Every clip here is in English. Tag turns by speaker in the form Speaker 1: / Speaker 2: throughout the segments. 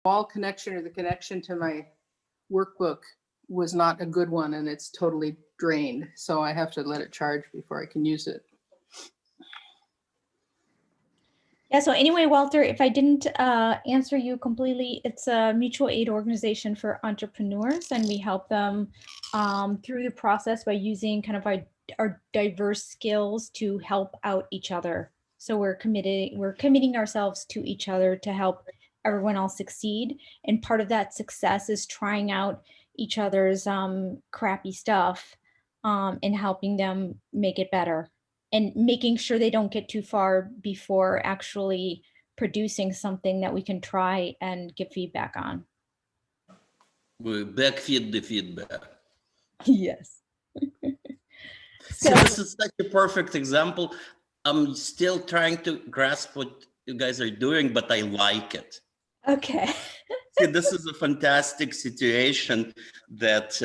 Speaker 1: wall connection or the connection to my workbook was not a good one, and it's totally drained. So I have to let it charge before I can use it.
Speaker 2: Yeah, so anyway, Walter, if I didn't answer you completely, it's a mutual aid organization for entrepreneurs, and we help them through the process by using kind of our diverse skills to help out each other. So we're committing ourselves to each other to help everyone else succeed. And part of that success is trying out each other's crappy stuff and helping them make it better. And making sure they don't get too far before actually producing something that we can try and give feedback on.
Speaker 3: We backfeed the feedback.
Speaker 2: Yes.
Speaker 3: So this is such a perfect example. I'm still trying to grasp what you guys are doing, but I like it.
Speaker 2: Okay.
Speaker 3: See, this is a fantastic situation that,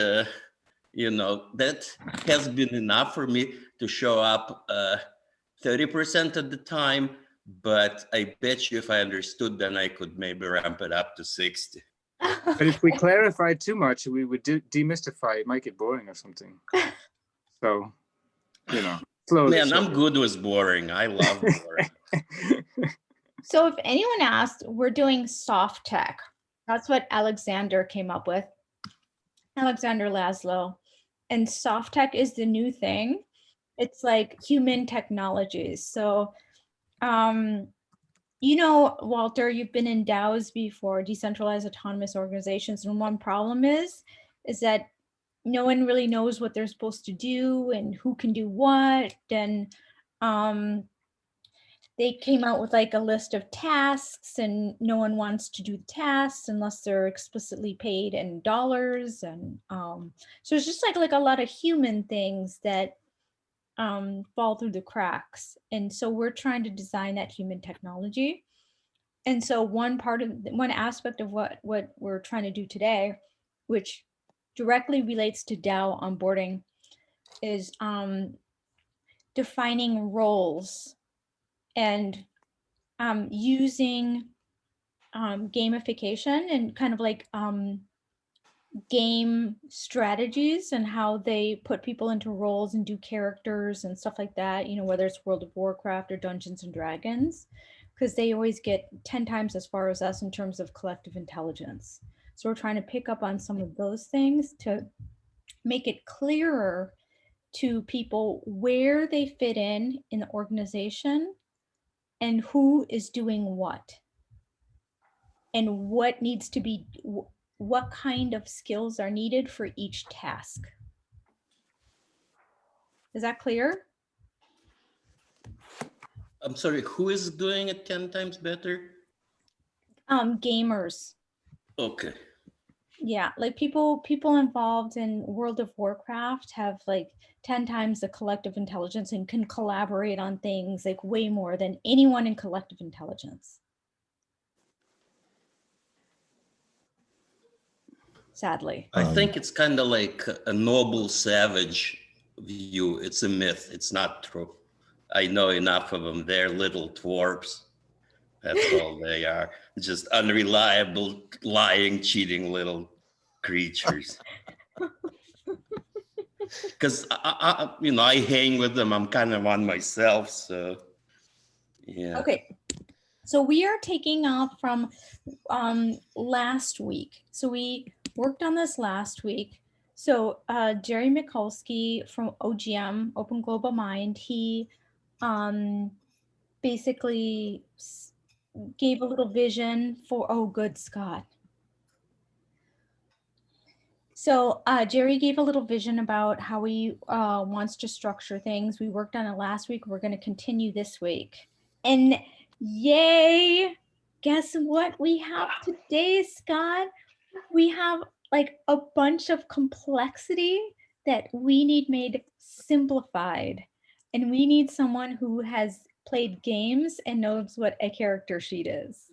Speaker 3: you know, that has been enough for me to show up 30% of the time, but I bet you if I understood, then I could maybe ramp it up to 60.
Speaker 4: But if we clarify too much, we would demystify. It might get boring or something. So, you know, slowly.
Speaker 3: Man, I'm good with boring. I love boring.
Speaker 2: So if anyone asked, we're doing soft tech. That's what Alexander came up with. Alexander Laszlo. And soft tech is the new thing. It's like human technologies. So, you know, Walter, you've been in DAOs before, decentralized autonomous organizations. And one problem is that no one really knows what they're supposed to do and who can do what. And they came out with like a list of tasks, and no one wants to do the tasks unless they're explicitly paid in dollars. And so it's just like a lot of human things that fall through the cracks. And so we're trying to design that human technology. And so one aspect of what we're trying to do today, which directly relates to DAO onboarding, is defining roles and using gamification and kind of like game strategies and how they put people into roles and do characters and stuff like that, you know, whether it's World of Warcraft or Dungeons and Dragons, because they always get 10 times as far as us in terms of collective intelligence. So we're trying to pick up on some of those things to make it clearer to people where they fit in the organization and who is doing what and what needs to be, what kind of skills are needed for each task. Is that clear?
Speaker 3: I'm sorry, who is doing it 10 times better?
Speaker 2: Gamers.
Speaker 3: Okay.
Speaker 2: Yeah, like people involved in World of Warcraft have like 10 times the collective intelligence and can collaborate on things like way more than anyone in collective intelligence. Sadly.
Speaker 3: I think it's kind of like a noble savage view. It's a myth. It's not true. I know enough of them. They're little twerps. That's all they are. Just unreliable, lying, cheating little creatures. Because you know, I hang with them. I'm kind of on myself, so yeah.
Speaker 2: Okay, so we are taking off from last week. So we worked on this last week. So Jerry Mikulski from OGM, Open Global Mind, he basically gave a little vision for, oh good, Scott. So Jerry gave a little vision about how he wants to structure things. We worked on it last week. We're going to continue this week. And yay, guess what we have today, Scott? We have like a bunch of complexity that we need made simplified. And we need someone who has played games and knows what a character sheet is.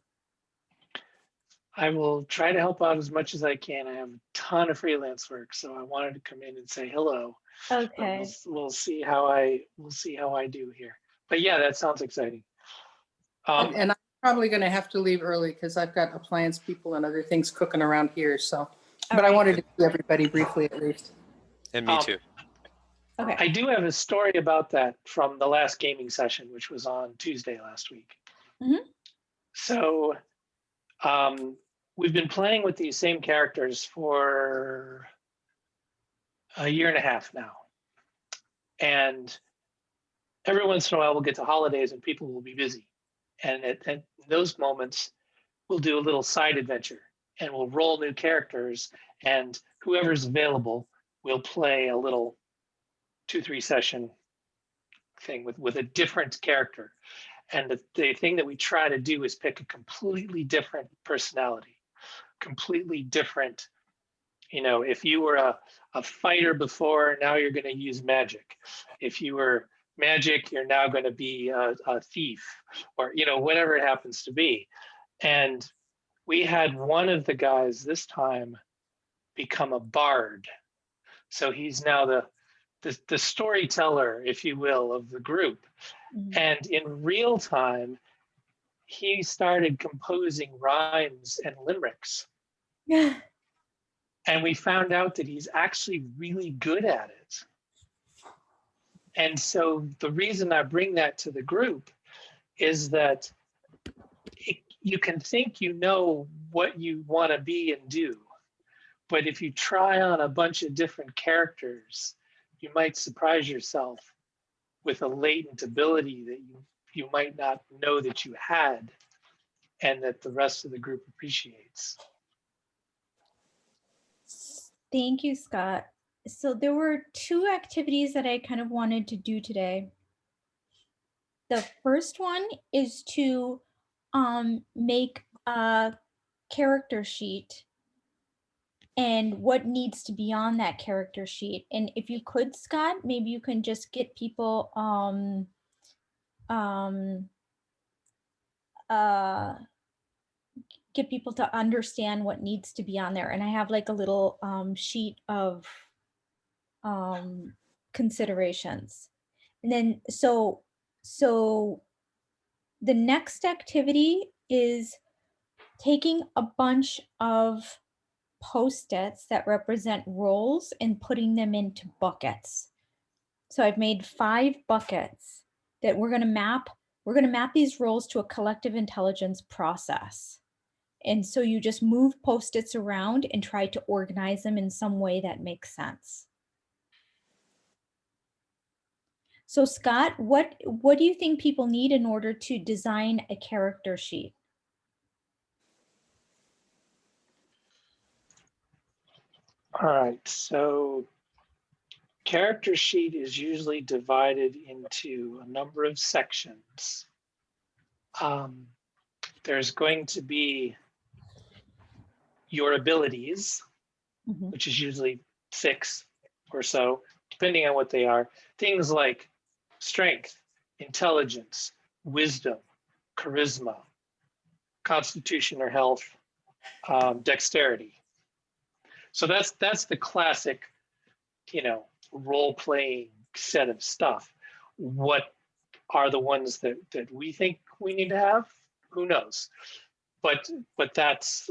Speaker 5: I will try to help out as much as I can. I have a ton of freelance work, so I wanted to come in and say hello.
Speaker 2: Okay.
Speaker 5: We'll see how I do here. But yeah, that sounds exciting.
Speaker 1: And Probably going to have to leave early because I've got appliance people and other things cooking around here. So,
Speaker 2: All
Speaker 1: but I
Speaker 2: right.
Speaker 1: wanted to see everybody briefly at least.
Speaker 6: And me too.
Speaker 2: Okay.
Speaker 5: I do have a story about that from the last gaming session, which was on Tuesday last week.
Speaker 2: Mhm.
Speaker 5: So we've been playing with these same characters for a year and a half now. And every once in a while we'll get to holidays and people will be busy. And at those moments, we'll do a little side adventure and we'll roll new characters, and whoever's available will play a little 2-3 session thing with a different character. And the thing that we try to do is pick a completely different personality, completely different. If you were a fighter before, now you're going to use magic. If you were magic, you're now going to be a thief, or whatever it happens to be. And we had one of the guys this time become a bard. So he's now the storyteller, if you will, of the group.
Speaker 2: Mhm.
Speaker 5: And in real time, he started composing rhymes and limericks. And we found out that he's actually really good at it. And so the reason I bring that to the group is that you can think you know what you want to be and do. But if you try on a bunch of different characters, you might surprise yourself with a latent ability that you might not know that you had and that the rest of the group appreciates.
Speaker 2: Thank you, Scott. So there were 2 activities that I kind of wanted to do today. The first one is to make a character sheet and what needs to be on that character sheet. And if you could, Scott, maybe you can just get people get people to understand what needs to be on there. And I have like a little sheet of considerations. And then so the next activity is taking a bunch of Post-its that represent roles and putting them into buckets. So I've made 5 buckets that we're going to map. We're going to map these roles to a collective intelligence process. And so you just move Post-its around and try to organize them in some way that makes sense. So Scott, what do you think people need in order to design a character sheet?
Speaker 5: All right, so character sheet is usually divided into a number of sections. There's going to be your abilities, which is usually 6 or so, depending on what they are. Things like strength, intelligence, wisdom, charisma, constitution or health, dexterity. So that's the classic, role-playing set of stuff. What are the ones that we think we need to have? Who knows? But that's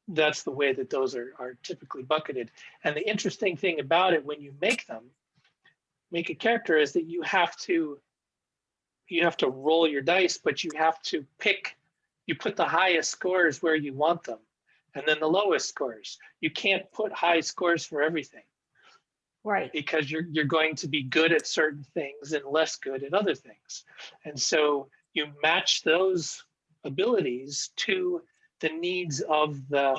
Speaker 5: the way that those are typically bucketed. And the interesting thing about it when you make a character is that you have to roll your dice, but you have to you put the highest scores where you want them, and then the lowest scores. You can't put high scores for everything.
Speaker 2: Right.
Speaker 5: Because you're going to be good at certain things and less good at other things. And so you match those abilities to the needs of the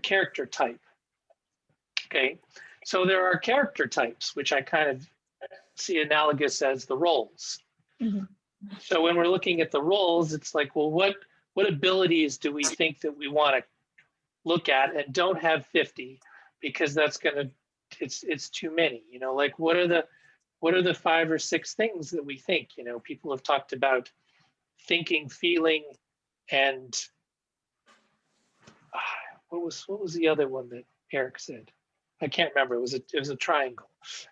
Speaker 5: character type. Okay, so there are character types, which I kind of see analogous as the roles.
Speaker 2: Mm-hmm.
Speaker 5: So when we're looking at the roles, it's like, well, what abilities do we think that we want to look at, and don't have 50 because that's it's too many. Like what are the 5 or 6 things that we think? People have talked about thinking, feeling, and what was the other one that Eric said? I can't remember. It was a triangle,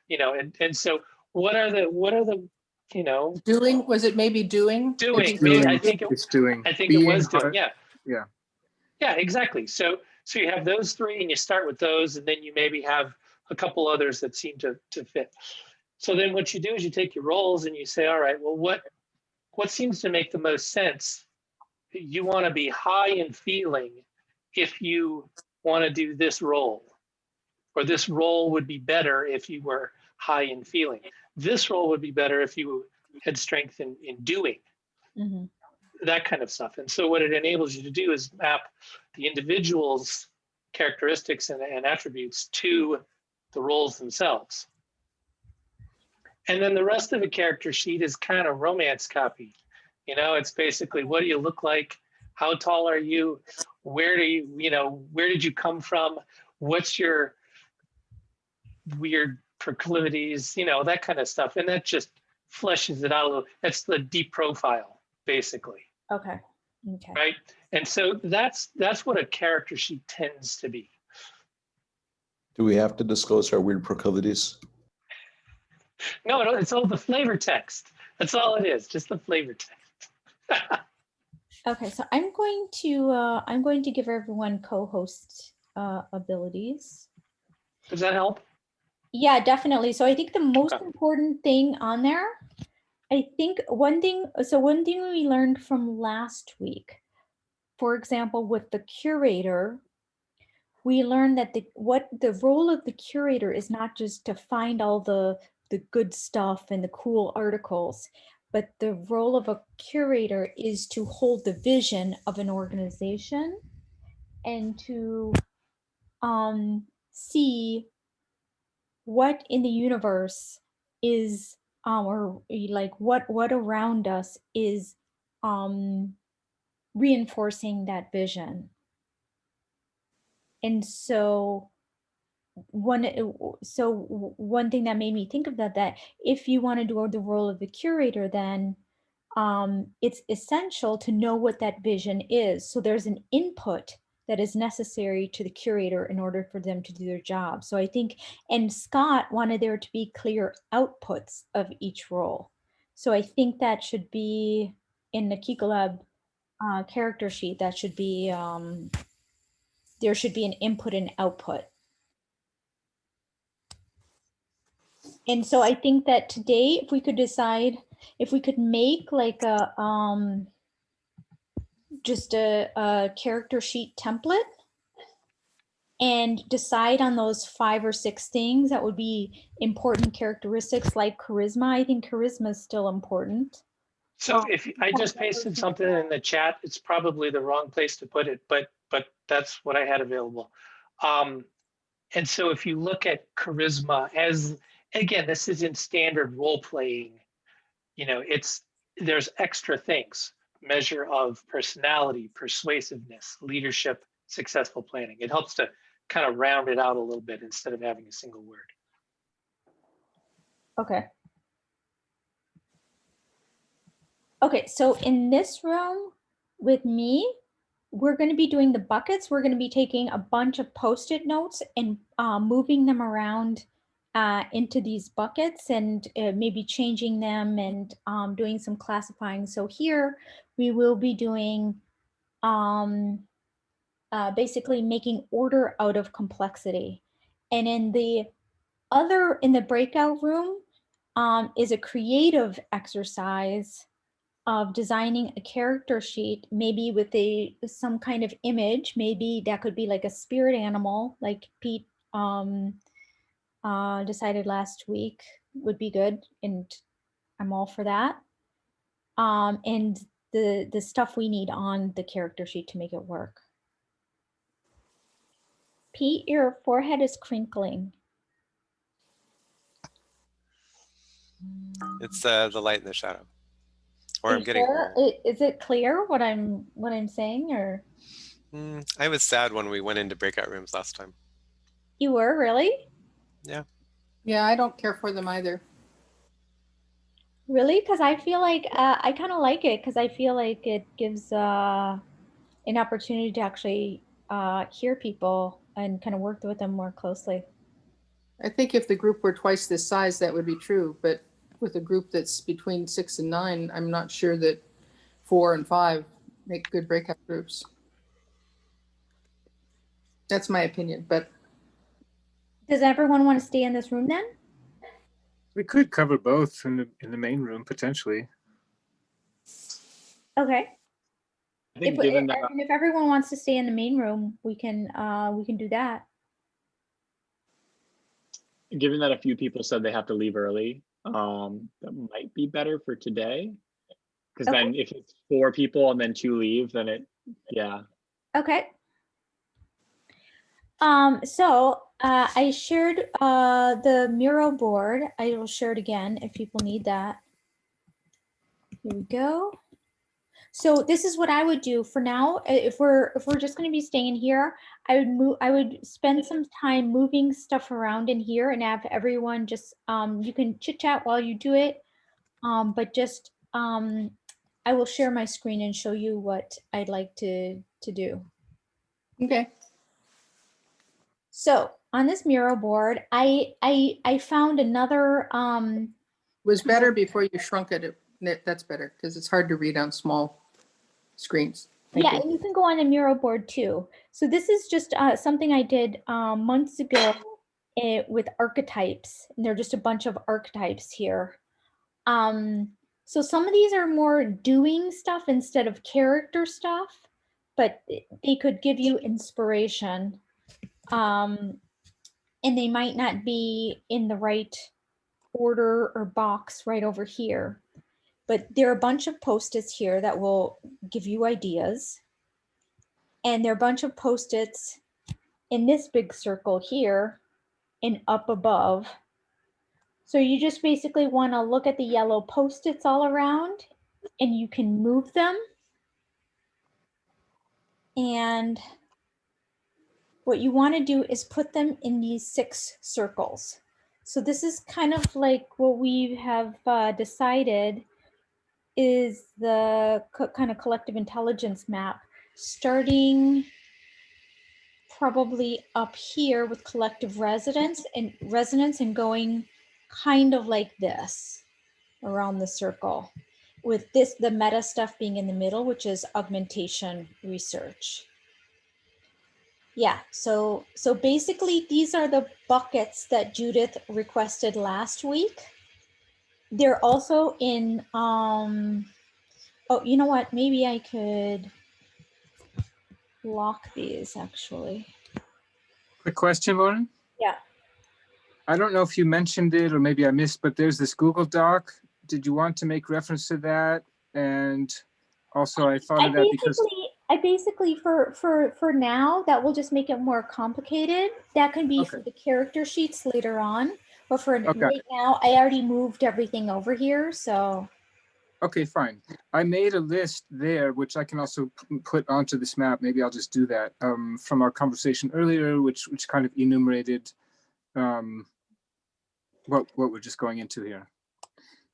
Speaker 5: and so what are the you know,
Speaker 1: Doing, was it maybe doing?
Speaker 5: doing.
Speaker 1: It's
Speaker 5: Maybe,
Speaker 1: doing.
Speaker 5: I think
Speaker 4: It's doing.
Speaker 5: it
Speaker 4: Being
Speaker 5: was doing.
Speaker 4: hard-
Speaker 5: Yeah.
Speaker 4: Yeah.
Speaker 5: Yeah, exactly. So you have those three, and you start with those, and then you maybe have a couple others that seem to fit. So then what you do is you take your roles and you say, all right, well, what seems to make the most sense? You want to be high in feeling if you want to do this role, or this role would be better if you were high in feeling. This role would be better if you had strength in doing,
Speaker 2: Mhm.
Speaker 5: that kind of stuff. And so what it enables you to do is map the individual's characteristics and attributes to the roles themselves. And then the rest of the character sheet is kind of romance copy. You know, it's basically, what do you look like? How tall are you? Where do where did you come from? What's your weird proclivities? You know, that kind of stuff. And that just fleshes it out a little. That's the deep profile, basically.
Speaker 2: Okay. Okay.
Speaker 5: Right. And so that's what a character sheet tends to be.
Speaker 6: Do we have to disclose our weird proclivities?
Speaker 5: No, it's all the flavor text. That's all it is, just the flavor text.
Speaker 2: Okay, so I'm going to give everyone co-host abilities.
Speaker 5: Does that help?
Speaker 2: Yeah, definitely. So I think the most
Speaker 5: Okay.
Speaker 2: important thing on there, I think one thing we learned from last week, for example, with the curator, we learned that the role of the curator is not just to find all the good stuff and the cool articles, but the role of a curator is to hold the vision of an organization and to see what in the universe is or like what around us is reinforcing that vision. And so one thing that made me think of that if you want to do the role of the curator, then it's essential to know what that vision is. So there's an input that is necessary to the curator in order for them to do their job. So I think, and Scott wanted there to be clear outputs of each role. So I think that should be in the cicolab character sheet. That should be, there should be an input and output. And so I think that today, if we could decide, if we could make like a, just a character sheet template and decide on those 5 or 6 things that would be important characteristics like charisma. I think charisma is still important.
Speaker 5: So if I just pasted something in the chat, it's probably the wrong place to put it, but that's what I had available. And so if you look at charisma as, again, this is in standard role playing, you know, there's extra things, measure of personality, persuasiveness, leadership, successful planning. It helps to kind of round it out a little bit instead of having a single word.
Speaker 2: Okay. Okay, so in this room with me, we're going to be doing the buckets. We're going to be taking a bunch of Post-it notes and moving them around into these buckets and maybe changing them and doing some classifying. So here we will be doing basically making order out of complexity. And in the breakout room is a creative exercise of designing a character sheet, maybe with some kind of image. Maybe that could be like a spirit animal, like Pete decided last week would be good, and I'm all for that. And the stuff we need on the character sheet to make it work. Pete, your forehead is crinkling.
Speaker 7: It's the light and the shadow. Or I'm getting
Speaker 2: sure?
Speaker 7: old.
Speaker 2: Is it clear what I'm saying, or?
Speaker 7: I was sad when we went into breakout rooms last time.
Speaker 2: You were, really?
Speaker 7: Yeah.
Speaker 1: Yeah, I don't care for them either.
Speaker 2: Really? Because I feel like I kind of like it because I feel like it gives an opportunity to actually hear people and kind of work with them more closely.
Speaker 1: I think if the group were twice this size, that would be true, but with a group that's between 6 and 9, I'm not sure that 4 and 5 make good breakout groups. That's my opinion, but
Speaker 2: Does everyone want to stay in this room then?
Speaker 4: We could cover both in the main room potentially.
Speaker 2: Okay.
Speaker 8: I think given that
Speaker 2: If everyone wants to stay in the main room, we can do that.
Speaker 8: given that a few people said they have to leave early, that might be better for today. Because
Speaker 2: Okay.
Speaker 8: then if it's 4 people and then 2 leave, then yeah.
Speaker 2: Okay. So I shared the Miro board. I will share it again if people need that. Here we go. So this is what I would do for now. If we're just going to be staying here, I would spend some time moving stuff around in here and have everyone just you can chit chat while you do it. But just I will share my screen and show you what I'd like to do.
Speaker 1: okay.
Speaker 2: So on this Miro board, I found another
Speaker 1: Was better before you shrunk it. That's better because it's hard to read on small screens. Thank
Speaker 2: yeah,
Speaker 1: you.
Speaker 2: and you can go on the Miro board too. So this is just something I did months ago with archetypes, and they're just a bunch of archetypes here. So some of these are more doing stuff instead of character stuff, but they could give you inspiration. And they might not be in the right order or box right over here. But there are a bunch of post-its here that will give you ideas. And there are a bunch of post-its in this big circle here and up above. So you just basically want to look at the yellow post-its all around and you can move them. And what you want to do is put them in these 6 circles. So this is kind of like what we have decided is the kind of collective intelligence map, starting probably up here with collective resonance and going kind of like this around the circle, with the meta stuff being in the middle, which is augmentation research. Yeah, so basically these are the buckets that Judith requested last week. They're also in oh, you know what? Maybe I could lock these actually.
Speaker 4: Quick question, Lauren.
Speaker 2: Yeah.
Speaker 4: I don't know if you mentioned it or maybe I missed, but there's this Google Doc. Did you want to make reference to that? And also I thought of that because
Speaker 2: I basically for now, that will just make it more complicated. That can be
Speaker 4: Okay.
Speaker 2: for the character sheets later on, but for
Speaker 4: Okay.
Speaker 2: right now, I already moved everything over here, so.
Speaker 4: Okay, fine. I made a list there, which I can also put onto this map. Maybe I'll just do that from our conversation earlier, which kind of enumerated what we're just going into here.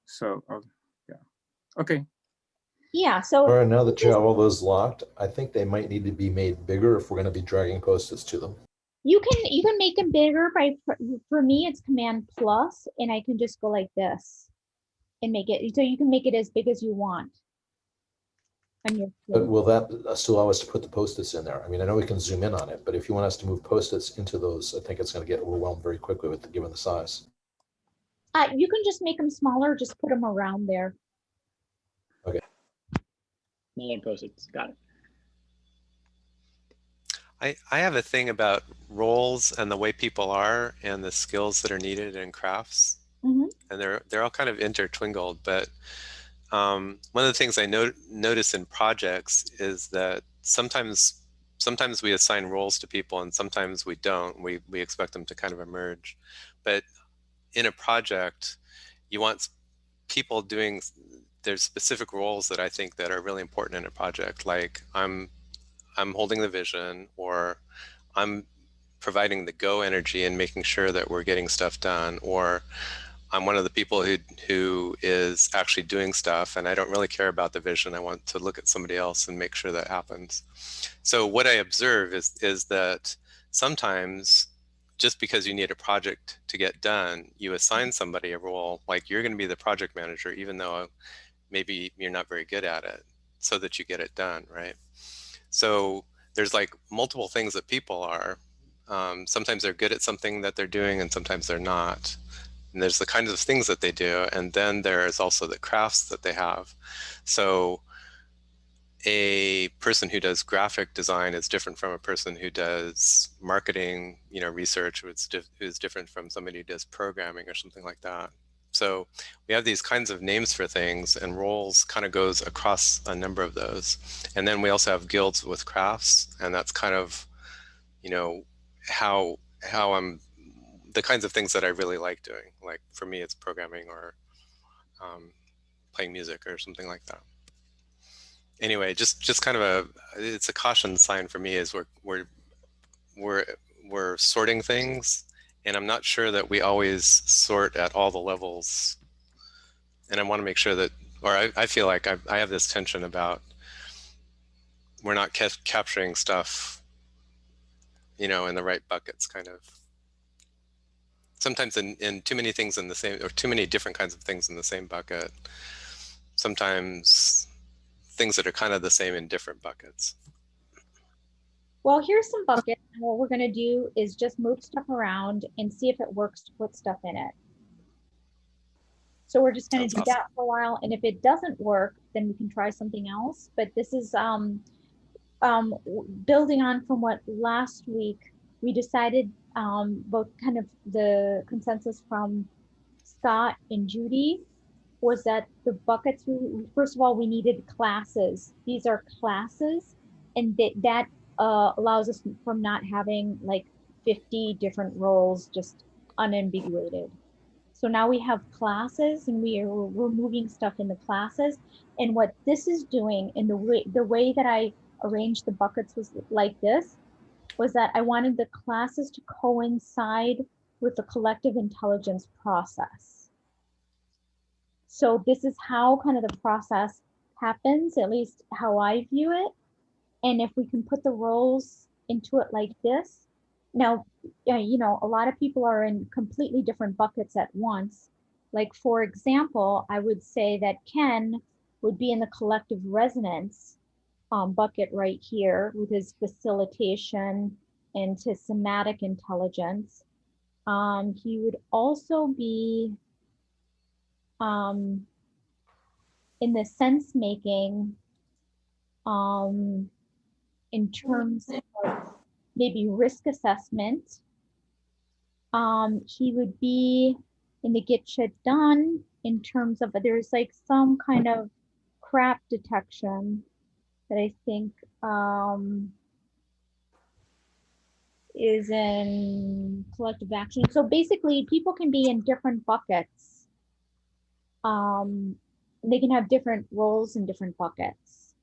Speaker 4: So, yeah. Okay.
Speaker 2: Yeah, so.
Speaker 6: All right, now that you have all those locked, I think they might need to be made bigger if we're going to be dragging post-its to them.
Speaker 2: You can make them bigger for me, it's Command Plus, and I can just go like this and make it, so you can make it as big as you want. On your
Speaker 6: But will that still allow us to put the post-its in there? I mean, I know we can zoom in on it, but if you want us to move post-its into those, I think it's going to get overwhelmed very quickly with given the size.
Speaker 2: You can just make them smaller, just put them around there.
Speaker 6: Okay.
Speaker 8: Smaller post-its, got it.
Speaker 7: I have a thing about roles and the way people are and the skills that are needed in crafts.
Speaker 2: Mm-hmm.
Speaker 7: And they're all kind of intertwingled, but one of the things I notice in projects is that sometimes we assign roles to people and sometimes we don't. We expect them to kind of emerge. But in a project, you want people doing, there's specific roles that I think that are really important in a project. Like I'm holding the vision, or I'm providing the go energy and making sure that we're getting stuff done, or I'm one of the people who is actually doing stuff and I don't really care about the vision. I want to look at somebody else and make sure that happens. So what I observe is that sometimes just because you need a project to get done, you assign somebody a role, like you're going to be the project manager, even though maybe you're not very good at it, so that you get it done, right? So there's like multiple things that people are. Sometimes they're good at something that they're doing, and sometimes they're not. And there's the kinds of things that they do, and then there's also the crafts that they have. So a person who does graphic design is different from a person who does marketing, research, who's different from somebody who does programming or something like that. So we have these kinds of names for things, and roles kind of goes across a number of those. And then we also have guilds with crafts, and that's kind of, how I'm, the kinds of things that I really like doing. Like for me, it's programming or playing music or something like that. Anyway, just kind of it's a caution sign for me, is we're sorting things, and I'm not sure that we always sort at all the levels. And I want to make sure that, or I feel like I have this tension about we're not capturing stuff, in the right buckets, kind of. Sometimes in too many things in the same, or too many different kinds of things in the same bucket. Sometimes things that are kind of the same in different buckets.
Speaker 2: Well, here's some buckets, and what we're going to do is just move stuff around and see if it works to put stuff in it. So we're just going to do that for a while, and if it doesn't work, then we can try something else. But this is building on from what last week we decided, both kind of the consensus from Scott and Judy, was that the buckets, first of all, we needed classes. These are classes, and that allows us from not having like 50 different roles, just unambiguated. So now we have classes, and we're moving stuff in the classes. And what this is doing, in the way that I arranged the buckets was like this, was that I wanted the classes to coincide with the collective intelligence process. So this is how kind of the process happens, at least how I view it. And if we can put the roles into it like this, now, a lot of people are in completely different buckets at once. Like, for example, I would say that Ken would be in the collective resonance bucket right here with his facilitation and his somatic intelligence. He would also be in the sense making in terms of maybe risk assessment. He would be in the get shit done in terms of, there's like some kind of crap detection that I think is in collective action. So basically people can be in different buckets. They can have different roles in different buckets.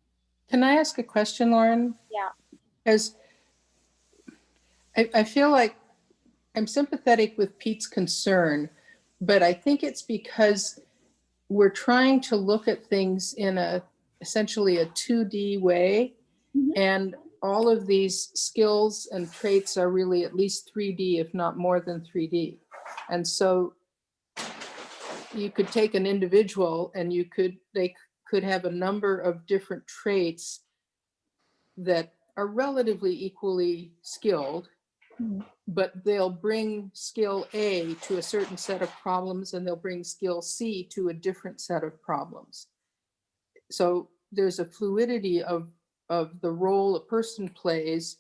Speaker 1: Can I ask a question, Lauren?
Speaker 2: Yeah.
Speaker 1: Because I feel like I'm sympathetic with Pete's concern, but I think it's because we're trying to look at things in essentially a 2D way. Mm-hmm. And all of these skills and traits are really at least 3D, if not more than 3D. And so you could take an individual and they could have a number of different traits that are relatively equally skilled, but they'll bring skill A to a certain set of problems, and they'll bring skill C to a different set of problems. So there's a fluidity of the role a person plays,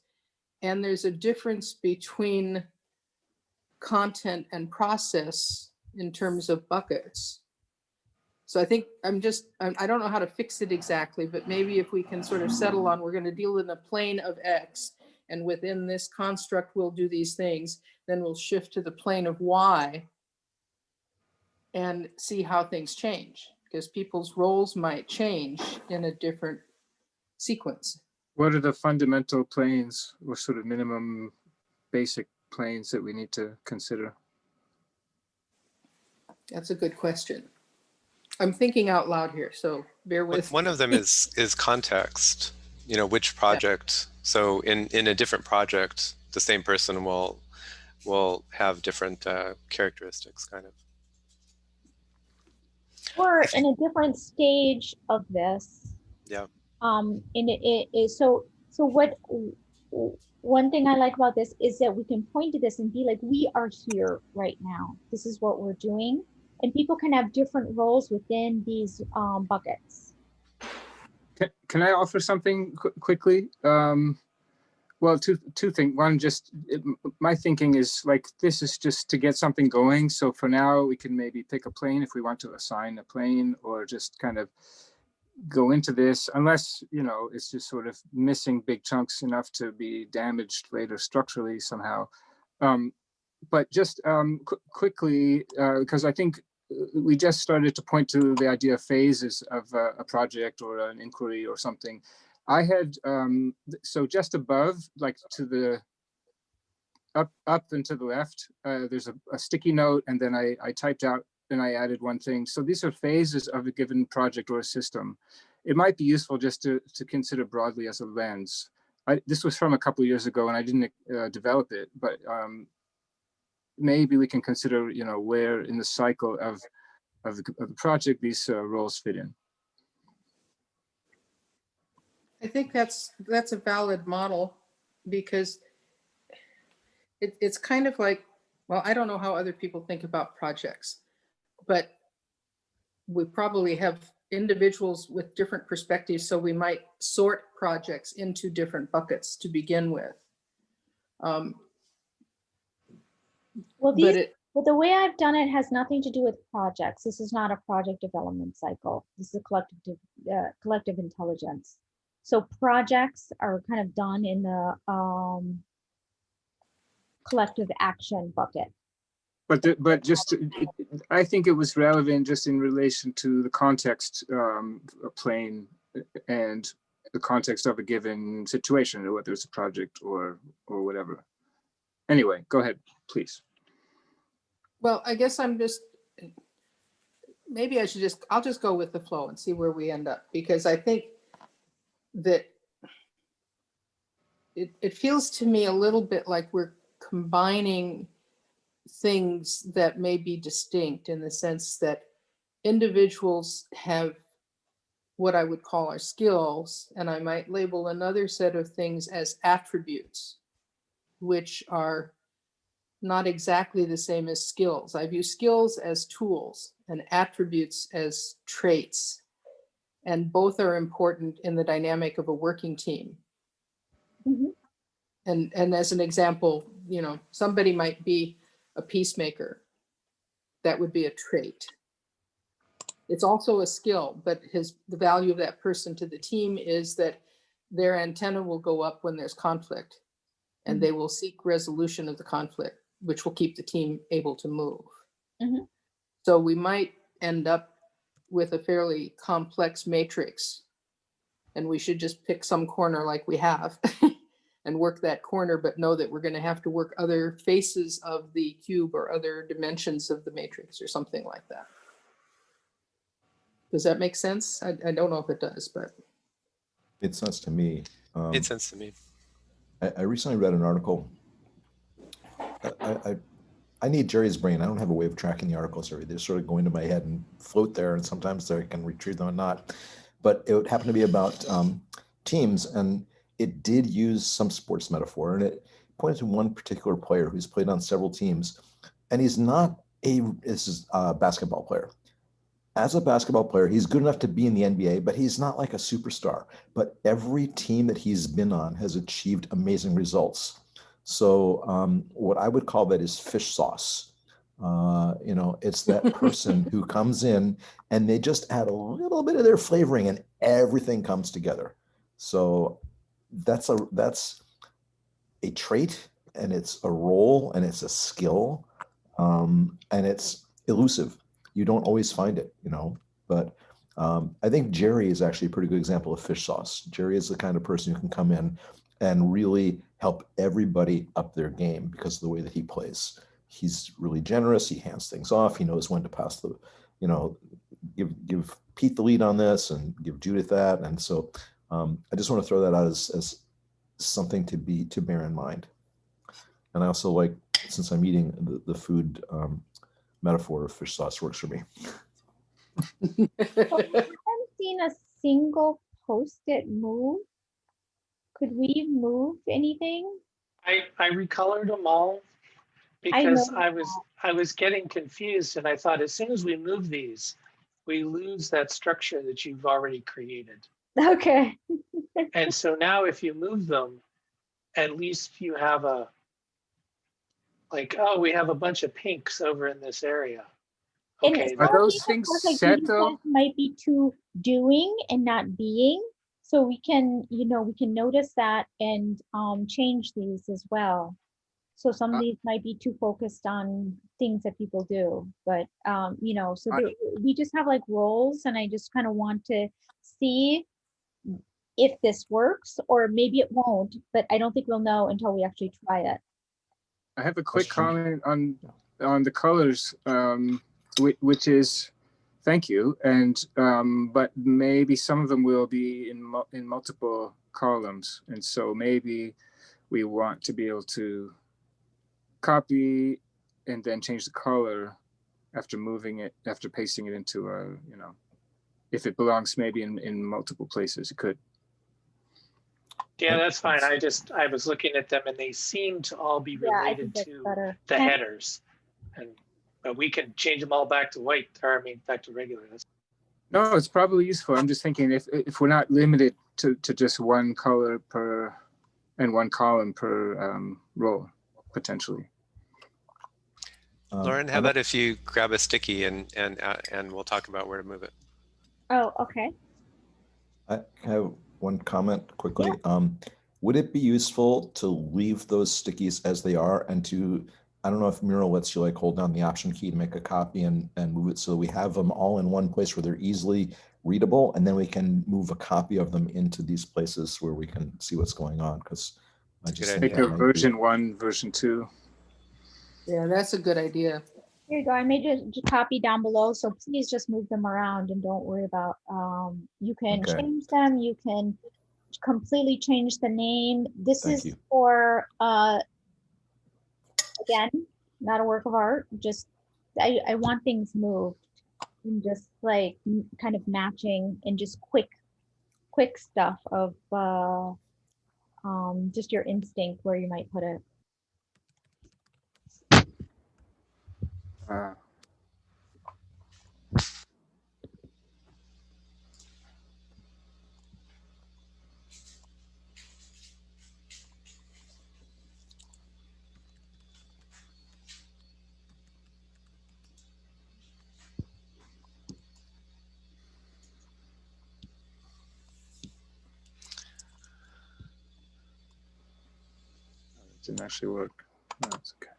Speaker 1: and there's a difference between content and process in terms of buckets. So I think I don't know how to fix it exactly, but maybe if we can sort of settle on, we're going to deal in a plane of X, and within this construct, we'll do these things, then we'll shift to the plane of Y and see how things change, because people's roles might change in a different sequence.
Speaker 4: What are the fundamental planes or sort of minimum basic planes that we need to consider?
Speaker 1: That's a good question. I'm thinking out loud here, so bear with me.
Speaker 7: One of them is context, which project. Yeah. So in a different project, the same person will will have different characteristics, kind of.
Speaker 2: We're in a different stage of this.
Speaker 7: Yeah.
Speaker 2: And it is so what one thing I like about this is that we can point to this and be like, we are here right now. This is what we're doing. And people can have different roles within these buckets.
Speaker 4: Can I offer something quickly? Well, two things. One, my thinking is like, this is just to get something going. So for now, we can maybe pick a plane if we want to assign a plane, or just kind of go into this, unless, you know, it's just sort of missing big chunks enough to be damaged later structurally somehow. But just quickly, because I think we just started to point to the idea of phases of a project or an inquiry or something. I had, so just above, like to the up and to the left, there's a sticky note, and then I typed out and I added one thing. So these are phases of a given project or a system. It might be useful just to consider broadly as a lens. This was from a couple of years ago and I didn't develop it, but maybe we can consider, you know, where in the cycle of the project these roles fit in.
Speaker 1: I think that's a valid model, because it's kind of like, well, I don't know how other people think about projects, but we probably have individuals with different perspectives, so we might sort projects into different buckets to begin with.
Speaker 2: Well, the way I've done it has nothing to do with projects. This is not a project development cycle. This is a collective intelligence. So projects are kind of done in the collective action bucket.
Speaker 4: But just, I think it was relevant just in relation to the context plane and the context of a given situation, whether it's a project or whatever. Anyway, go ahead, please.
Speaker 1: Well, I guess maybe I'll just go with the flow and see where we end up, because I think that it feels to me a little bit like we're combining things that may be distinct, in the sense that individuals have what I would call our skills, and I might label another set of things as attributes, which are not exactly the same as skills. I view skills as tools and attributes as traits, and both are important in the dynamic of a working team.
Speaker 2: Mm-hmm.
Speaker 1: And as an example, you know, somebody might be a peacemaker. That would be a trait. It's also a skill, but the value of that person to the team is that their antenna will go up when there's conflict, and they will seek resolution of the conflict, which will keep the team able to move.
Speaker 2: Mm-hmm.
Speaker 1: So we might end up with a fairly complex matrix, and we should just pick some corner like we have and work that corner, but know that we're going to have to work other faces of the cube or other dimensions of the matrix or something like that. Does that make sense? I don't know if it does, but.
Speaker 6: It makes sense to me.
Speaker 7: Made sense to me.
Speaker 6: I recently read an article. I need Jerry's brain. I don't have a way of tracking the articles. They sort of go into my head and float there, and sometimes I can retrieve them or not. But it would happen to be about teams, and it did use some sports metaphor, and it pointed to one particular player who's played on several teams, and he's not this is a basketball player. As a basketball player, he's good enough to be in the NBA, but he's not like a superstar. But every team that he's been on has achieved amazing results. So what I would call that is fish sauce. You know, it's that person who comes in and they just add a little bit of their flavoring and everything comes together. So that's a trait, and it's a role, and it's a skill, and it's elusive. You don't always find it, you know, but I think Jerry is actually a pretty good example of fish sauce. Jerry is the kind of person who can come in and really help everybody up their game because of the way that he plays. He's really generous. He hands things off. He knows when to pass the, you know, give Pete the lead on this and give Judith that. And so I just want to throw that out as something to bear in mind. And I also like since I'm eating the food metaphor of fish sauce works for me.
Speaker 2: So I haven't seen a single post-it move. Could we move anything?
Speaker 5: I recolored them all
Speaker 2: I
Speaker 5: because
Speaker 2: know
Speaker 5: I was getting confused, and I thought as soon as we move these, we lose that structure that you've already created.
Speaker 2: Okay.
Speaker 5: And so now if you move them, at least you have a, like, oh, we have a bunch of pinks over in this area.
Speaker 2: And
Speaker 5: Okay,
Speaker 2: some
Speaker 4: Are those
Speaker 2: people
Speaker 4: things
Speaker 2: look like
Speaker 4: set
Speaker 2: you
Speaker 4: though?
Speaker 2: guys might be too doing and not being. So we can, we can notice that and change these as well. So some of these might be too focused on things that people do, but so we just have like roles, and I just kind of want to see if this works, or maybe it won't, but I don't think we'll know until we actually try it.
Speaker 4: I have a quick
Speaker 6: Question.
Speaker 4: comment on the colors, which is, thank you. And but maybe some of them will be in multiple columns, and so maybe we want to be able to copy and then change the color after moving it, after pasting it into a, if it belongs maybe in multiple places, it could.
Speaker 5: yeah, that's fine. I was looking at them and they seem to all be
Speaker 2: Yeah, I
Speaker 5: related
Speaker 2: think that's
Speaker 5: to
Speaker 2: better.
Speaker 5: the
Speaker 2: Okay.
Speaker 5: headers. But we can change them all back to white, or I mean, back to regular.
Speaker 4: No, it's probably useful. I'm just thinking if we're not limited to just one color per and one column per row, potentially.
Speaker 7: Lauren, how about if you grab a sticky and we'll talk about where to move it.
Speaker 2: Oh, okay.
Speaker 6: I have one comment quickly. Yeah. Would it be useful to leave those stickies as they are and to, I don't know if Mural lets you like hold down the option key to make a copy and move it so we have them all in one place where they're easily readable, and then we can move a copy of them into these places where we can see what's going on, because I just think
Speaker 4: make a version 1, version 2.
Speaker 1: Yeah, that's a good idea.
Speaker 2: Here you go. I made a copy down below, so please just move them around and don't worry about, you can change them. You can completely change the name. This is for, again, not a work of art. Just, I want things moved and just like kind of matching and just quick stuff of, just your instinct where you might put it.
Speaker 4: Didn't actually work. No, it's okay.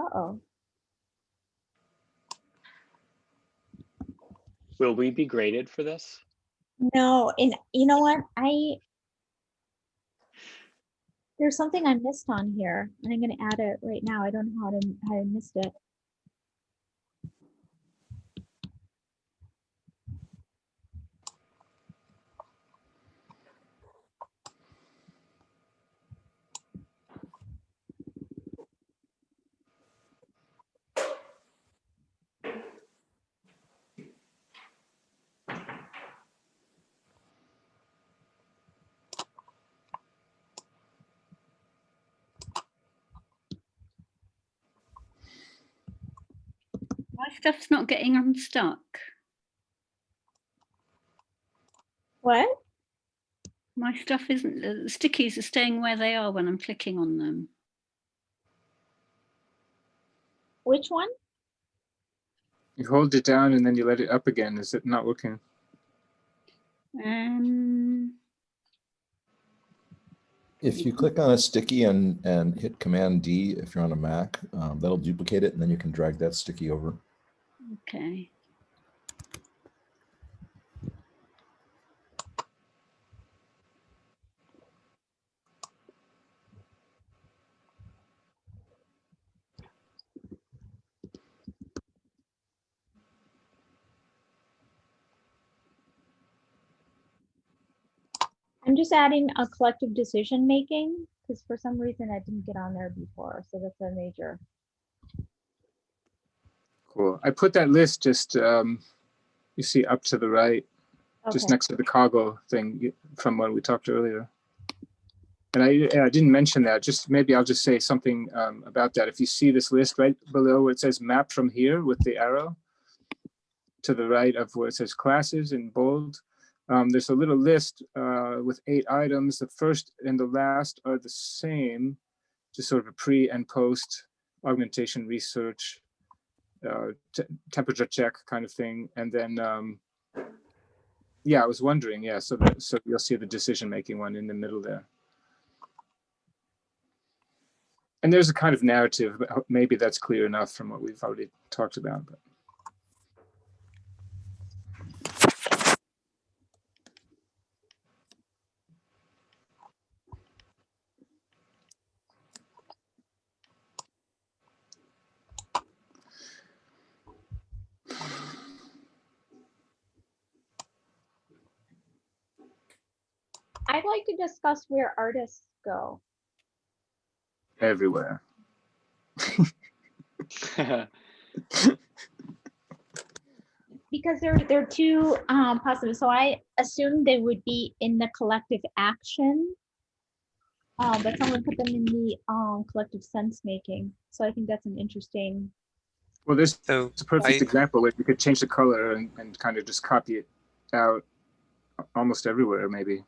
Speaker 2: Uh-oh.
Speaker 8: Will we be graded for this?
Speaker 2: No, and you know what? There's something I missed on here, and I'm going to add it right now. I don't know how I missed it.
Speaker 9: My stuff's not getting unstuck.
Speaker 2: What?
Speaker 9: My stuff isn't, the stickies are staying where they are when I'm clicking on them.
Speaker 2: Which one?
Speaker 4: You hold it down and then you let it up again. Is it not working?
Speaker 6: If you click on a sticky and hit Command D, if you're on a Mac, that'll duplicate it, and then you can drag that sticky over.
Speaker 9: Okay.
Speaker 2: I'm just adding a collective decision making because for some reason I didn't get on there before. So that's a major.
Speaker 4: Cool. I put that list just, you see up to the right, just
Speaker 2: Okay.
Speaker 4: next to the Coggle thing from what we talked earlier. And I didn't mention that, just maybe I'll just say something about that. If you see this list right below where it says map from here with the arrow to the right of where it says classes in bold, there's a little list with 8 items. The first and the last are the same, just sort of a pre and post augmentation research, temperature check kind of thing. And then, yeah, I was wondering, yeah, so you'll see the decision-making one in the middle there. And there's a kind of narrative, but maybe that's clear enough from what we've already talked about. But.
Speaker 2: I'd like to discuss where artists go.
Speaker 4: Everywhere.
Speaker 2: Because they're two possible. So I assume they would be in the collective action, but someone put them in the collective sense making. So I think that's an interesting.
Speaker 4: Well, this
Speaker 7: So
Speaker 4: it's a perfect example where you could change the color and kind of just copy it out almost everywhere, maybe.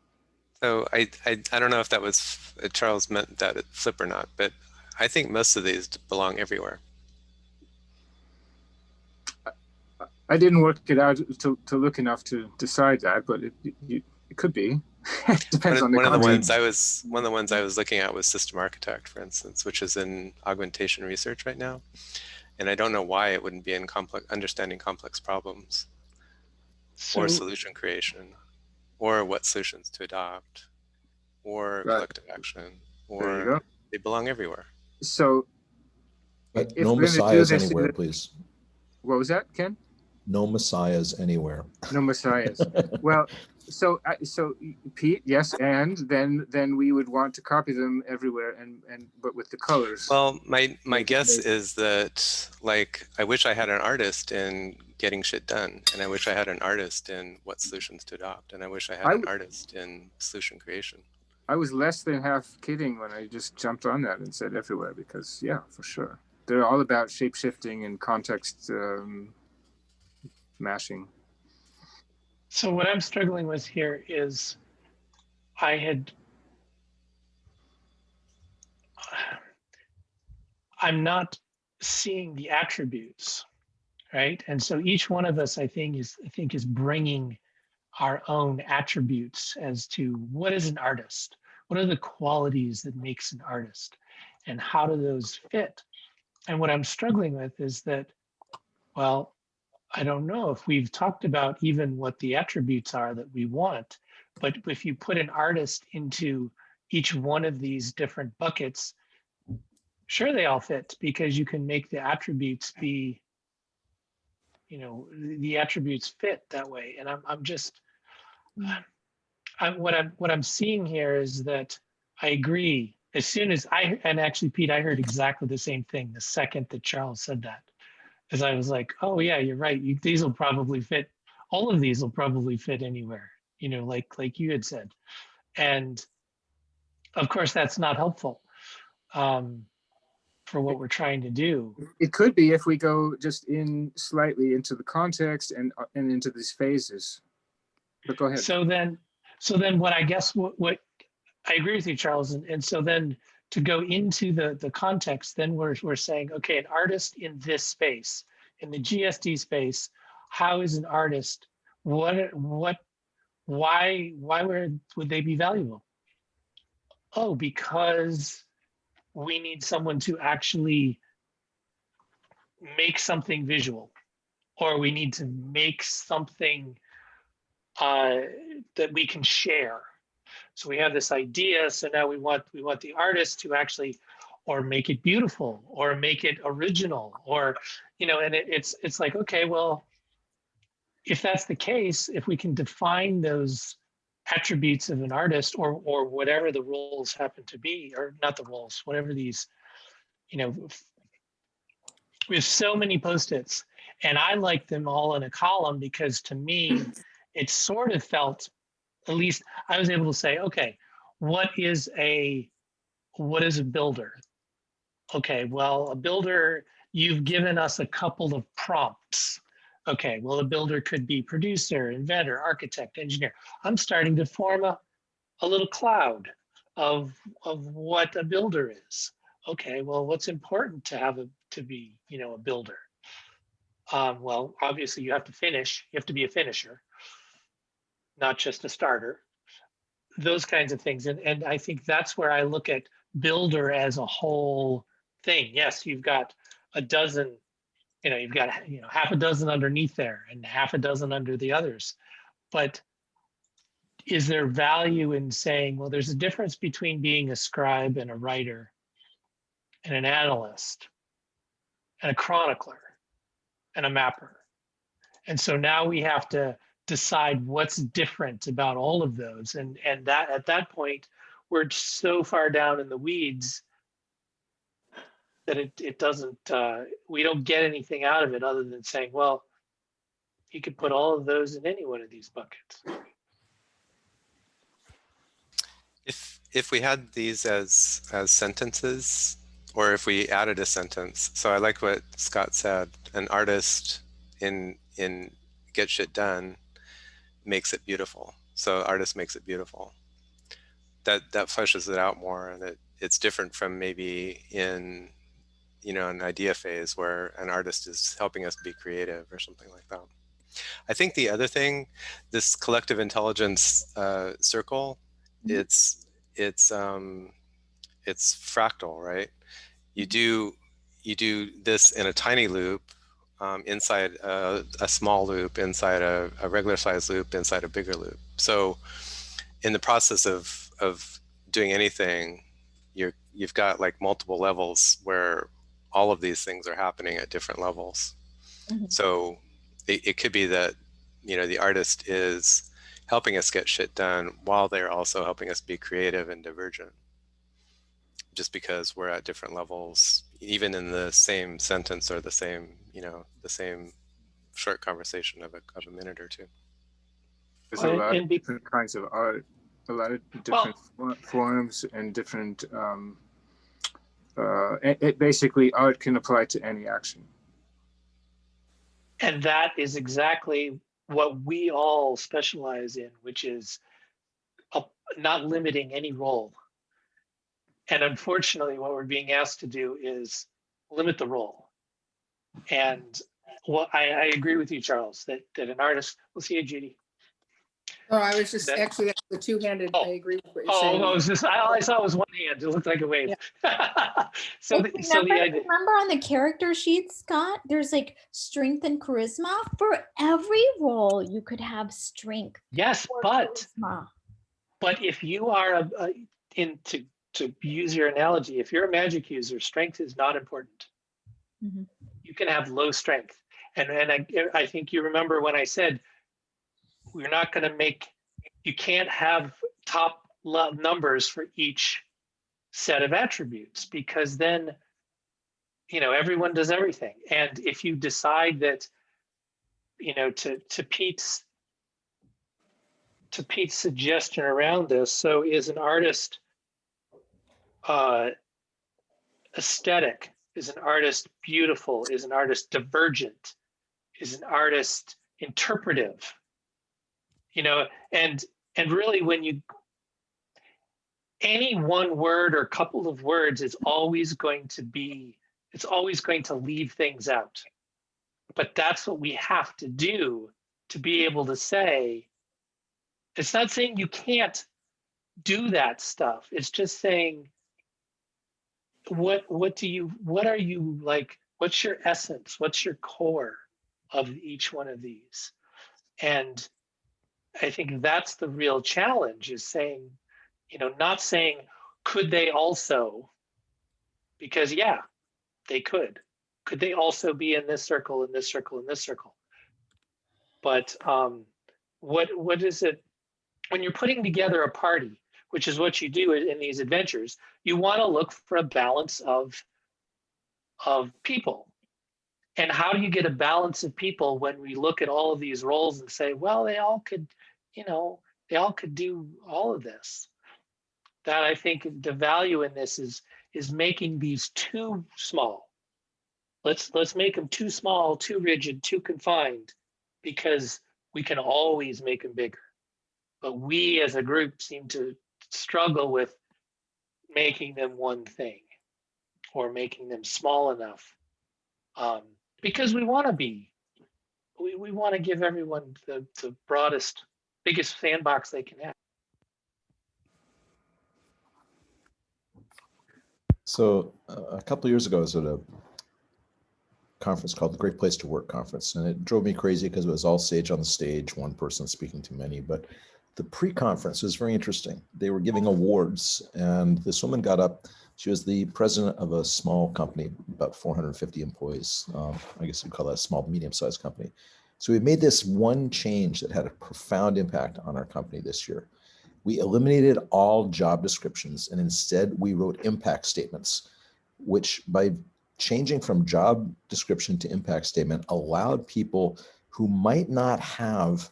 Speaker 7: So I don't know if that was Charles meant that at flip or not, but I think most of these belong everywhere.
Speaker 4: I didn't work it out to look enough to decide that, but it could be. It depends on the content.
Speaker 7: One of the ones I was looking at was System Architect, for instance, which is in augmentation research right now. And I don't know why it wouldn't be in understanding complex problems or solution creation or what solutions to adopt or collective action, or they belong everywhere.
Speaker 4: So
Speaker 6: but no messiahs anywhere, please.
Speaker 4: What was that, Ken?
Speaker 6: No messiahs anywhere.
Speaker 4: No messiahs. Well, so Pete, yes, and then we would want to copy them everywhere, but with the colors.
Speaker 7: Well, my guess is that, like, I wish I had an artist in getting shit done, and I wish I had an artist in what solutions to adopt, and I wish I had an artist in solution creation.
Speaker 4: I was less than half kidding when I just jumped on that and said everywhere, because yeah, for sure, they're all about shape shifting and context mashing.
Speaker 5: So what I'm struggling with here is I'm not seeing the attributes, right? And so each one of us, I think is bringing our own attributes as to what is an artist? What are the qualities that makes an artist? And how do those fit? And what I'm struggling with is that, well, I don't know if we've talked about even what the attributes are that we want, but if you put an artist into each one of these different buckets, sure, they all fit because you can make the attributes be, you know, the attributes fit that way. And I'm just, what I'm seeing here is that I agree. As soon as and actually, Pete, I heard exactly the same thing the second that Charles said that. As I was like, oh yeah, you're right. These will probably fit. All of these will probably fit anywhere, you know, like you had said. And of course, that's not helpful for what we're trying to do.
Speaker 4: It could be if we go just in slightly into the context and into these phases. But go ahead.
Speaker 5: So then what I guess what I agree with you, Charles. And so then to go into the context, then we're saying, okay, an artist in this space, in the GSD space, how is an artist, why would they be valuable? Oh, because we need someone to actually make something visual, or we need to make something that we can share. So we have this idea. So now we want the artist to actually, or make it beautiful, or make it original, or, you know, and it's like, okay, well, if that's the case, if we can define those attributes of an artist, or whatever the roles happen to be, or not the roles, whatever these, you know, we have so many Post-its, and I like them all in a column because to me, it sort of felt, at least I was able to say, okay, what is a builder? Okay, well, a builder, you've given us a couple of prompts. Okay, well, a builder could be producer, inventor, architect, engineer. I'm starting to form a little cloud of what a builder is. Okay, well, what's important to be, you know, a builder? Well, obviously you have to finish. You have to be a finisher, not just a starter. Those kinds of things. And I think that's where I look at builder as a whole thing. Yes, you've got a dozen, you know, you've got, you know, half a dozen underneath there and half a dozen under the others. But is there value in saying, well, there's a difference between being a scribe and a writer and an analyst and a chronicler and a mapper? And so now we have to decide what's different about all of those. And that at that point, we're so far down in the weeds that it doesn't, we don't get anything out of it other than saying, well, you could put all of those in any one of these buckets.
Speaker 7: If we had these as sentences, or if we added a sentence, so I like what Scott said, an artist in Get Shit Done makes it beautiful. So artist makes it beautiful. That fleshes it out more, and it's different from maybe in, you know, an idea phase where an artist is helping us be creative or something like that. I think the other thing, this collective intelligence circle, it's fractal, right? You do this in a tiny loop, inside a small loop, inside a regular size loop, inside a bigger loop. So in the process of doing anything, you've got like multiple levels where all of these things are happening at different levels. Mm-hmm. So it could be that, you know, the artist is helping us get shit done while they're also helping us be creative and divergent, just because we're at different levels, even in the same sentence or the same, you know, the same short conversation of a minute or two.
Speaker 4: There's a lot of different kinds of art, a lot of different forms and different, basically art can apply to any action.
Speaker 5: And that is exactly what we all specialize in, which is not limiting any role. And unfortunately, what we're being asked to do is limit the role. And well, I agree with you, Charles, that an artist, we'll see you, Judy.
Speaker 1: Oh, I was just actually, that's the two-handed,
Speaker 5: Oh.
Speaker 1: I agree with what you're
Speaker 5: Oh,
Speaker 1: saying.
Speaker 5: it was just, all I saw was one hand. It looked like a wave. So,
Speaker 2: Like,
Speaker 5: so the idea,
Speaker 2: remember on the character sheet, Scott, there's like strength and charisma. For every role, you could have strength
Speaker 5: yes,
Speaker 2: or
Speaker 5: but
Speaker 2: charisma.
Speaker 5: if you are to use your analogy, if you're a magic user, strength is not important.
Speaker 2: Mhm.
Speaker 5: You can have low strength, and I think you remember when I said we're not going to make, you can't have top numbers for each set of attributes, because then everyone does everything. And if you decide that to Pete's suggestion around this, so is an artist aesthetic, is an artist beautiful, is an artist divergent, is an artist interpretive, and really when you, any one word or couple of words is always going to be, it's always going to leave things out. But that's what we have to do to be able to say, it's not saying you can't do that stuff. It's just saying, what are you like, what's your essence? What's your core of each one of these? And I think that's the real challenge, is saying, not saying, could they also, because yeah, they could. Could they also be in this circle, in this circle, in this circle? But what is it, when you're putting together a party, which is what you do in these adventures, you want to look for a balance of people. And how do you get a balance of people when we look at all of these roles and say, well, they all could do all of this? That, I think the value in this is making these too small. Let's make them too small, too rigid, too confined, because we can always make them bigger. But we as a group seem to struggle with making them one thing, or making them small enough, because we want to be, we want to give everyone the broadest, biggest sandbox they can have.
Speaker 6: So a couple of years ago, I was at a conference called the Great Place to Work Conference, and it drove me crazy because it was all sage on the stage, one person speaking to many. But the pre-conference was very interesting. They were giving awards, and this woman got up. She was the president of a small company, about 450 employees. I guess you'd call that a small, medium-sized company. So we made this one change that had a profound impact on our company this year. We eliminated all job descriptions, and instead we wrote impact statements, which by changing from job description to impact statement allowed people who might not have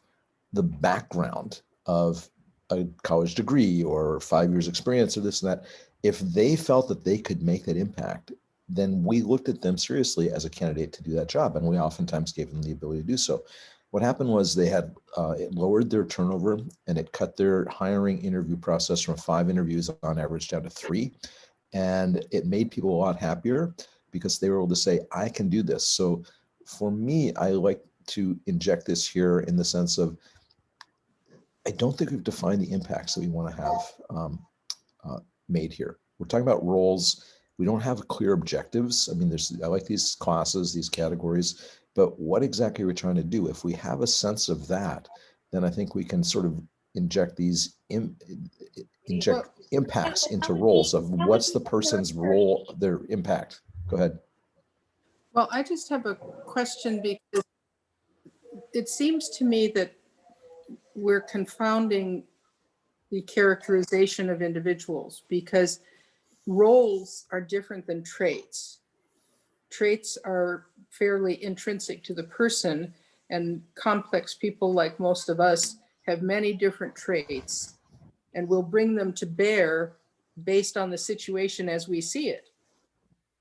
Speaker 6: the background of a college degree or 5 years experience or this and that, if they felt that they could make that impact, then we looked at them seriously as a candidate to do that job. And we oftentimes gave them the ability to do so. What happened was they had, it lowered their turnover, and it cut their hiring interview process from 5 interviews on average down to 3. And it made people a lot happier because they were able to say, I can do this. So for me, I like to inject this here in the sense of, I don't think we've defined the impacts that we want to have made here. We're talking about roles. We don't have clear objectives. I mean, I like these classes, these categories, but what exactly are we trying to do? If we have a sense of that, then I think we can sort of inject these impacts into roles of what's the person's role, their impact. Go ahead.
Speaker 1: Well, I just have a question, because it seems to me that we're confounding the characterization of individuals, because roles are different than traits. Traits are fairly intrinsic to the person, and complex people like most of us have many different traits, and we'll bring them to bear based on the situation as we see it.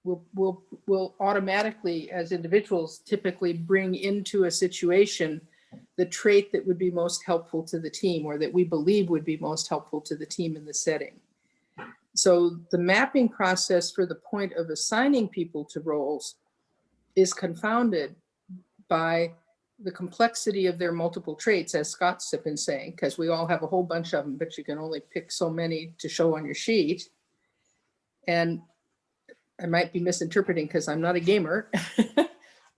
Speaker 1: We'll automatically, as individuals, typically bring into a situation the trait that would be most helpful to the team, or that we believe would be most helpful to the team in the setting. So the mapping process for the point of assigning people to roles is confounded by the complexity of their multiple traits, as Scott's been saying, because we all have a whole bunch of them, but you can only pick so many to show on your sheet. And I might be misinterpreting because I'm not a gamer,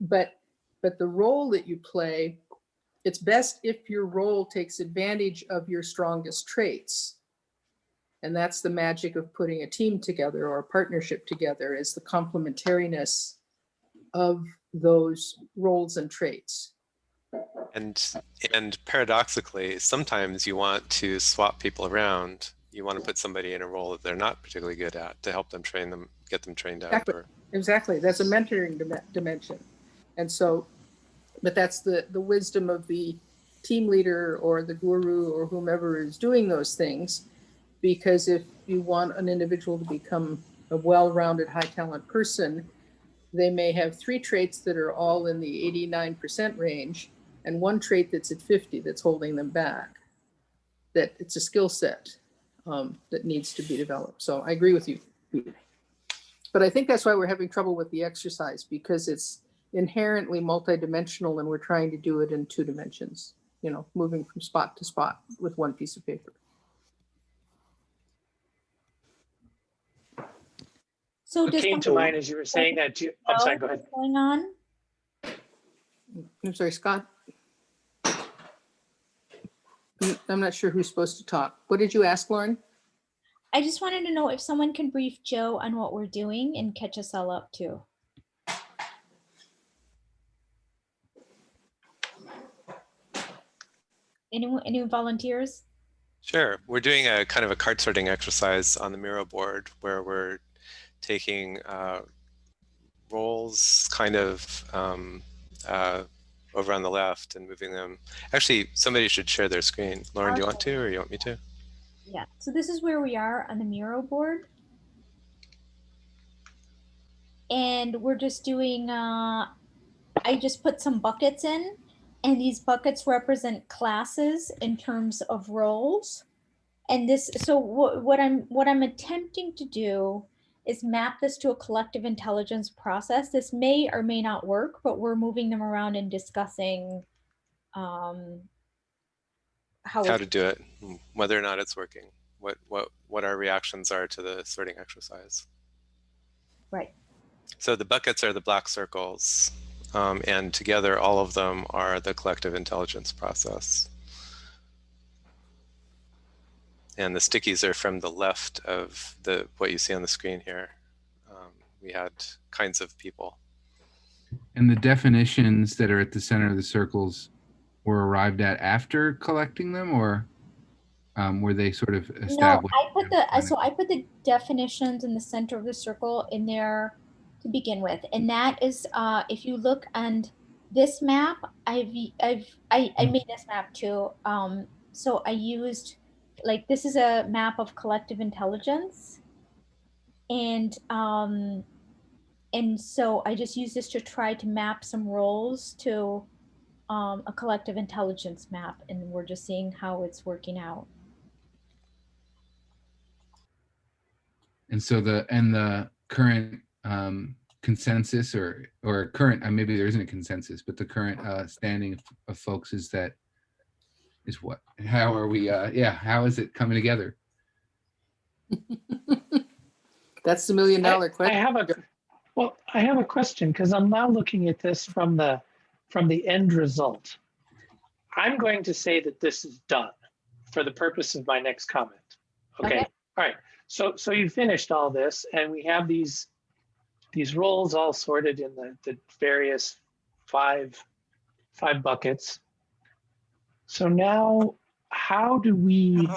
Speaker 1: but the role that you play, it's best if your role takes advantage of your strongest traits. And that's the magic of putting a team together or a partnership together, is the complementariness of those roles and traits.
Speaker 7: And paradoxically, sometimes you want to swap people around. You want to put somebody in a role that they're not particularly good at to help them train them, get them trained up.
Speaker 1: Exactly. That's a mentoring dimension. And so, but that's the wisdom of the team leader or the guru or whomever is doing those things. Because if you want an individual to become a well-rounded, high-talent person, they may have 3 traits that are all in the 89% range, and 1 trait that's at 50 that's holding them back. That it's a skill set that needs to be developed. So I agree with you. But I think that's why we're having trouble with the exercise, because it's inherently multidimensional and we're trying to do it in 2 dimensions, you know, moving from spot to spot with 1 piece of paper.
Speaker 2: So
Speaker 5: What
Speaker 2: does
Speaker 5: came to mind as you were saying that too. I'm sorry, go ahead.
Speaker 2: what's going on?
Speaker 1: I'm sorry, Scott. I'm not sure who's supposed to talk. What did you ask, Lauren?
Speaker 2: I just wanted to know if someone can brief Joe on what we're doing and catch us all up too. Any volunteers?
Speaker 7: Sure. We're doing a kind of a card sorting exercise on the Miro board where we're taking roles kind of over on the left and moving them. Actually, somebody should share their screen. Lauren, do you want to, or you want me to?
Speaker 2: Yeah, so this is where we are on the Miro board. And we're just doing, I just put some buckets in, and these buckets represent classes in terms of roles. And this, so what I'm attempting to do is map this to a collective intelligence process. This may or may not work, but we're moving them around and discussing how
Speaker 7: to do it, whether or not it's working, what our reactions are to the sorting exercise.
Speaker 2: Right.
Speaker 7: So the buckets are the black circles, and together all of them are the collective intelligence process. And the stickies are from the left of what you see on the screen here. We had kinds of people.
Speaker 10: And the definitions that are at the center of the circles were arrived at after collecting them, or were they sort of established?
Speaker 2: No, I put the definitions in the center of the circle in there to begin with, and that is if you look on this map, I made this map too. So I used, like, this is a map of collective intelligence, and so I just use this to try to map some roles to a collective intelligence map, and we're just seeing how it's working out.
Speaker 10: And so the current consensus or current, maybe there isn't a consensus, but the current standing of folks is what? How are we? How is it coming together?
Speaker 1: That's the $1 million question.
Speaker 5: I have a question, because I'm now looking at this from the end result. I'm going to say that this is done for the purpose of my next comment. Okay. All right. So you finished all this, and we have these roles all sorted in the various five buckets. So now, how do we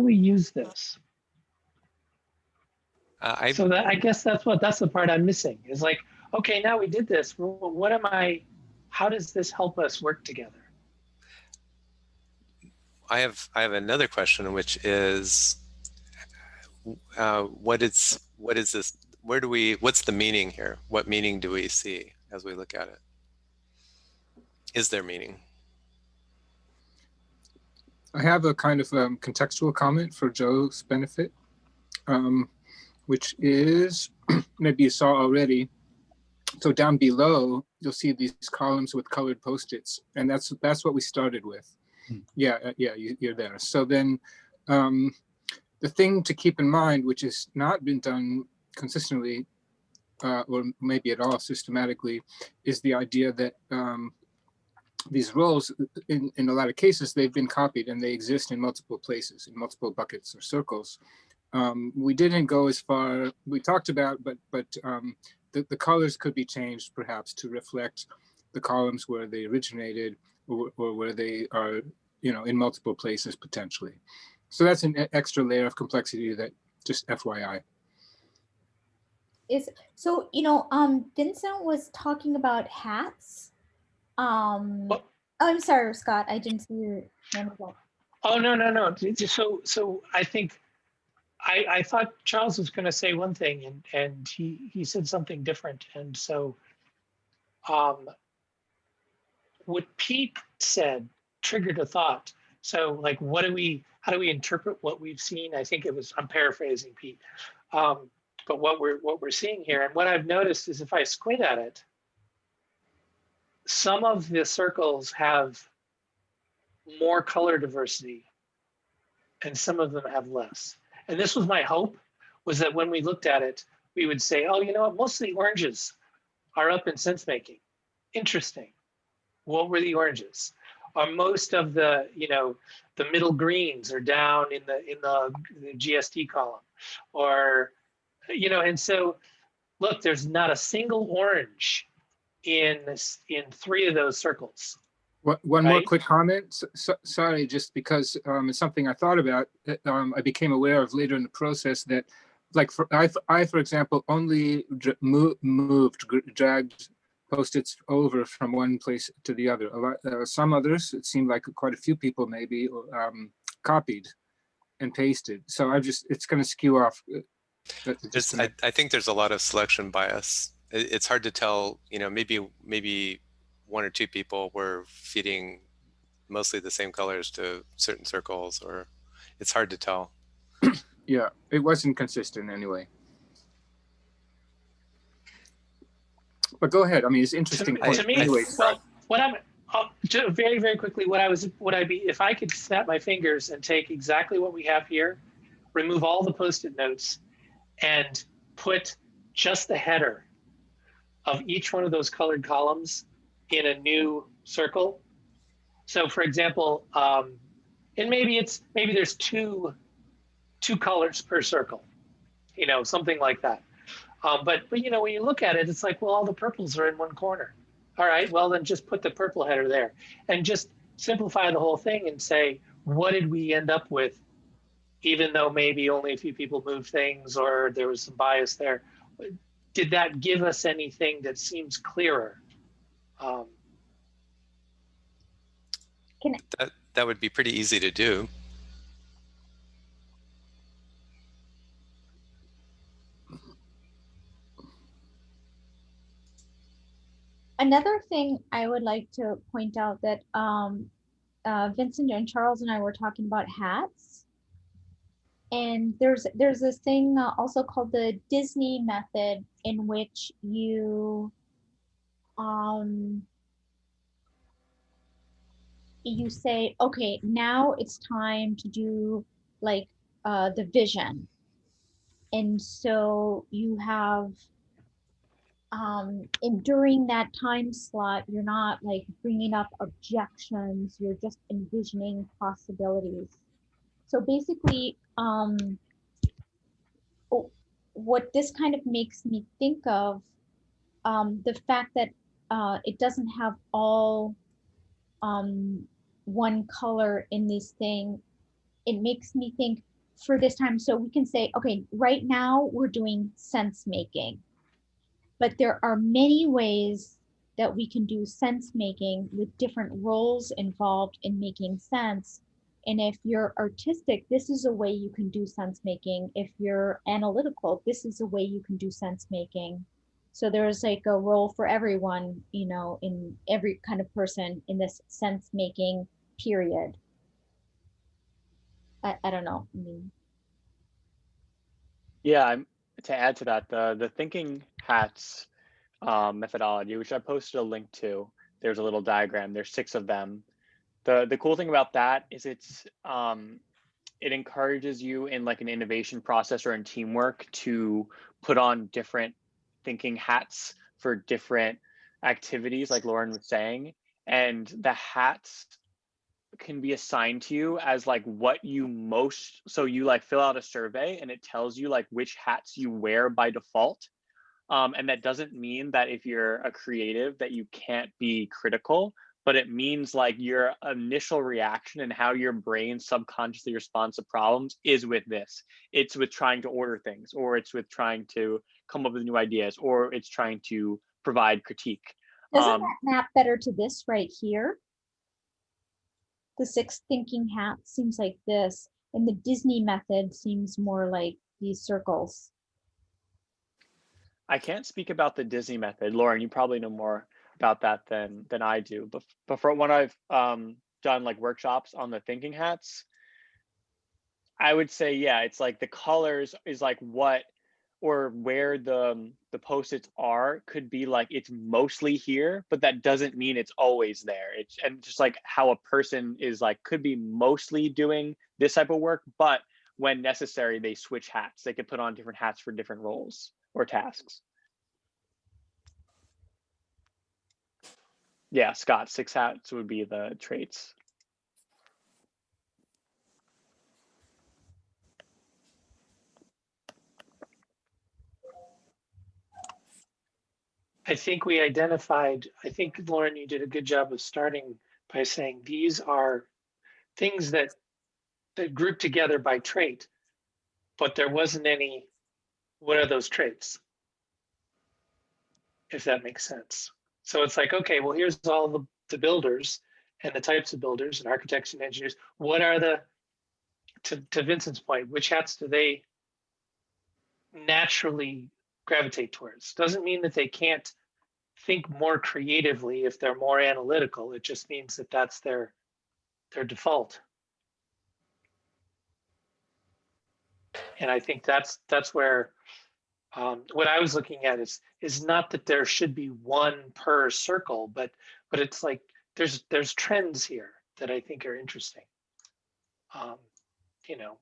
Speaker 5: use this? So that, I guess that's the part I'm missing. Is like, okay, now we did this. How does this help us work together?
Speaker 7: I have another question, which is, what is this? What's the meaning here? What meaning do we see as we look at it? Is there meaning?
Speaker 4: I have a kind of contextual comment for Joe's benefit, which is, maybe you saw already, So down below, you'll see these columns with colored Post-its, and that's what we started with. Yeah, you're there. So then the thing to keep in mind, which has not been done consistently, or maybe at all systematically, is the idea that these roles, in a lot of cases, they've been copied and they exist in multiple places, in multiple buckets or circles. We didn't go as far, we talked about, but the colors could be changed perhaps to reflect the columns where they originated or where they are, in multiple places potentially. So that's an extra layer of complexity that just FYI.
Speaker 2: So, Vincent was talking about hats. Oh, I'm sorry, Scott, I didn't see your hand up.
Speaker 5: Oh, no. So I think, I thought Charles was going to say one thing and he said something different. And so what Pete said triggered a thought. So like, how do we interpret what we've seen? I think I'm paraphrasing Pete. But what we're seeing here, and what I've noticed is if I squint at it, some of the circles have more color diversity and some of them have less. And this was my hope, was that when we looked at it, we would say, oh, you know what, most of the oranges are up in sense making. Interesting. What were the oranges? Or most of the, the middle greens are down in the GST column. Or, and so look, there's not a single orange in 3 of those circles.
Speaker 4: One more quick comment. Sorry, just because it's something I thought about. I became aware of later in the process that, like, I for example, only dragged Post-its over from one place to the other. Some others, it seemed like quite a few people maybe copied and pasted. So it's going to skew off.
Speaker 7: I think there's a lot of selection bias. It's hard to tell. Maybe 1 or 2 people were feeding mostly the same colors to certain circles, or it's hard to tell.
Speaker 4: Yeah, it wasn't consistent anyway. But go ahead. I mean, it's interesting.
Speaker 5: To me,
Speaker 4: anyway,
Speaker 5: well, what I'm very, very quickly, if I could snap my fingers and take exactly what we have here, remove all the Post-it notes, and put just the header of each one of those colored columns in a new circle. So for example, and maybe there's two colors per circle, something like that. But when you look at it, it's like, well, all the purples are in one corner. All right, well then just put the purple header there and just simplify the whole thing and say, what did we end up with? Even though maybe only a few people moved things or there was some bias there, did that give us anything that seems clearer?
Speaker 7: That would be pretty easy to do.
Speaker 2: Another thing I would like to point out that Vincent and Charles and I were talking about hats. And there's this thing also called the Disney method, in which you say, okay, now it's time to do like the vision. And so you have during that time slot, you're not like bringing up objections, you're just envisioning possibilities. So basically, what this kind of makes me think of, the fact that it doesn't have all one color in this thing, it makes me think for this time. So we can say, okay, right now we're doing sense making. But there are many ways that we can do sense making with different roles involved in making sense. And if you're artistic, this is a way you can do sense making. If you're analytical, this is a way you can do sense making. So there's like a role for everyone, in every kind of person in this sense making period. I don't know.
Speaker 8: Yeah, to add to that, the thinking hats, methodology, which I posted a link to. There's a little diagram. There's 6 of them. The cool thing about that is it encourages you in like an innovation process or in teamwork to put on different thinking hats for different activities, like Lauren was saying. And the hats can be assigned to you as like what you most, so you like fill out a survey and it tells you like which hats you wear by default. And that doesn't mean that if you're a creative that you can't be critical, but it means like your initial reaction and how your brain subconsciously responds to problems is with this. It's with trying to order things, or it's with trying to come up with new ideas, or it's trying to provide critique.
Speaker 2: Doesn't that map better to this right here? The 6 thinking hats seems like this, and the Disney method seems more like these circles.
Speaker 8: I can't speak about the Disney method. Lauren, you probably know more about that than I do. But for when I've done like workshops on the thinking hats, I would say, yeah, it's like the colors is like what or where the post-its are could be like it's mostly here, but that doesn't mean it's always there. It's and just like how a person is like could be mostly doing this type of work, but when necessary, they switch hats. They could put on different hats for different roles or tasks. Yeah, Scott, 6 hats would be the traits.
Speaker 5: I think we identified, I think, Lauren, you did a good job of starting by saying these are things that group together by trait, but there wasn't any, what are those traits? If that makes sense. So it's like, okay, well, here's all the builders and the types of builders and architects and engineers. What are the, to Vincent's point, which hats do they naturally gravitate towards? Doesn't mean that they can't think more creatively if they're more analytical. It just means that that's their default. And I think that's where what I was looking at is not that there should be one per circle, but it's like there's trends here that I think are interesting. You know,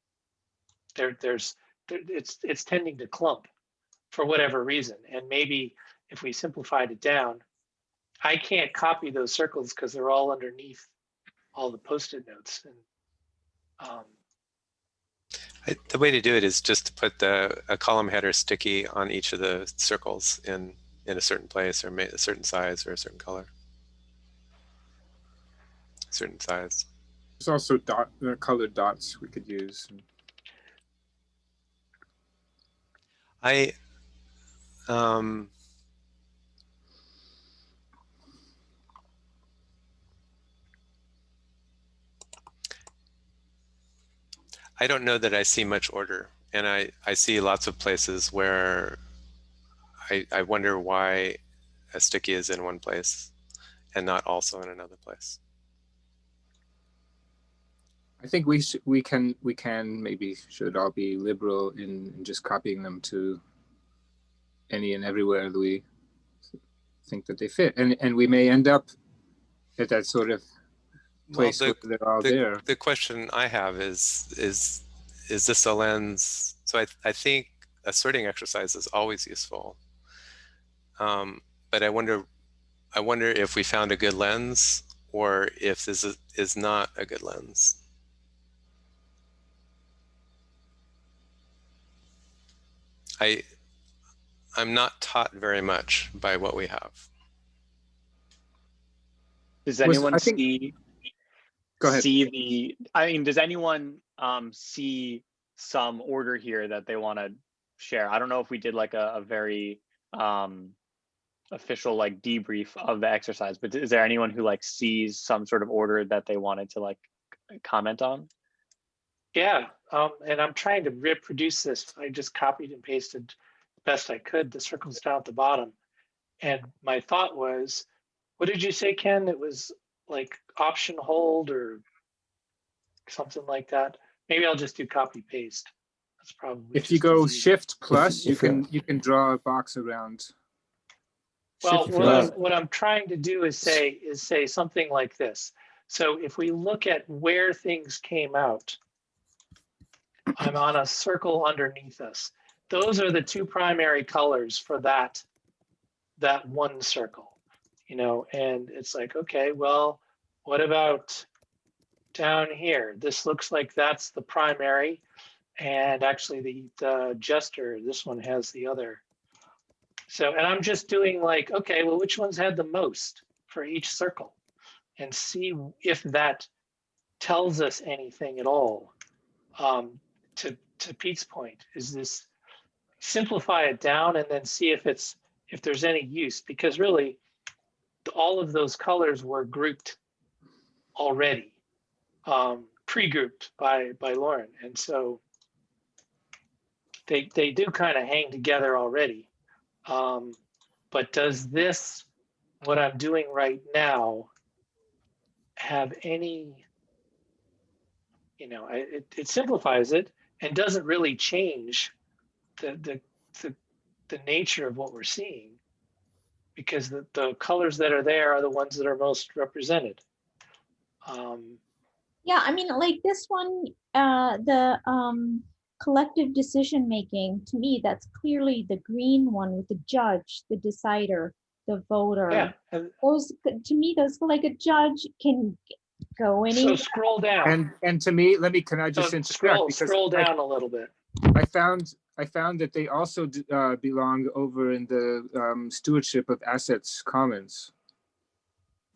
Speaker 5: it's tending to clump for whatever reason, and maybe if we simplified it down, I can't copy those circles because they're all underneath all the post-it notes. And
Speaker 7: the way to do it is just to put a column header sticky on each of the circles in a certain place, or a certain size, or a certain color, certain size.
Speaker 4: There's also colored dots we could use.
Speaker 7: I don't know that I see much order, and I see lots of places where I wonder why a sticky is in one place and not also in another place.
Speaker 4: I think we can maybe should all be liberal in just copying them to any and everywhere that we think that they fit, and we may end up at that sort of place where they're all there.
Speaker 7: The question I have is this a lens? So I think a sorting exercise is always useful, but I wonder if we found a good lens, or if this is not a good lens. I'm not taught very much by what we have.
Speaker 8: Does anyone
Speaker 4: Go ahead.
Speaker 8: does anyone see some order here that they want to share? I don't know if we did like a very official like debrief of the exercise, but is there anyone who like sees some sort of order that they wanted to like comment on?
Speaker 5: Yeah, and I'm trying to reproduce this. I just copied and pasted the best I could the circles down at the bottom. And my thought was, what did you say, Ken? It was like option hold or something like that. Maybe I'll just do copy paste. That's probably.
Speaker 4: If you go Shift plus, you can draw a box around.
Speaker 5: Well,
Speaker 4: If you
Speaker 5: what I'm trying to do is say something like this. So if we look at where things came out, I'm on a circle underneath us. Those are the two primary colors for that one circle, you know, and it's like, okay, well, what about down here? This looks like that's the primary, and actually the jester, this one has the other. So, and I'm just doing like, okay, well, which ones had the most for each circle, and see if that tells us anything at all. To Pete's point, is this simplify it down and then see if there's any use, because really all of those colors were grouped already, pre-grouped by Lauren, and so they do kind of hang together already. But does this, what I'm doing right now, have any, you know, it simplifies it and doesn't really change the nature of what we're seeing, because the colors that are there are the ones that are most represented.
Speaker 2: Yeah, I mean, like this one, the collective decision making, to me, that's clearly the green one with the judge, the decider, the voter.
Speaker 5: Yeah.
Speaker 2: Those, to me, those, like, a judge can go anywhere.
Speaker 5: So scroll down.
Speaker 4: and to me, can I just interject?
Speaker 5: Scroll down a little bit.
Speaker 4: I found that they also belong over in the stewardship of assets commons.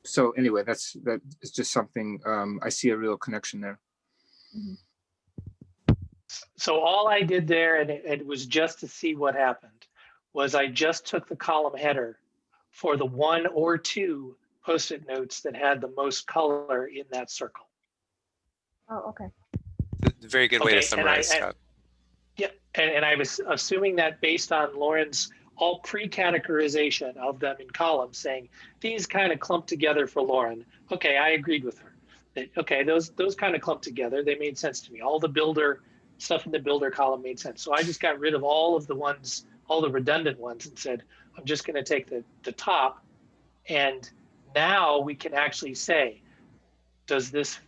Speaker 4: So anyway, that is just something, I see a real connection there.
Speaker 2: Mm-hmm.
Speaker 5: So all I did there, and it was just to see what happened, was I just took the column header for the 1 or 2 Post-it notes that had the most color in that circle.
Speaker 2: Oh, okay.
Speaker 7: Very good way to summarize, Scott.
Speaker 5: Yeah, and I was assuming that based on Lauren's all pre-categorization of them in columns, saying these kind of clump together for Lauren. Okay, I agreed with her. That, okay, those kind of clump together. They made sense to me. All the builder stuff in the builder column made sense. So I just got rid of all of the ones, all the redundant ones, and said, I'm just going to take the top. And now we can actually say, does this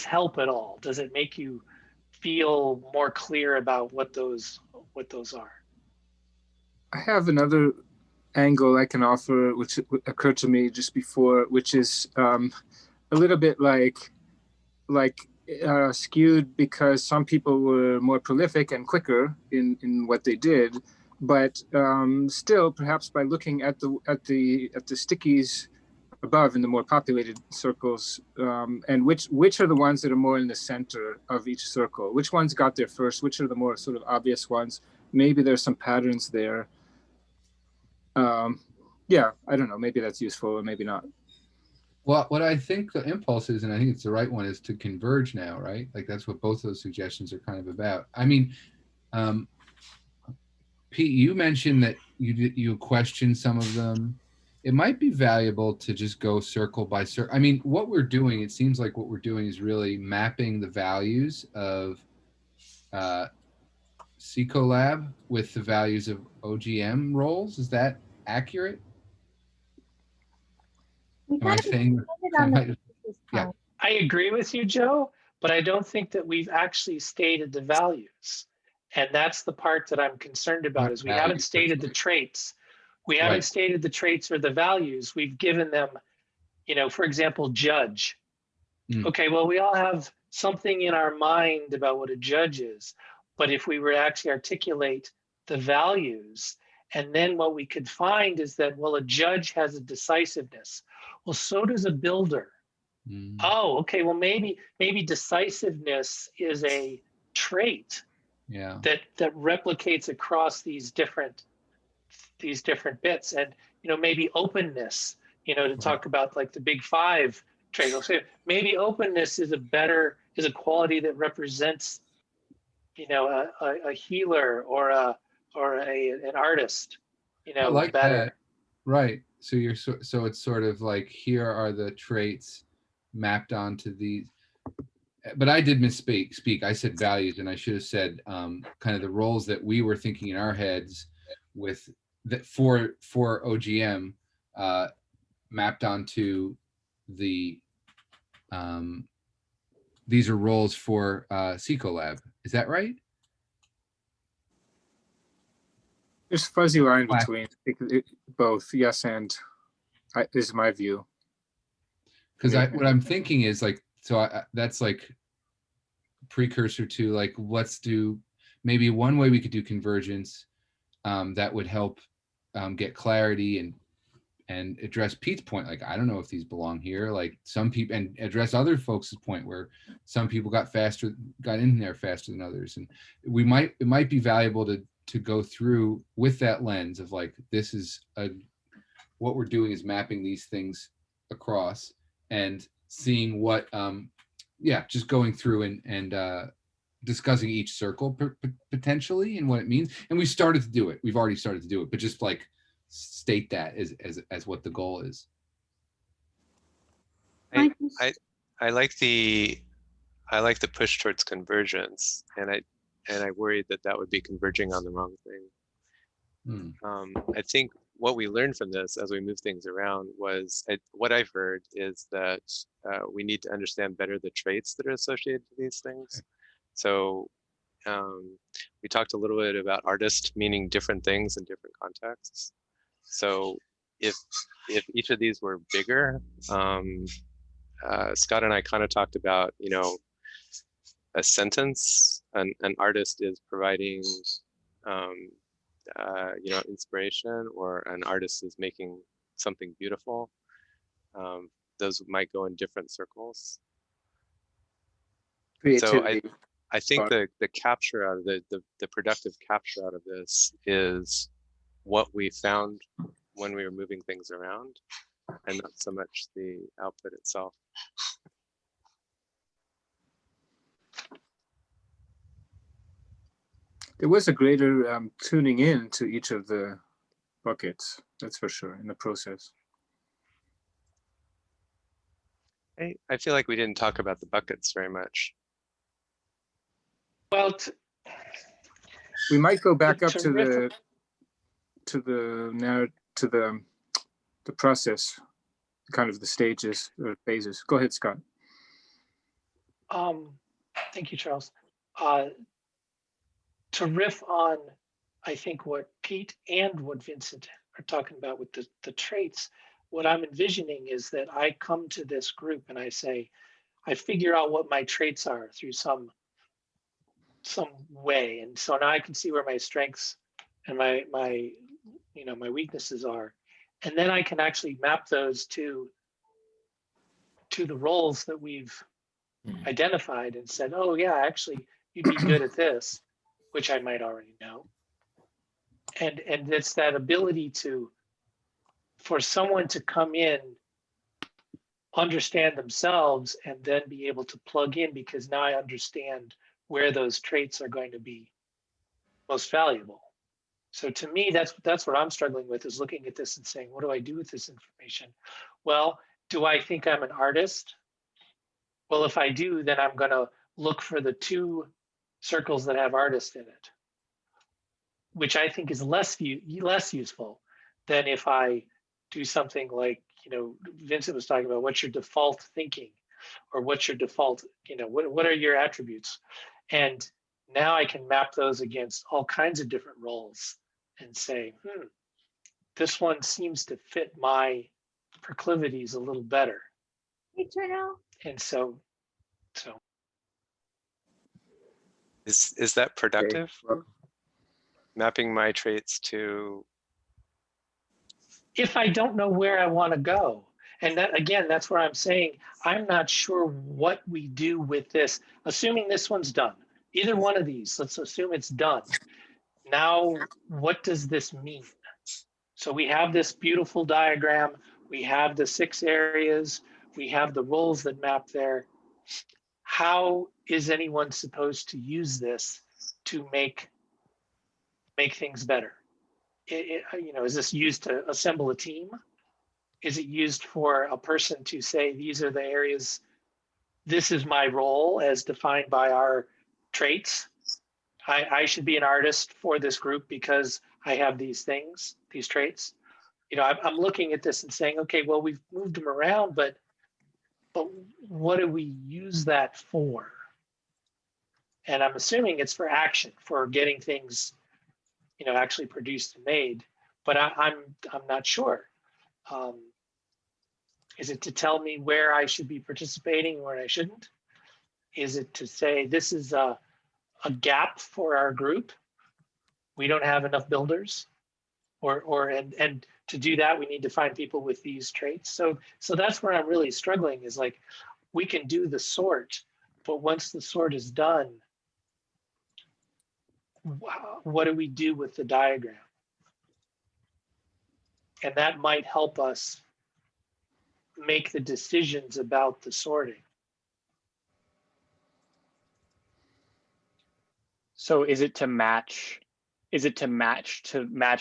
Speaker 5: help at all? Does it make you feel more clear about what those are?
Speaker 4: I have another angle I can offer, which occurred to me just before, which is a little bit like skewed because some people were more prolific and quicker in what they did, but still, perhaps by looking at the stickies above in the more populated circles, and which are the ones that are more in the center of each circle, which ones got there first, which are the more sort of obvious ones. Maybe there's some patterns there. Yeah, I don't know. Maybe that's useful or maybe not.
Speaker 10: Well, what I think the impulse is, and I think it's the right one, is to converge now, right? Like that's what both those suggestions are kind of about. I mean, Pete, you mentioned that you questioned some of them. It might be valuable to just go circle by circle. I mean, what we're doing, it seems like what we're doing is really mapping the values of cicolab with the values of OGM roles. Is that accurate? Am I saying? Yeah.
Speaker 5: I agree with you, Joe, but I don't think that we've actually stated the values. And that's the part that I'm concerned about, is we haven't stated the traits. We haven't stated the traits or the values. We've given them, you know, for example, judge. Okay, well, we all have something in our mind about what a judge is. But if we were to actually articulate the values, and then what we could find is that, well, a judge has a decisiveness. Well, so does a builder. Oh, okay, well, maybe decisiveness is a trait that replicates across these different bits. And, you know, maybe openness, you know, to talk about like the big 5 trait. So maybe openness is a quality that represents, you know, a healer or an artist, you know,
Speaker 10: I like
Speaker 5: better.
Speaker 10: that. Right. So so it's sort of like, here are the traits mapped onto these. But I did misspeak. I said values, and I should have said kind of the roles that we were thinking in our heads with that for OGM mapped onto the these are roles for cicolab. Is that right?
Speaker 4: There's fuzzy line
Speaker 10: Black.
Speaker 4: between both, yes, and this is my view.
Speaker 10: Because what I'm thinking is like, so that's like precursor to like, let's do maybe one way we could do convergence that would help get clarity and address Pete's point. Like, I don't know if these belong here. Like some people, and address other folks' point where some people got in there faster than others. And it might be valuable to go through with that lens of like, this is what we're doing is mapping these things across and seeing what, just going through and discussing each circle potentially and what it means. And we started to do it. We've already started to do it, but just like state that as what the goal is.
Speaker 7: I like the push towards convergence, and I worried that would be converging on the wrong thing. I think what we learned from this as we move things around was what I've heard is that we need to understand better the traits that are associated with these things. So we talked a little bit about artist meaning different things in different contexts. So if each of these were bigger, Scott and I kind of talked about, a sentence. An artist is providing, inspiration, or an artist is making something beautiful. Those might go in different circles.
Speaker 4: Creativity.
Speaker 7: So I think the capture out of the productive capture out of this is what we found when we were moving things around, and not so much the output itself.
Speaker 4: There was a greater tuning in to each of the buckets, that's for sure, in the process.
Speaker 7: I feel like we didn't talk about the buckets very much.
Speaker 5: Well,
Speaker 4: We might go back up to
Speaker 5: terrific.
Speaker 4: the process, kind of the stages or phases. Go ahead, Scott.
Speaker 5: Thank you, Charles. To riff on, I think, what Pete and what Vincent are talking about with the traits, what I'm envisioning is that I come to this group and I say, I figure out what my traits are through some way. And so now I can see where my strengths and my weaknesses are. And then I can actually map those to the roles that we've identified and said, oh yeah, actually you'd be good at this, which I might already know. And it's that ability for someone to come in, understand themselves, and then be able to plug in, because now I understand where those traits are going to be most valuable. So to me, that's what I'm struggling with, is looking at this and saying, what do I do with this information? Well, do I think I'm an artist? Well, if I do, then I'm going to look for the 2 circles that have artist in it, which I think is less useful than if I do something like, Vincent was talking about, what's your default thinking, or what's your default, what are your attributes? And now I can map those against all kinds of different roles and say, this one seems to fit my proclivities a little better. And so.
Speaker 7: Is that productive?
Speaker 4: Okay.
Speaker 7: Mapping my traits to.
Speaker 5: If I don't know where I want to go. And that, again, that's where I'm saying, I'm not sure what we do with this, assuming this one's done. Either one of these, let's assume it's done. Now, what does this mean? So we have this beautiful diagram. We have the 6 areas. We have the roles that map there. How is anyone supposed to use this to make things better? Is this used to assemble a team? Is it used for a person to say, these are the areas, this is my role as defined by our traits? I should be an artist for this group because I have these things, these traits. You know, I'm looking at this and saying, okay, well, we've moved them around, but what do we use that for? And I'm assuming it's for action, for getting things, you know, actually produced and made. But I'm not sure. Is it to tell me where I should be participating, where I shouldn't? Is it to say this is a gap for our group? We don't have enough builders, and to do that, we need to find people with these traits. So that's where I'm really struggling, is like, we can do the sort, but once the sort is done, what do we do with the diagram? And that might help us make the decisions about the sorting.
Speaker 8: So is it to match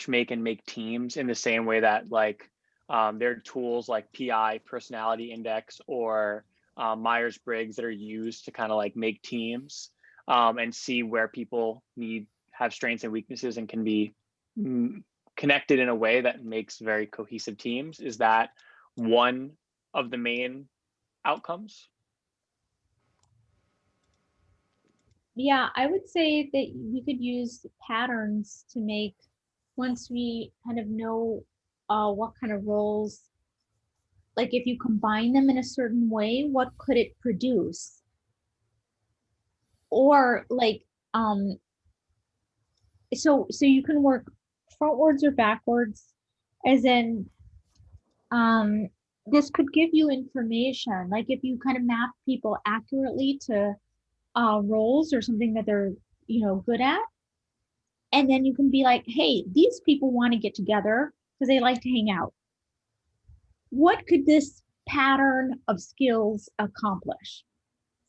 Speaker 8: make and make teams in the same way that like there are tools like PI, personality index, or Myers-Briggs that are used to kind of like make teams and see where people have strengths and weaknesses and can be connected in a way that makes very cohesive teams? Is that one of the main outcomes?
Speaker 2: Yeah, I would say that we could use patterns to make, once we kind of know what kind of roles, like if you combine them in a certain way, what could it produce? Or like, so you can work frontwards or backwards, as in, this could give you information. Like if you kind of map people accurately to roles or something that they're, you know, good at. And then you can be like, hey, these people want to get together because they like to hang out. What could this pattern of skills accomplish?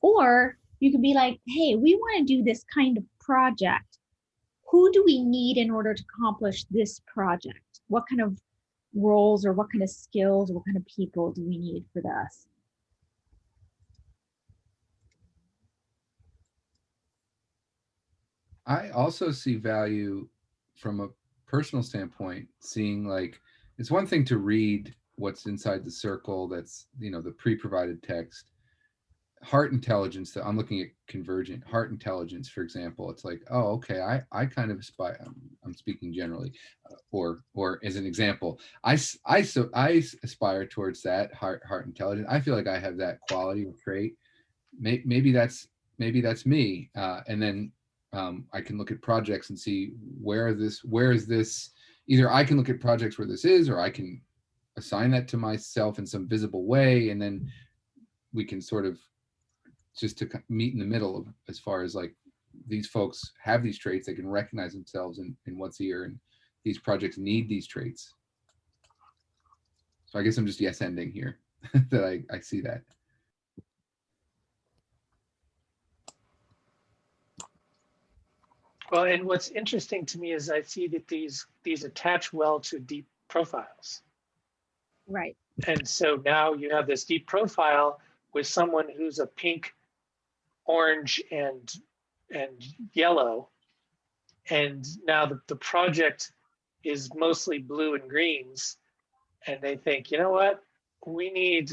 Speaker 2: Or you could be like, hey, we want to do this kind of project. Who do we need in order to accomplish this project? What kind of roles or what kind of skills, what kind of people do we need for this?
Speaker 10: I also see value from a personal standpoint, seeing like, it's one thing to read what's inside the circle, that's, you know, the pre-provided text. Heart intelligence, that I'm looking at convergent heart intelligence, for example, it's like, oh, okay, I kind of aspire, I'm speaking generally, or as an example, I aspire towards that heart intelligence. I feel like I have that quality or trait. Maybe that's me, and then I can look at projects and see where is this. Either I can look at projects where this is, or I can assign that to myself in some visible way, and then we can sort of just to meet in the middle of, as far as like, these folks have these traits, they can recognize themselves in what's here, and these projects need these traits. So I guess I'm just yes ending here that I see that.
Speaker 5: Well, and what's interesting to me is I see that these attach well to deep profiles.
Speaker 2: Right.
Speaker 5: And so now you have this deep profile with someone who's a pink, orange, and yellow. And now the project is mostly blue and greens. And they think, you know what? We need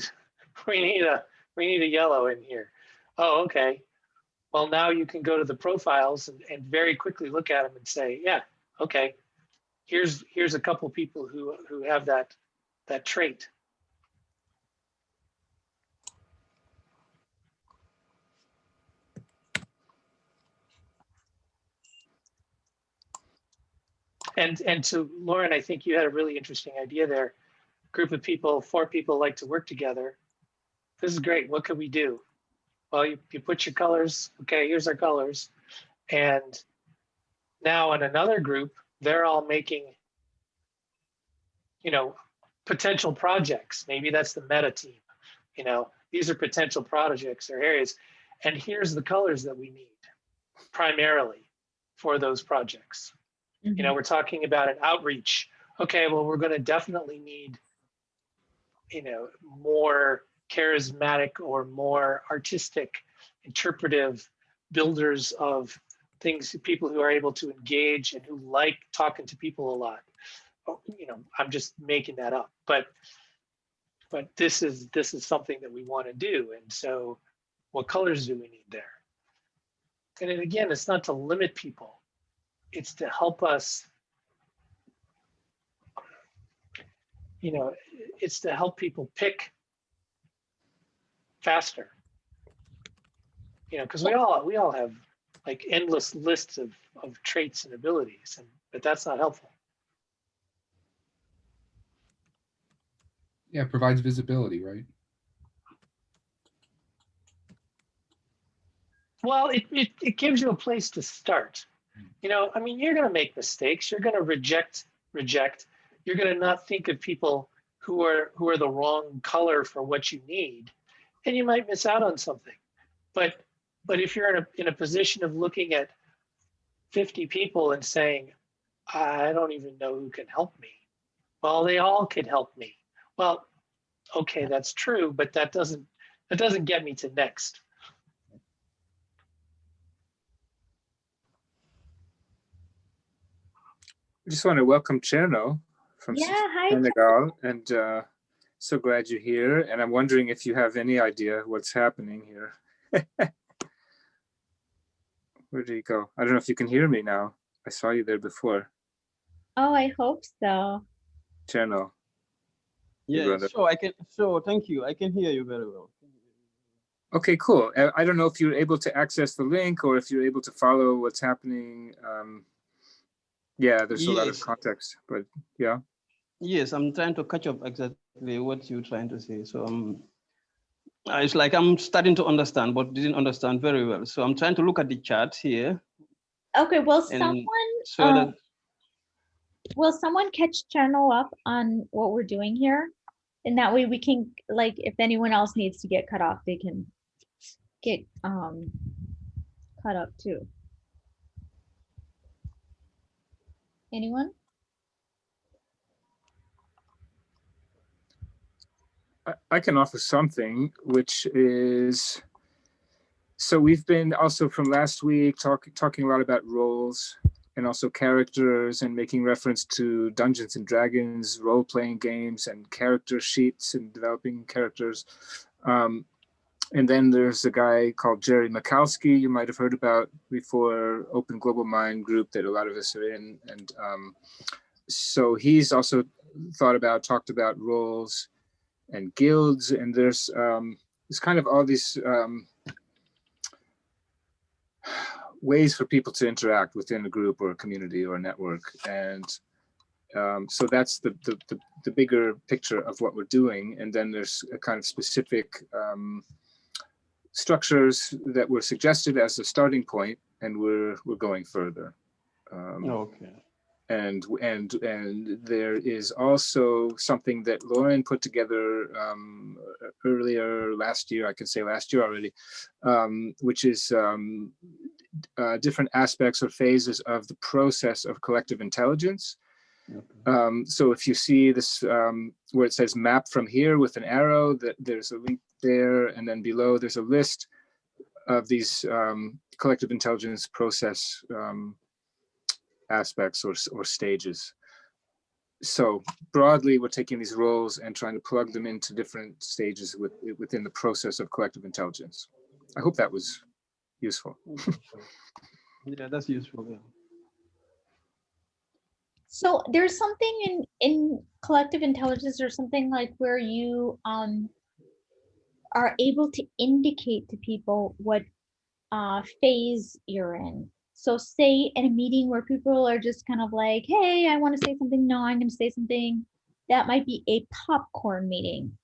Speaker 5: a yellow in here. Oh, okay. Well, now you can go to the profiles and very quickly look at them and say, yeah, okay, here's a couple people who have that trait. And so, Lauren, I think you had a really interesting idea there. Group of people, 4 people like to work together. This is great. What could we do? Well, you put your colors. Okay, here's our colors. And now in another group, they're all making, you know, potential projects. Maybe that's the meta team. You know, these are potential projects or areas. And here's the colors that we need primarily for those projects. You know, we're talking about an outreach. Okay, well, we're going to definitely need, you know, more charismatic or more artistic, interpretive builders of things, people who are able to engage and who like talking to people a lot. You know, I'm just making that up, but this is something that we want to do. And so what colors do we need there? And then again, it's not to limit people. It's to help us, you know, it's to help people pick faster. You know, because we all have like endless lists of traits and abilities, but that's not helpful.
Speaker 10: Yeah, it provides visibility, right?
Speaker 5: Well, it gives you a place to start. You know, I mean, you're going to make mistakes. You're going to reject. You're going to not think of people who are the wrong color for what you need, and you might miss out on something. But if you're in a position of looking at 50 people and saying, I don't even know who can help me. Well, they all could help me. Well, okay, that's true, but that doesn't get me to next.
Speaker 4: I just want to welcome Cherno from
Speaker 2: Hi.
Speaker 4: Senegal, and so glad you're here. And I'm wondering if you have any idea what's happening here. Where did he go? I don't know if you can hear me now. I saw you there before.
Speaker 2: Oh, I hope so.
Speaker 4: Cherno.
Speaker 11: Yeah, sure, I can. Sure, thank you. I can hear you very well.
Speaker 4: Okay, cool. I don't know if you're able to access the link or if you're able to follow what's happening. Yeah, there's a lot of context, but yeah.
Speaker 11: Yes, I'm trying to catch up exactly what you're trying to say. So it's like I'm starting to understand, but didn't understand very well. So I'm trying to look at the chart here.
Speaker 2: Okay, will someone catch channel up on what we're doing here? And that way we can, like, if anyone else needs to get cut off, they can get cut up too. Anyone?
Speaker 4: I can offer something, which is, so we've been also from last week talking a lot about roles and also characters and making reference to Dungeons and Dragons, role-playing games and character sheets and developing characters. And then there's a guy called Jerry Mikowski, you might have heard about before, Open Global Mind group that a lot of us are in. And so he's also talked about roles and guilds, and there's kind of all these ways for people to interact within a group or a community or a network. And so that's the bigger picture of what we're doing. And then there's a kind of specific structures that were suggested as a starting point, and we're going further.
Speaker 11: Okay.
Speaker 4: And there is also something that Lauren put together earlier last year, I can say last year already, which is different aspects or phases of the process of collective intelligence. Okay. So if you see this where it says map from here with an arrow, that there's a link there, and then below there's a list of these collective intelligence process aspects or stages. So broadly, we're taking these roles and trying to plug them into different stages within the process of collective intelligence. I hope that was useful.
Speaker 11: Yeah, that's useful. Yeah.
Speaker 2: So there's something in collective intelligence or something like where you are able to indicate to people what phase you're in. So say in a meeting where people are just kind of like, hey, I want to say something. No, I'm going to say something. That might be a popcorn meeting.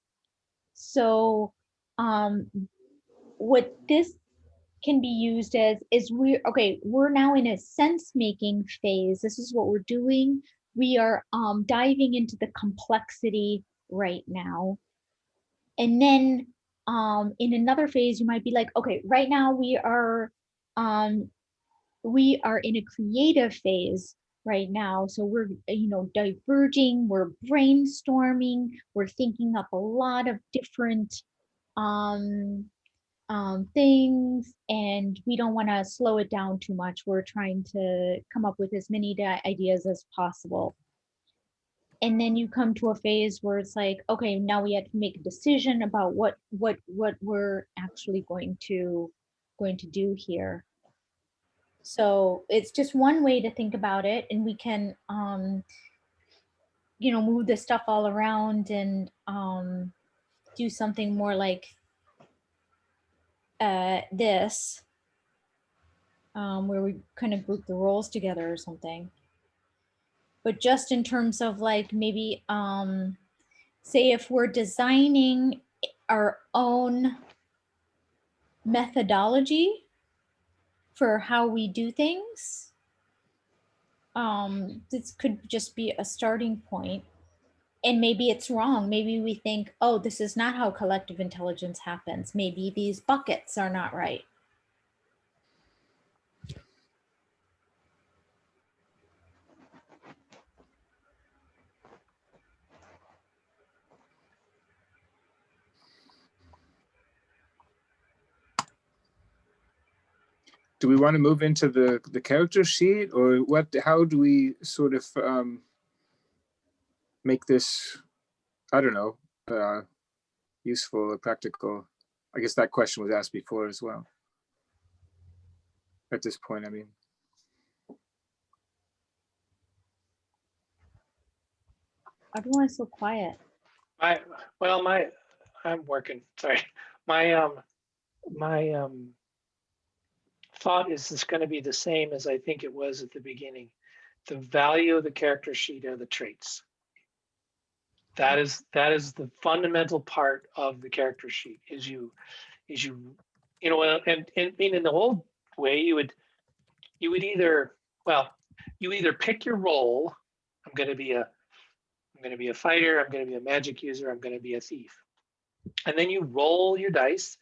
Speaker 2: So what this can be used as is we're now in a sense making phase. This is what we're doing. We are diving into the complexity right now. And then in another phase, you might be like, okay, right now we are in a creative phase right now. So we're, diverging, we're brainstorming, we're thinking up a lot of different things, and we don't want to slow it down too much. We're trying to come up with as many ideas as possible. And then you come to a phase where it's like, okay, now we have to make a decision about what we're actually going to do here. So it's just one way to think about it, and we can you know, move the stuff all around and do something more like this, where we kind of group the roles together or something. But just in terms of like maybe say if we're designing our own methodology for how we do things, this could just be a starting point. And maybe it's wrong. Maybe we think, oh, this is not how collective intelligence happens. Maybe these buckets are not right.
Speaker 4: Do we want to move into the character sheet, or what? How do we sort of make this, I don't know, useful or practical? I guess that question was asked before as well. At this point, I mean.
Speaker 2: Everyone's so quiet.
Speaker 5: I'm working. Sorry, my thought is this going to be the same as I think it was at the beginning. The value of the character sheet are the traits. That is the fundamental part of the character sheet. Is you know, and in the old way, you would either, well, you either pick your role. I'm going to be a fighter. I'm going to be a magic user. I'm going to be a thief. And then you roll your dice,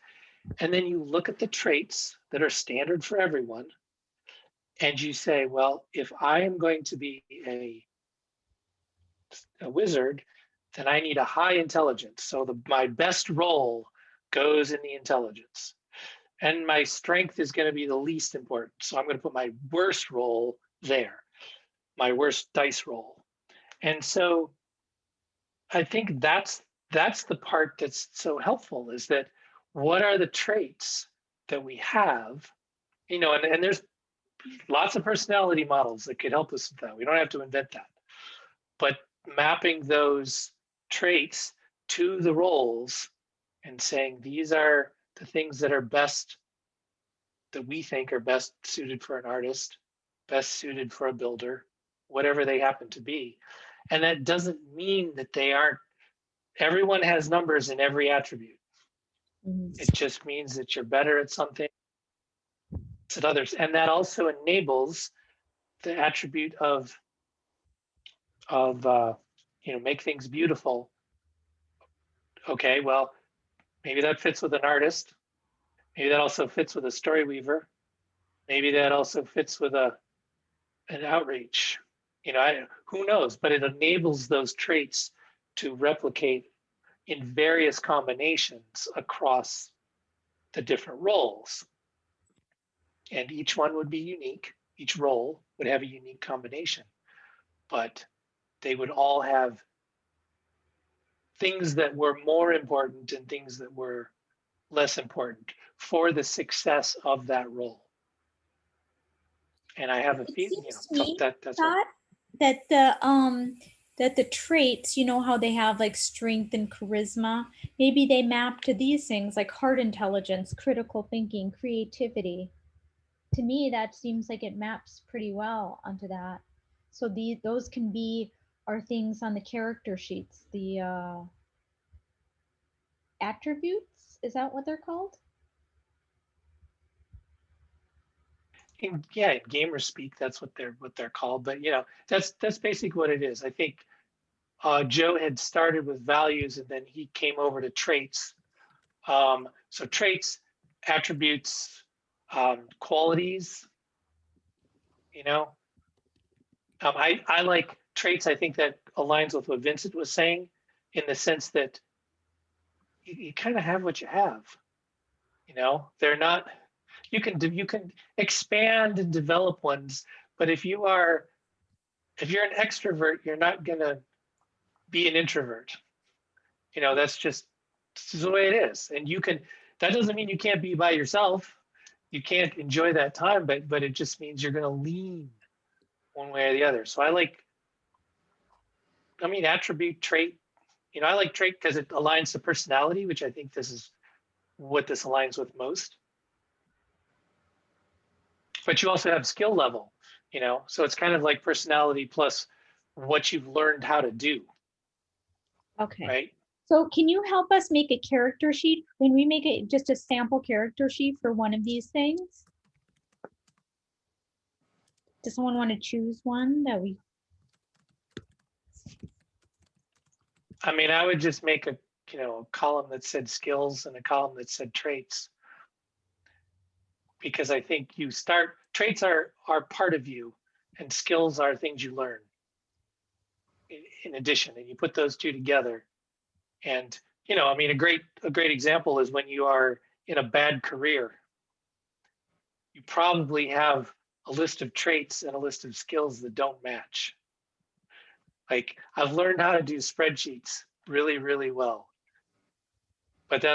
Speaker 5: and then you look at the traits that are standard for everyone, and you say, well, if I am going to be a wizard, then I need a high intelligence. So my best role goes in the intelligence. And my strength is going to be the least important. So I'm going to put my worst roll there, my worst dice roll. And so I think that's the part that's so helpful, is that what are the traits that we have, you know, and there's lots of personality models that could help us with that. We don't have to invent that. But mapping those traits to the roles and saying these are the things that are best, that we think are best suited for an artist, best suited for a builder, whatever they happen to be. And that doesn't mean that they aren't, everyone has numbers in every attribute. It just means that you're better at something than others. And that also enables the attribute of you know, make things beautiful. Okay, well, maybe that fits with an artist. Maybe that also fits with a story weaver. Maybe that also fits with an outreach. You know, who knows? But it enables those traits to replicate in various combinations across the different roles. And each one would be unique. Each role would have a unique combination, but they would all have things that were more important and things that were less important for the success of that role. And I have a feeling, you know, that's what,
Speaker 2: that the traits, you know, how they have like strength and charisma, maybe they map to these things like heart intelligence, critical thinking, creativity. To me, that seems like it maps pretty well onto that. So those can be our things on the character sheets, the attributes, is that what they're called?
Speaker 5: in gamer speak, that's what they're called. But you know, that's basically what it is. I think Joe had started with values, and then he came over to traits. So traits, attributes, qualities. You know, I like traits. I think that aligns with what Vincent was saying, in the sense that you kind of have what you have. You know, they're not, you can expand and develop ones, but if you're an extrovert, you're not gonna be an introvert. You know, that's just the way it is. And that doesn't mean you can't be by yourself. You can't enjoy that time, but it just means you're gonna lean one way or the other. So attribute, trait, you know, I like trait because it aligns to personality, which I think this is what this aligns with most. But you also have skill level, you know, so it's kind of like personality plus what you've learned how to do.
Speaker 2: Okay.
Speaker 5: Right.
Speaker 2: So can you help us make a character sheet? Can we make it just a sample character sheet for one of these things? Does someone want to choose one that we?
Speaker 5: I mean, I would just make a column that said skills and a column that said traits. Because I think traits are part of you and skills are things you learn in addition, and you put those two together. And, you know, I mean, a great example is when you are in a bad career, you probably have a list of traits and a list of skills that don't match. Like, I've learned how to do spreadsheets really, really well, but they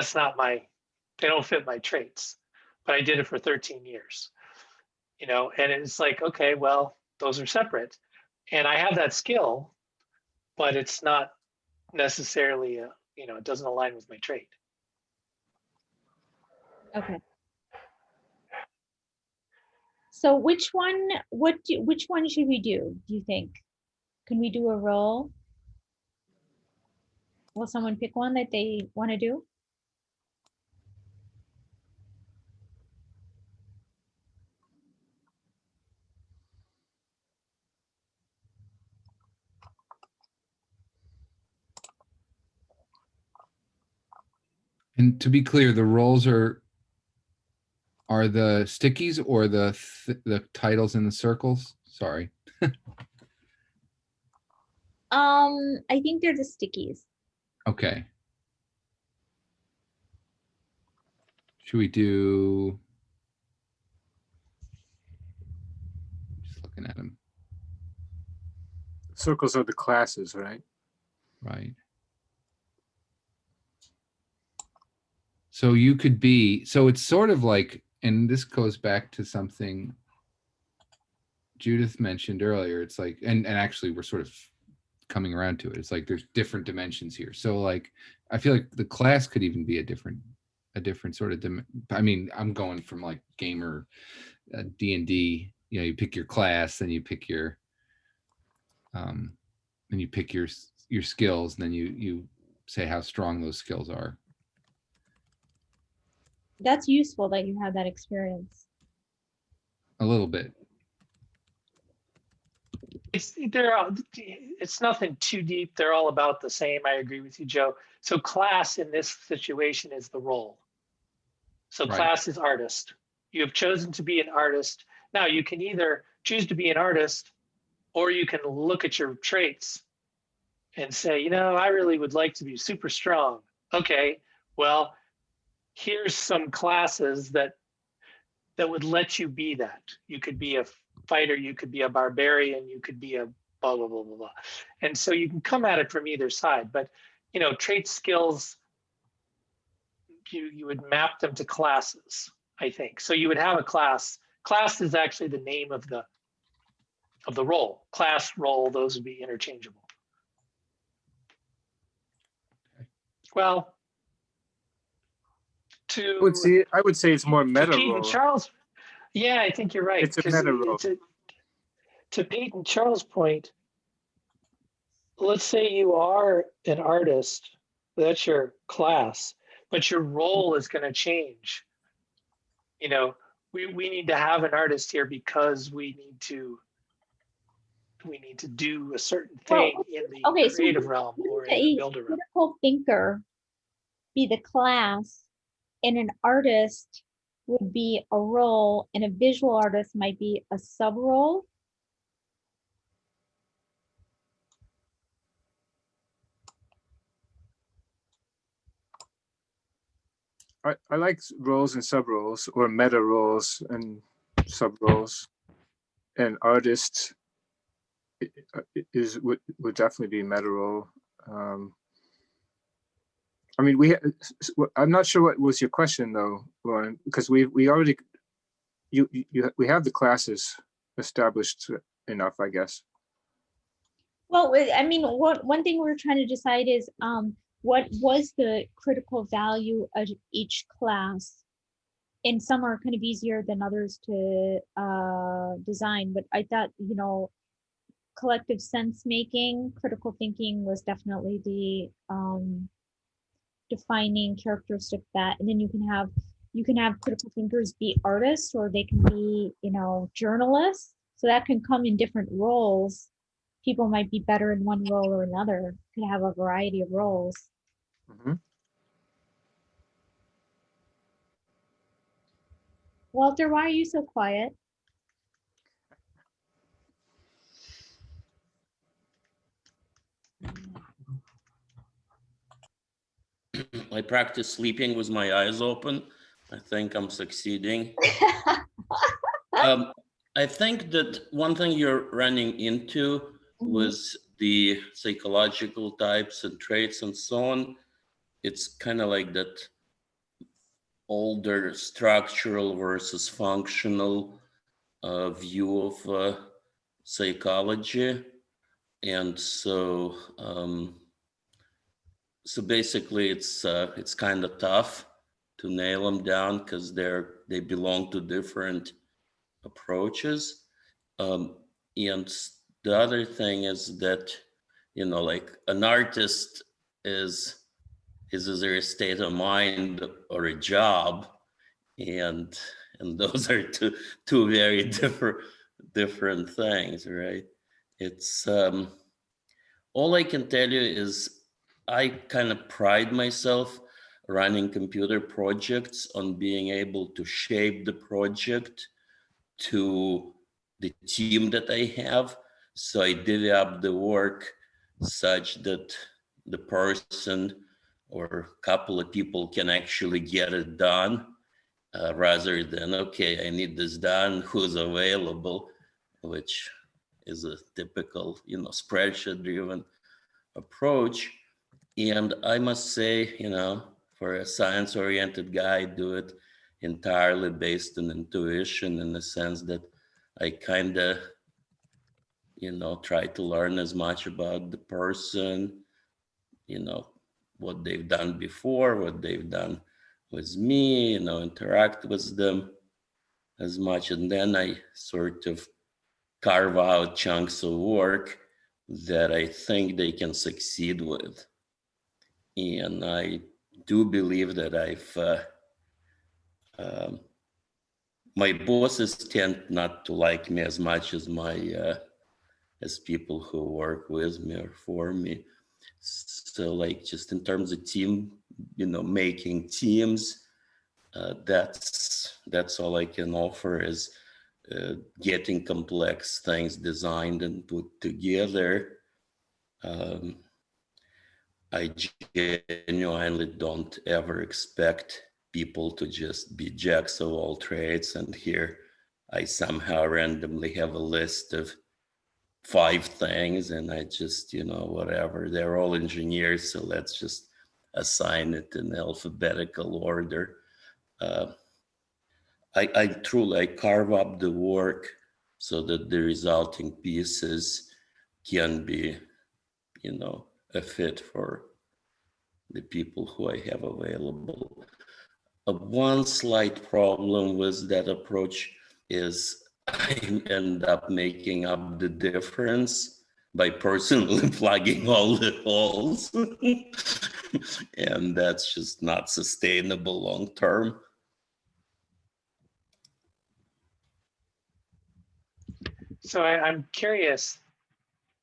Speaker 5: don't fit my traits, but I did it for 13 years, you know, and it's like, okay, well, those are separate and I have that skill, but it's not necessarily, it doesn't align with my trait.
Speaker 2: Okay. So which one should we do you think? Can we do a role? Will someone pick one that they want to do?
Speaker 10: And to be clear, the roles are the stickies or the titles in the circles? Sorry.
Speaker 2: I think they're the stickies.
Speaker 10: Okay. Should we do? Just looking at them.
Speaker 4: Circles are the classes, right?
Speaker 10: Right. So you could be, so it's sort of like, and this goes back to something Judith mentioned earlier. It's like, and actually we're sort of coming around to it. It's like there's different dimensions here. So like, I feel like the class could even be a different sort of, I mean, I'm going from like gamer D&D, you know, you pick your class and you pick your, and you pick your skills, and then you say how strong those skills are.
Speaker 2: That's useful that you have that experience.
Speaker 10: A little bit.
Speaker 5: It's nothing too deep. They're all about the same. I agree with you, Joe. So class in this situation is the role. So
Speaker 10: Right.
Speaker 5: Class is artist. You have chosen to be an artist. Now you can either choose to be an artist, or you can look at your traits and say, you know, I really would like to be super strong. Okay, well, here's some classes that would let you be that. You could be a fighter, you could be a barbarian, you could be a blah, blah, blah, blah, blah. And so you can come at it from either side, but, you know, trait skills, you would map them to classes, I think. So you would have a class. Class is actually the name of the role. Class, role, those would be interchangeable. Well,
Speaker 4: I would say it's more meta
Speaker 5: Pete
Speaker 4: role.
Speaker 5: and Charles, yeah, I think you're right.
Speaker 4: It's a meta role.
Speaker 5: To Pete and Charles' point, let's say you are an artist, that's your class, but your role is going to change. You know, we need to have an artist here because we need to do a certain thing in the creative realm or in the builder realm.
Speaker 2: Critical thinker be the class, and an artist would be a role, and a visual artist might be a sub role.
Speaker 4: I like roles and sub roles, or meta roles and sub roles, and artist would definitely be meta role. I mean, I'm not sure what was your question though, Lauren, because we already we have the classes established enough, I guess.
Speaker 2: Well, I mean, one thing we're trying to decide is what was the critical value of each class? And some are kind of easier than others to design, but I thought, you know, collective sense making, critical thinking was definitely the defining characteristic that, and then you can have critical thinkers be artists, or they can be, you know, journalists. So that can come in different roles. People might be better in one role or another, could have a variety of roles.
Speaker 4: Mm-hmm.
Speaker 2: Walter, why are you so quiet?
Speaker 3: I practice sleeping with my eyes open. I think I'm succeeding. I think that one thing you're running into was the psychological types and traits and so on. It's kind of like that older structural versus functional view of psychology. And so, so basically it's kind of tough to nail them down because they belong to different approaches. And the other thing is that, you know, like an artist is either a state of mind or a job, and those are two very different things, right? It's all I can tell you is I kind of pride myself running computer projects on being able to shape the project to the team that I have. So I divvy up the work such that the person or a couple of people can actually get it done, rather than, okay, I need this done, who's available, which is a typical, you know, spreadsheet driven approach. And I must say, you know, for a science oriented guy, I do it entirely based on intuition, in the sense that I kind of, you know, try to learn as much about the person, you know, what they've done before, what they've done with me, you know, interact with them as much. And then I sort of carve out chunks of work that I think they can succeed with. And I do believe that my bosses tend not to like me as much as as people who work with me or for me. So like, just in terms of team, you know, making teams, that's all I can offer, is getting complex things designed and put together. I genuinely don't ever expect people to just be jacks of all trades, and here I somehow randomly have a list of 5 things, and I just, you know, whatever, they're all engineers, so let's just assign it in alphabetical order. I truly carve up the work so that the resulting pieces can be, you know, a fit for the people who I have available. One slight problem with that approach is I end up making up the difference by personally plugging all the holes. And that's just not sustainable long term.
Speaker 5: So I'm curious.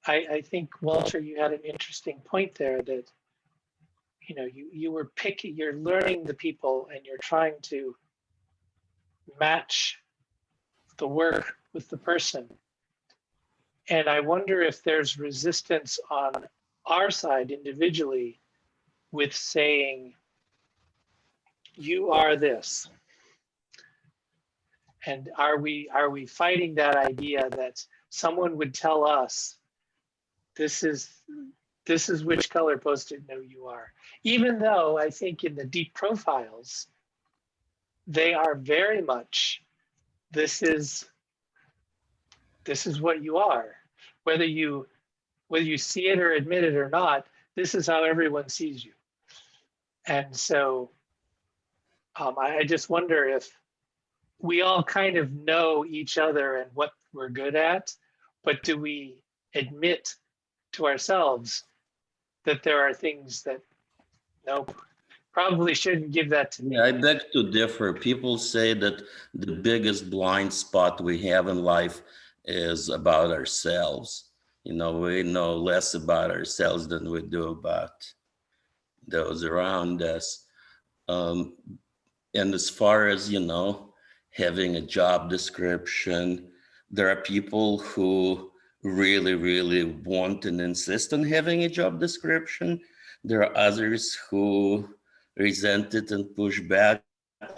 Speaker 5: I think, Walter, you had an interesting point there that, you know, you were picking, you're learning the people and you're trying to match the work with the person. And I wonder if there's resistance on our side individually with saying, you are this. And are we fighting that idea that someone would tell us this is which color Post-it note you are? Even though I think in the deep profiles, they are very much, this is what you are. Whether you see it or admit it or not, this is how everyone sees you. And so I just wonder if we all kind of know each other and what we're good at, but do we admit to ourselves that there are things that, nope, probably shouldn't give that to me.
Speaker 3: Yeah, I beg to differ. People say that the biggest blind spot we have in life is about ourselves. You know, we know less about ourselves than we do about those around us. And as far as, you know, having a job description, there are people who really, really want and insist on having a job description. There are others who resent it and push back,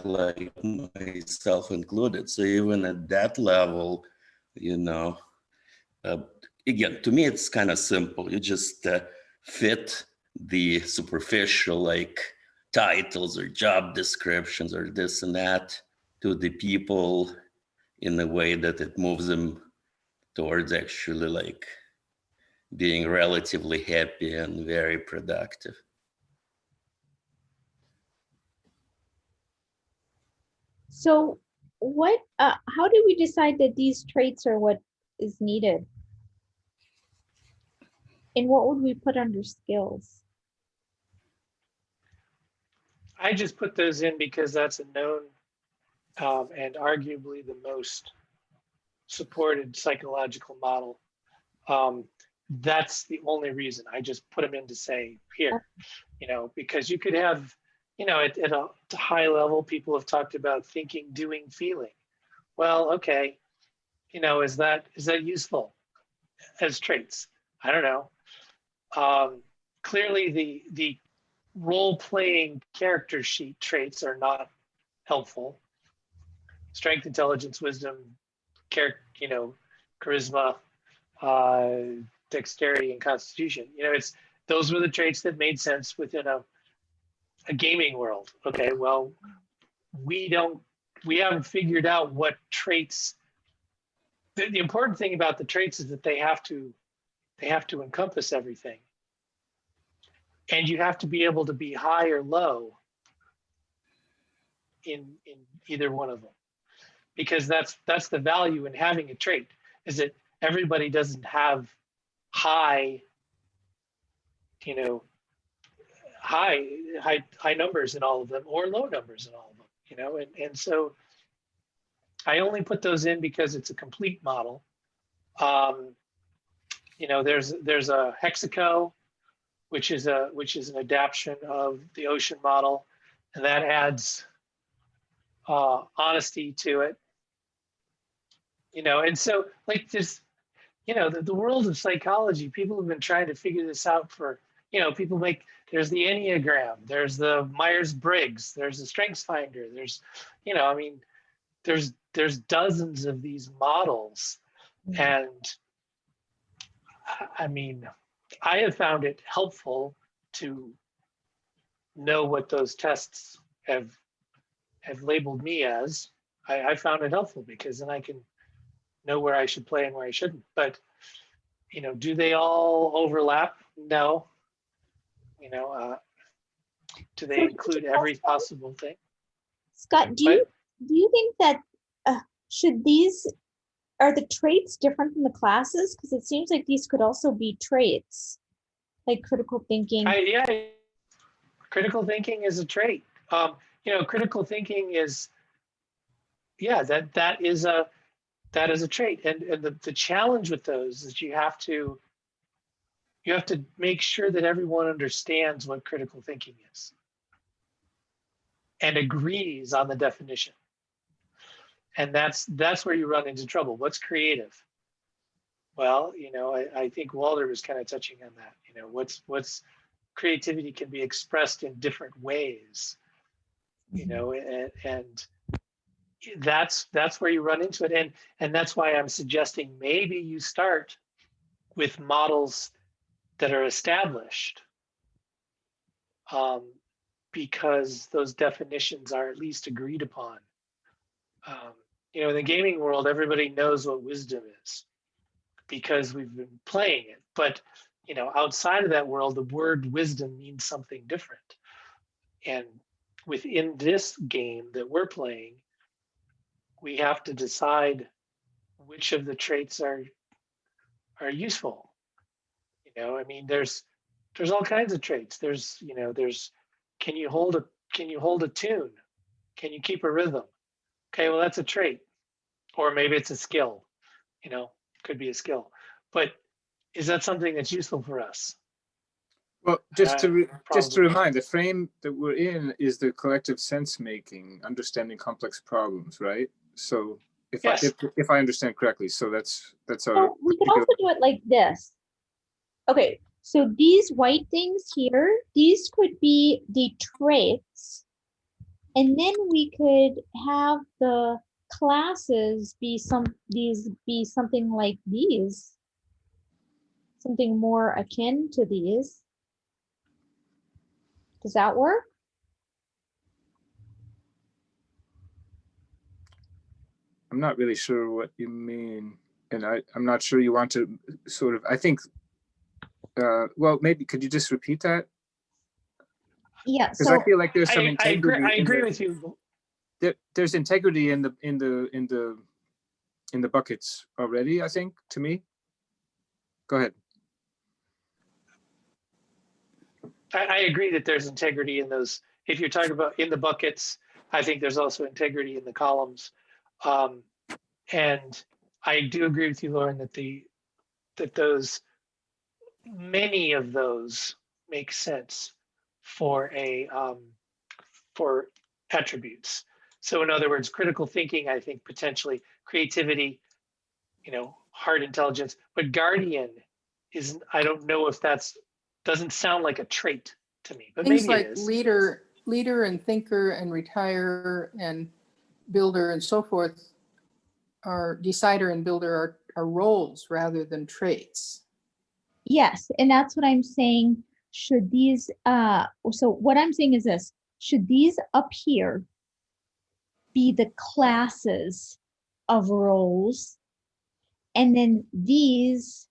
Speaker 3: like myself included. So even at that level, you know, again, to me, it's kind of simple. You just fit the superficial, like titles or job descriptions or this and that to the people in a way that it moves them towards actually like being relatively happy and very productive.
Speaker 2: So how do we decide that these traits are what is needed? And what would we put under skills?
Speaker 5: I just put those in because that's a known and arguably the most supported psychological model. That's the only reason I just put them in to say here, you know, because you could have, you know, at a high level, people have talked about thinking, doing, feeling. Well, okay, you know, is that useful as traits? I don't know. Clearly, the role-playing character sheet traits are not helpful. Strength, intelligence, wisdom, you know, charisma, dexterity, and constitution. You know, those were the traits that made sense within a gaming world. Okay, well, we haven't figured out what traits. The important thing about the traits is that they have to encompass everything. And you have to be able to be high or low in either one of them. Because that's the value in having a trait, is that everybody doesn't have high, you know, high numbers in all of them or low numbers in all of them, you know, and so I only put those in because it's a complete model. You know, there's a Hexaco, which is an adaptation of the ocean model, and that adds honesty to it. You know, and so like this, you know, the world of psychology, people have been trying to figure this out for, you know, there's the Enneagram, there's the Myers-Briggs, there's the Strengths Finder, there's, you know, I mean, there's dozens of these models. And I mean, I have found it helpful to know what those tests have labeled me as. I found it helpful because then I can know where I should play and where I shouldn't. But, you know, do they all overlap? No. You know, do they include every possible thing?
Speaker 2: Scott, do you think that are the traits different from the classes? Because it seems like these could also be traits, like critical thinking.
Speaker 5: Yeah, critical thinking is a trait. You know, critical thinking is, yeah, that is a trait. And the challenge with those is you have to make sure that everyone understands what critical thinking is and agrees on the definition. And that's where you run into trouble. What's creative? Well, you know, I think Walter was kind of touching on that. You know, what's creativity can be expressed in different ways. you know, and that's where you run into it. And that's why I'm suggesting maybe you start with models that are established, because those definitions are at least agreed upon. You know, in the gaming world, everybody knows what wisdom is because we've been playing it. But, you know, outside of that world, the word wisdom means something different. And within this game that we're playing, we have to decide which of the traits are useful. You know, I mean, there's all kinds of traits. There's, you know, can you hold a tune? Can you keep a rhythm? Okay, well, that's a trait. Or maybe it's a skill, you know, could be a skill. But is that something that's useful for us?
Speaker 4: Well, just to
Speaker 5: Probably.
Speaker 4: remind, the frame that we're in is the collective sense making, understanding complex problems, right? So if
Speaker 5: Yes.
Speaker 4: if I understand correctly, so that's our
Speaker 2: So we can also do it like this. Okay, so these white things here, these could be the traits, and then we could have the classes be something like these, something more akin to these. Does that work?
Speaker 4: I'm not really sure what you mean, and I'm not sure you want to sort of. I think, well, maybe could you just repeat that?
Speaker 2: Yeah.
Speaker 4: Because
Speaker 2: So
Speaker 4: I feel like there's some integrity.
Speaker 5: I agree with you.
Speaker 4: There's integrity in the buckets already, I think, to me. Go ahead.
Speaker 5: I agree that there's integrity in those. If you're talking about in the buckets, I think there's also integrity in the columns. And I do agree with you, Lauren, that many of those make sense for for attributes. So in other words, critical thinking, I think potentially creativity, you know, heart intelligence, but guardian I don't know if doesn't sound like a trait to me, but
Speaker 1: Things
Speaker 5: maybe
Speaker 1: like
Speaker 5: it is.
Speaker 1: leader and thinker and retire and builder and so forth are decider and builder are roles rather than traits.
Speaker 2: yes, and that's what I'm saying. Should these, so what I'm saying is this, should these up here be the classes of roles? And then these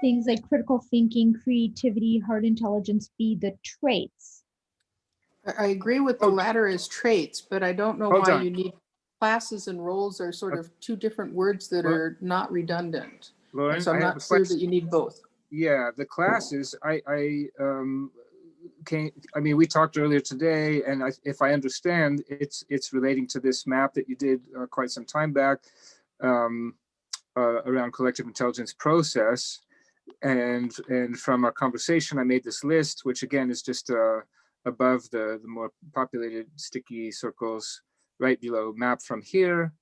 Speaker 2: things like critical thinking, creativity, heart intelligence be the traits?
Speaker 1: I agree with the latter as traits, but I don't know
Speaker 4: Hold
Speaker 1: why
Speaker 4: on.
Speaker 1: you need classes and roles are sort of two different words that are not redundant.
Speaker 4: Lauren,
Speaker 1: And so I'm
Speaker 4: I have
Speaker 1: not
Speaker 4: a
Speaker 1: sure
Speaker 4: question.
Speaker 1: that you need both.
Speaker 4: Yeah, the classes, I mean, we talked earlier today, and if I understand, it's relating to this map that you did quite some time back around collective intelligence process. And from our conversation, I made this list, which again is just above the more populated sticky circles right below map from here.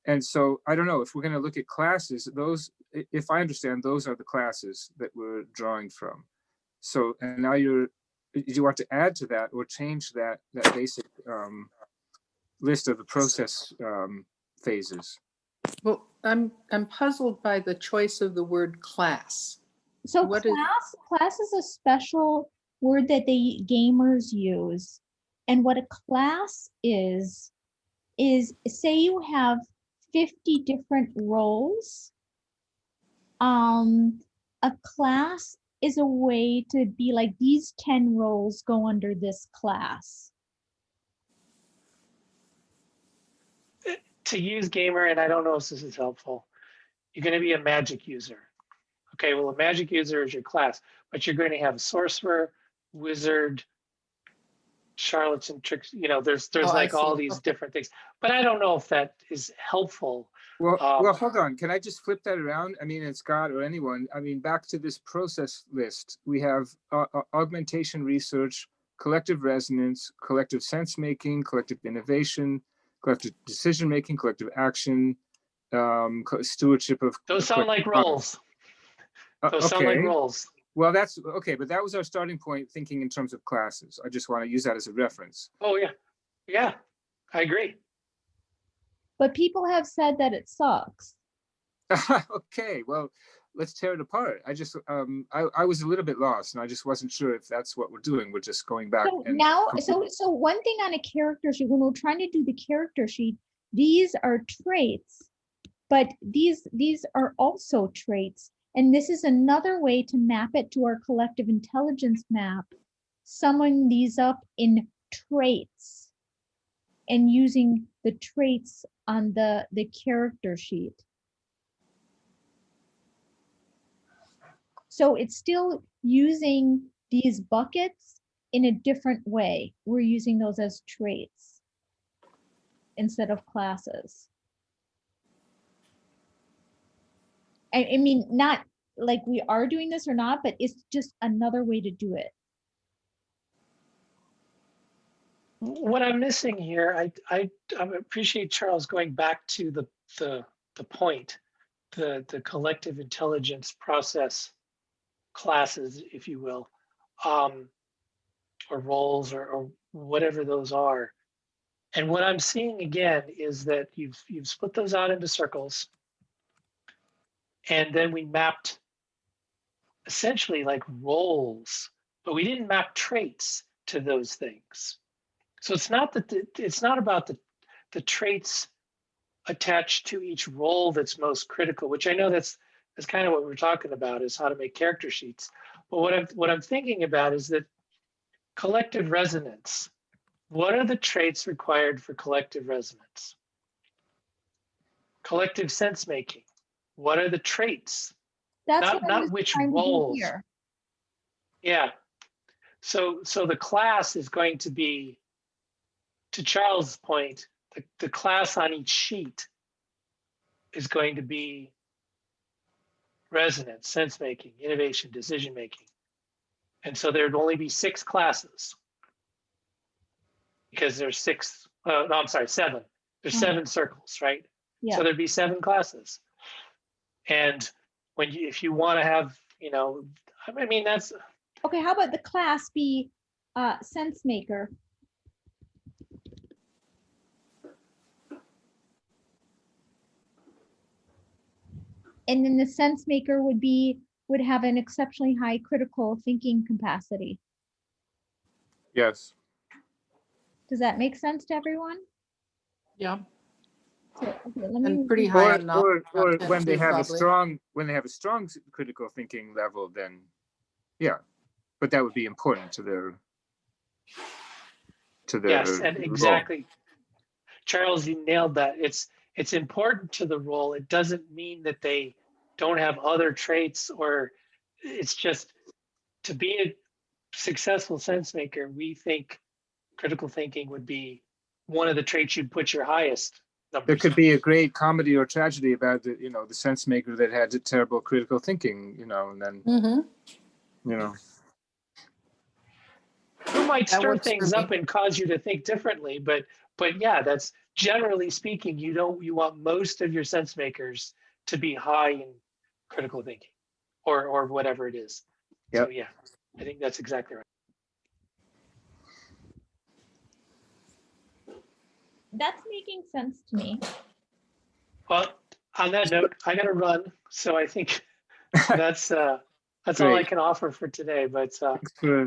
Speaker 4: And so I don't know if we're going to look at classes, those, if I understand, those are the classes that we're drawing from. So, and now do you want to add to that or change that basic list of the process phases?
Speaker 1: Well, I'm puzzled by the choice of the word class.
Speaker 2: So class is a special word that the gamers use. And what a class is say you have 50 different roles. A class is a way to be like, these 10 roles go under this class.
Speaker 5: To use gamer, and I don't know if this is helpful, you're going to be a magic user. Okay, well, a magic user is your class, but you're going to have sorcerer, wizard, charlatan, tricks. You know, there's like all these different things. But I don't know if that is helpful.
Speaker 4: Well, hold on. Can I just flip that around? I mean, it's Scott or anyone. I mean, back to this process list. We have augmentation research, collective resonance, collective sense making, collective innovation, collective decision making, collective action, stewardship of.
Speaker 5: Those sound like roles. Those sound like roles.
Speaker 4: Well, that's okay, but that was our starting point thinking in terms of classes. I just want to use that as a reference.
Speaker 5: Oh, yeah. Yeah. I agree.
Speaker 2: But people have said that it sucks.
Speaker 4: Okay, well, let's tear it apart. I just, I was a little bit lost, and I just wasn't sure if that's what we're doing. We're just going back
Speaker 2: So
Speaker 4: and
Speaker 2: now, so one thing on a character sheet, when we're trying to do the character sheet, these are traits, but these are also traits. And this is another way to map it to our collective intelligence map, summing these up in traits and using the traits on the character sheet. So it's still using these buckets in a different way. We're using those as traits instead of classes. I mean, not like we are doing this or not, but it's just another way to do it.
Speaker 5: What I'm missing here, I appreciate Charles going back to the point, the collective intelligence process classes, if you will, or roles or whatever those are. And what I'm seeing again is that you've split those out into circles, and then we mapped essentially like roles, but we didn't map traits to those things. So it's not that it's not about the traits attached to each role that's most critical, which I know that's kind of what we're talking about, is how to make character sheets. But what I'm thinking about is that collective resonance. What are the traits required for collective resonance? Collective sense making. What are the traits?
Speaker 2: That's what I'm
Speaker 5: Not
Speaker 2: just
Speaker 5: which
Speaker 2: trying to do
Speaker 5: roles.
Speaker 2: here.
Speaker 5: Yeah. So the class is going to be, to Charles' point, the class on each sheet is going to be resonance, sense making, innovation, decision making. And so there'd only be 6 classes because there's 6, no, I'm sorry, 7. There's 7 circles, right?
Speaker 2: Yeah.
Speaker 5: So there'd be 7 classes. And if you want to have, I mean, that's.
Speaker 2: Okay, how about the class be sense maker? And then the sense maker would have an exceptionally high critical thinking capacity.
Speaker 4: yes.
Speaker 2: Does that make sense to everyone?
Speaker 1: Yeah,
Speaker 2: So, okay, let me.
Speaker 1: and pretty high on
Speaker 4: Or
Speaker 1: knowledge
Speaker 4: when they
Speaker 1: too,
Speaker 4: have a
Speaker 1: probably.
Speaker 4: strong critical thinking level, then yeah, but that would be important to their
Speaker 5: Yes, and
Speaker 4: role.
Speaker 5: exactly. Charles, you nailed that. It's important to the role. It doesn't mean that they don't have other traits, or it's just, to be a successful sense maker, we think critical thinking would be one of the traits you'd put your highest numbers.
Speaker 4: There could be a great comedy or tragedy about the sense maker that had a terrible critical thinking, and then
Speaker 5: Who might
Speaker 1: That
Speaker 5: stir
Speaker 1: works for
Speaker 5: things
Speaker 1: me.
Speaker 5: up and cause you to think differently, but yeah, that's generally speaking, you want most of your sense makers to be high in critical thinking or whatever it is.
Speaker 4: Yep.
Speaker 5: So yeah, I think that's exactly right.
Speaker 2: That's making sense to me.
Speaker 5: Well, on that note, I got to run, so I think that's all I
Speaker 4: Great.
Speaker 5: can offer for today. But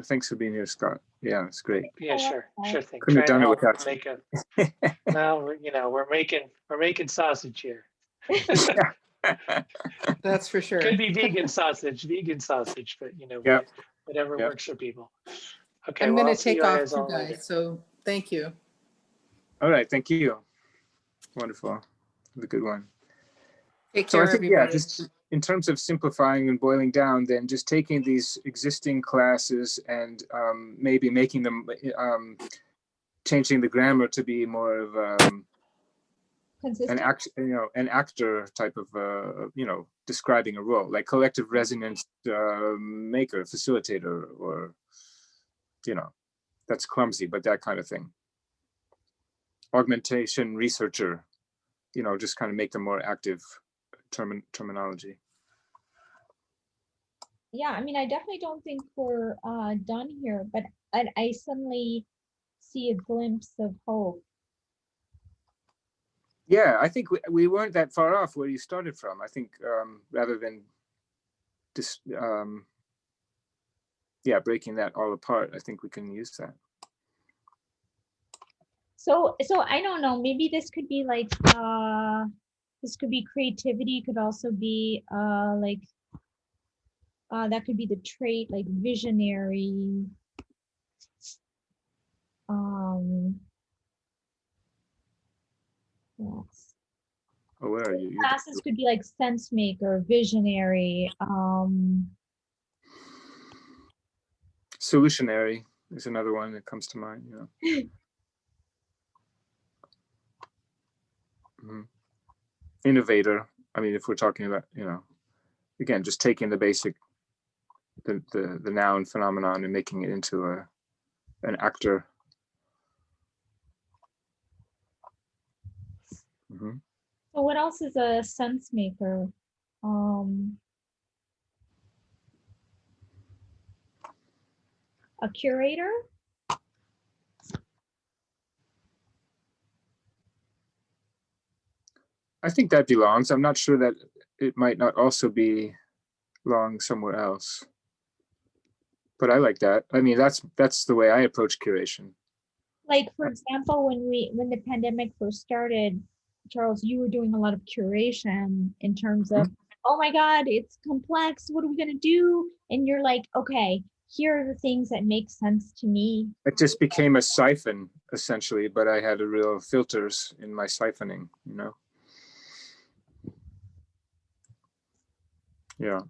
Speaker 4: Thanks for being here, Scott. Yeah, it's great.
Speaker 5: yeah, sure thing.
Speaker 4: Couldn't have
Speaker 5: Trying
Speaker 4: done
Speaker 5: to
Speaker 4: it
Speaker 5: help
Speaker 4: without
Speaker 5: make a. Now we're making sausage here.
Speaker 1: That's for sure.
Speaker 5: Could be vegan sausage, but
Speaker 4: Yep.
Speaker 5: whatever
Speaker 4: Yep.
Speaker 5: works for people. Okay,
Speaker 1: I'm
Speaker 5: well,
Speaker 1: going
Speaker 5: I'll
Speaker 1: to
Speaker 5: see
Speaker 1: take
Speaker 5: you
Speaker 1: off
Speaker 5: guys
Speaker 1: too,
Speaker 5: all later.
Speaker 1: guys. So thank you.
Speaker 4: All right, thank you. Wonderful. Have a good one.
Speaker 1: Take
Speaker 4: So I
Speaker 1: care,
Speaker 4: think, yeah,
Speaker 1: everybody.
Speaker 4: just in terms of simplifying and boiling down, then just taking these existing classes and maybe making them, changing the grammar to be more of an
Speaker 2: Consistent.
Speaker 4: actor type of, describing a role, like collective resonance maker, facilitator, or, that's clumsy, but that kind of thing. Augmentation researcher, just kind of make them more active terminology.
Speaker 2: Yeah, I mean, I definitely don't think we're done here, but I suddenly see a glimpse of hope
Speaker 4: Yeah, I think we weren't that far off where you started from. I think rather than just yeah, breaking that all apart, I think we can use that.
Speaker 2: So I don't know, maybe this could be like, this could be creativity, could also be like, that could be the trait, like visionary. Yes.
Speaker 4: Oh, where are you?
Speaker 2: Classes could be like sense maker, visionary.
Speaker 4: Solutionary is another one that comes to mind. You know. Innovator. I mean, if we're talking about, you know, again, just taking the basic, the noun phenomenon and making it into an actor.
Speaker 2: So what else is a sense maker? A curator?
Speaker 4: I think that belongs. I'm not sure that it might not also be long somewhere else. But I like that. I mean, that's the way I approach curation.
Speaker 2: Like, for example, when the pandemic first started, Charles, you were doing a lot of curation in terms of, oh my God, it's complex. What are we gonna do? And you're like, okay, here are the things that make sense to me.
Speaker 4: It just became a siphon essentially, but I had a real filters in my siphoning, you know? Yeah.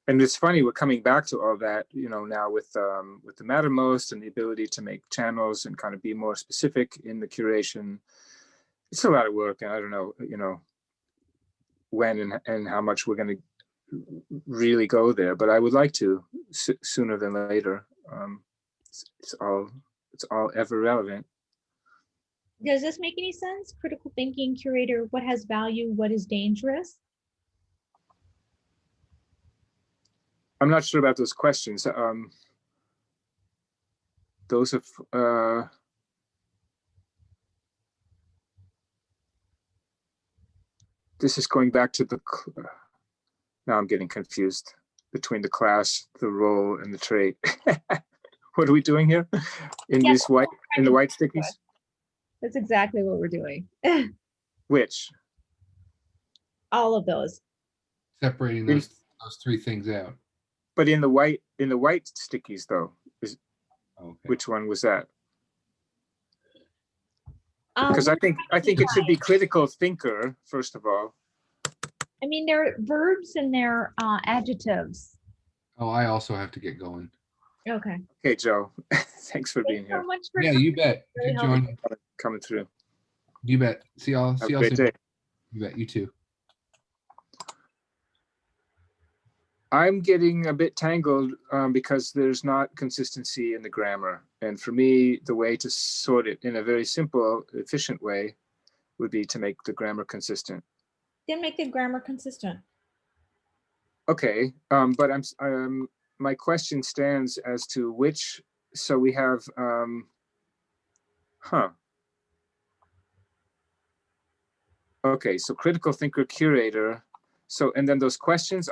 Speaker 4: And it's funny, we're coming back to all that, you know, now with the Mattermost and the ability to make channels and kind of be more specific in the curation. It's a lot of work, and I don't know, you know, when and how much we're going to really go there, but I would like to sooner than later. It's all ever relevant.
Speaker 2: Does this make any sense? Critical thinking, curator, what has value, what is dangerous?
Speaker 4: I'm not sure about those questions. Those are this is going back to the, now I'm getting confused between the class, the role, and the trait. What are we doing here in these white, in the white stickies?
Speaker 2: That's exactly what we're doing.
Speaker 4: Which?
Speaker 2: All of those.
Speaker 10: Separating those three things out.
Speaker 4: But in the white stickies though, which one was that? Because I think it should be critical thinker first of all.
Speaker 2: I mean, they're verbs and they're adjectives.
Speaker 10: Oh, I also have to get going.
Speaker 2: Okay.
Speaker 4: Okay, Joe. Thanks for being here.
Speaker 2: So much for
Speaker 10: yeah, you bet.
Speaker 2: really
Speaker 10: Good join.
Speaker 4: Coming through.
Speaker 10: You bet. See y'all.
Speaker 4: See y'all soon. Day.
Speaker 10: You bet. You too.
Speaker 4: I'm getting a bit tangled because there's not consistency in the grammar. And for me, the way to sort it in a very simple, efficient way would be to make the grammar consistent.
Speaker 2: Then make the grammar consistent.
Speaker 4: Okay, but my question stands as to which, so we have, Okay, so critical thinker, curator. So, and then those questions,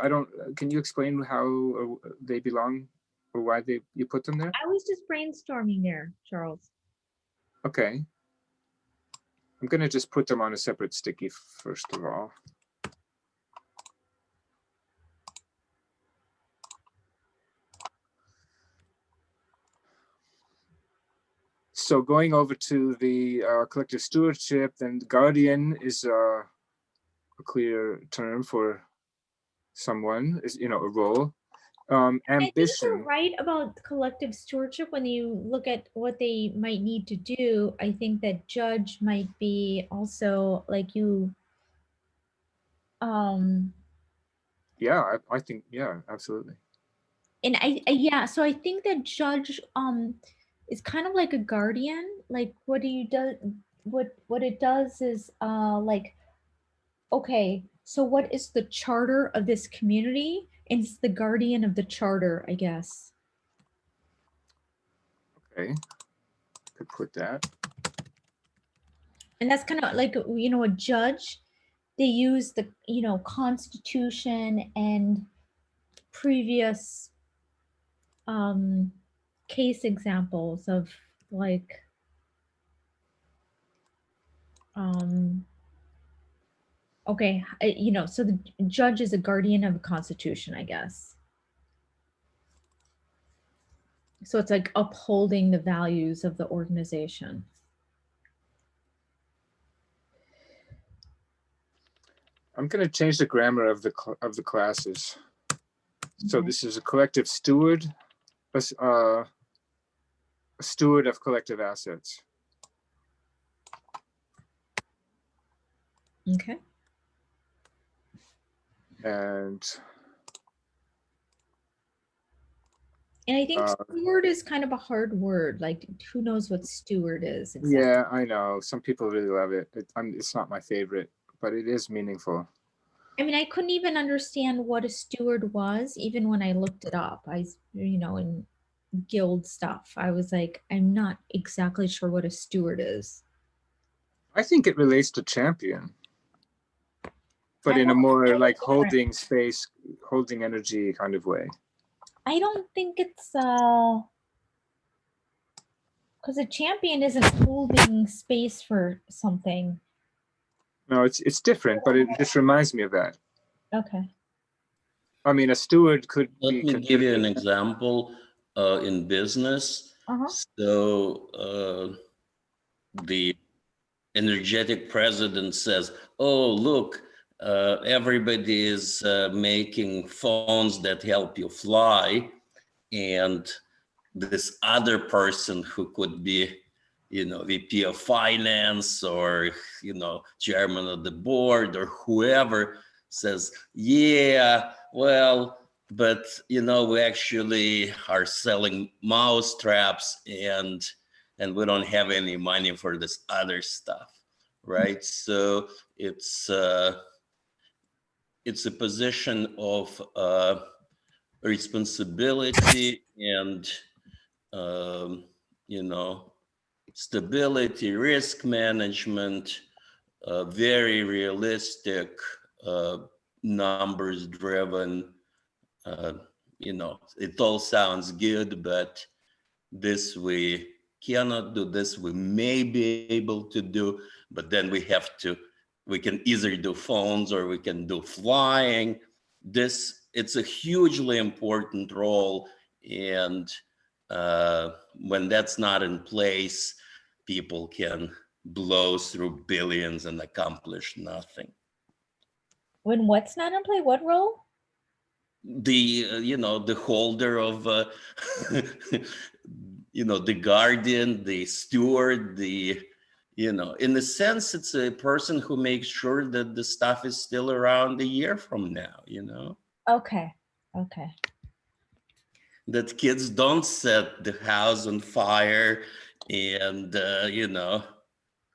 Speaker 4: can you explain how they belong or why you put them there?
Speaker 2: I was just brainstorming there, Charles.
Speaker 4: Okay. I'm gonna just put them on a separate sticky first of all. So going over to the collective stewardship, then guardian is a clear term for someone, is, you know, a role. Ambition.
Speaker 2: I think you're right about collective stewardship. When you look at what they might need to do, I think that judge might be also like you.
Speaker 4: Yeah, I think, yeah, absolutely.
Speaker 2: And yeah, so I think that judge is kind of like a guardian. Like what it does is like, okay, so what is the charter of this community? And it's the guardian of the charter, I guess.
Speaker 4: Okay, could put that.
Speaker 2: And that's kind of like, you know, a judge, they use the, you know, Constitution and previous case examples of like, okay, you know, so the judge is a guardian of the Constitution, I guess. So it's like upholding the values of the organization.
Speaker 4: I'm going to change the grammar of the classes. So this is a collective steward, a steward of collective assets.
Speaker 2: Okay.
Speaker 4: And
Speaker 2: I think steward is kind of a hard word. Like, who knows what steward is exactly?
Speaker 4: Yeah, I know. Some people really love it. It's not my favorite, but it is meaningful.
Speaker 2: I mean, I couldn't even understand what a steward was, even when I looked it up. You know, in guild stuff, I was like, I'm not exactly sure what a steward is.
Speaker 4: I think it relates to champion, but in a more like holding space, holding energy kind of way.
Speaker 2: I don't think it's because a champion isn't holding space for something.
Speaker 4: No, it's different, but it just reminds me of that.
Speaker 2: Okay.
Speaker 4: I mean, a steward could
Speaker 3: Let me give you an example in business. So the energetic president says, oh, look, everybody is making phones that help you fly. And this other person who could be, you know, VP of finance or, you know, chairman of the board or whoever says, yeah, well, but, you know, we actually are selling mouse traps and we don't have any money for this other stuff, right? So it's a position of responsibility and, you know, stability, risk management, very realistic, numbers driven. You know, it all sounds good, but this we cannot do, this we may be able to do, but then we can either do phones or we can do flying. It's a hugely important role. And when that's not in place, people can blow through billions and accomplish nothing.
Speaker 2: When what's not in play, what role?
Speaker 3: The you know, the holder of you know, the guardian, the steward, the, you know, in a sense, it's a person who makes sure that the stuff is still around a year from now, you know.
Speaker 2: Okay.
Speaker 3: That kids don't set the house on fire and you know,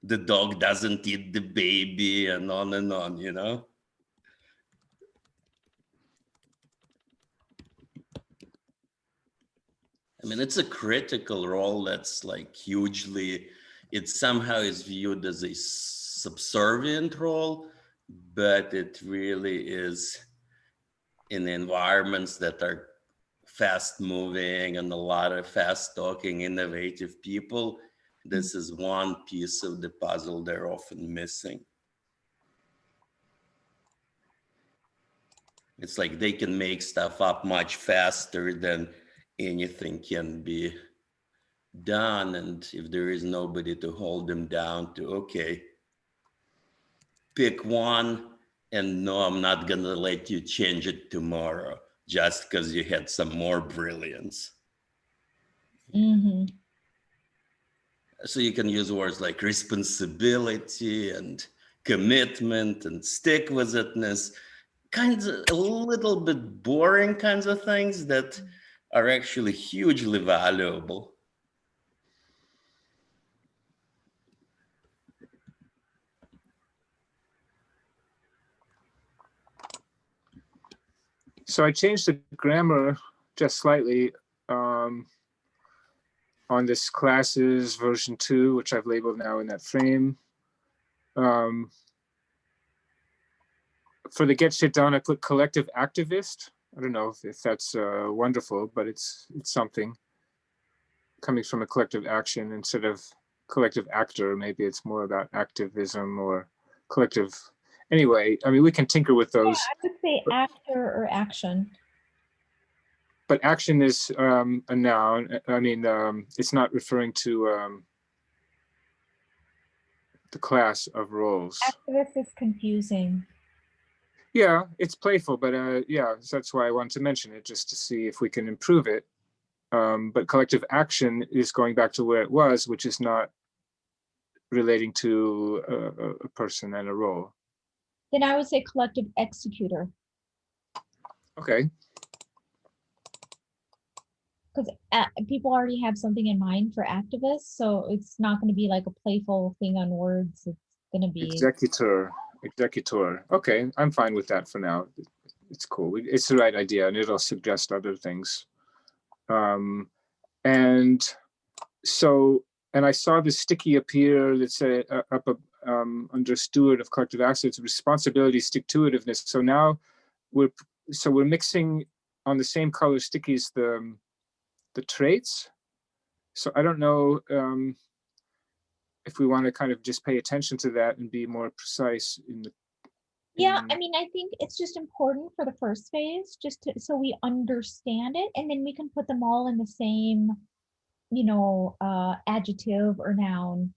Speaker 3: the dog doesn't eat the baby and on, you know. I mean, it's a critical role that's like hugely, it somehow is viewed as a subservient role, but it really is in environments that are fast moving and a lot of fast talking, innovative people. This is one piece of the puzzle they're often missing. It's like they can make stuff up much faster than anything can be done. And if there is nobody to hold them down to, okay, pick one, and no, I'm not gonna let you change it tomorrow just because you had some more brilliance.
Speaker 2: Mm-hmm.
Speaker 3: So you can use words like responsibility and commitment and stick with itness, kinds of a little bit boring kinds of things that are actually hugely valuable.
Speaker 4: So I changed the grammar just slightly on this classes version 2, which I've labeled now in that frame. For the get shit done, I put collective activist. I don't know if that's wonderful, but it's something coming from a collective action instead of collective actor. Maybe it's more about activism or collective. Anyway, I mean, we can tinker with those.
Speaker 2: Yeah, I would say actor or action.
Speaker 4: But action is a noun. I mean, it's not referring to the class of roles.
Speaker 2: Activist is confusing.
Speaker 4: Yeah, it's playful, but yeah, so that's why I wanted to mention it, just to see if we can improve it. But collective action is going back to where it was, which is not relating to a person and a role.
Speaker 2: Then I would say collective executor.
Speaker 4: Okay.
Speaker 2: Because people already have something in mind for activists, so it's not going to be like a playful thing on words. It's going to be
Speaker 4: Executor. Okay, I'm fine with that for now. It's cool. It's the right idea, and it'll suggest other things. And so, and I saw the sticky appear that said up under steward of collective assets, responsibility, stick-to-itiveness. So now we're mixing on the same color stickies the traits. So I don't know if we want to kind of just pay attention to that and be more precise in the.
Speaker 2: Yeah, I mean, I think it's just important for the first phase, just to, so we understand it, and then we can put them all in the same, you know, adjective or noun.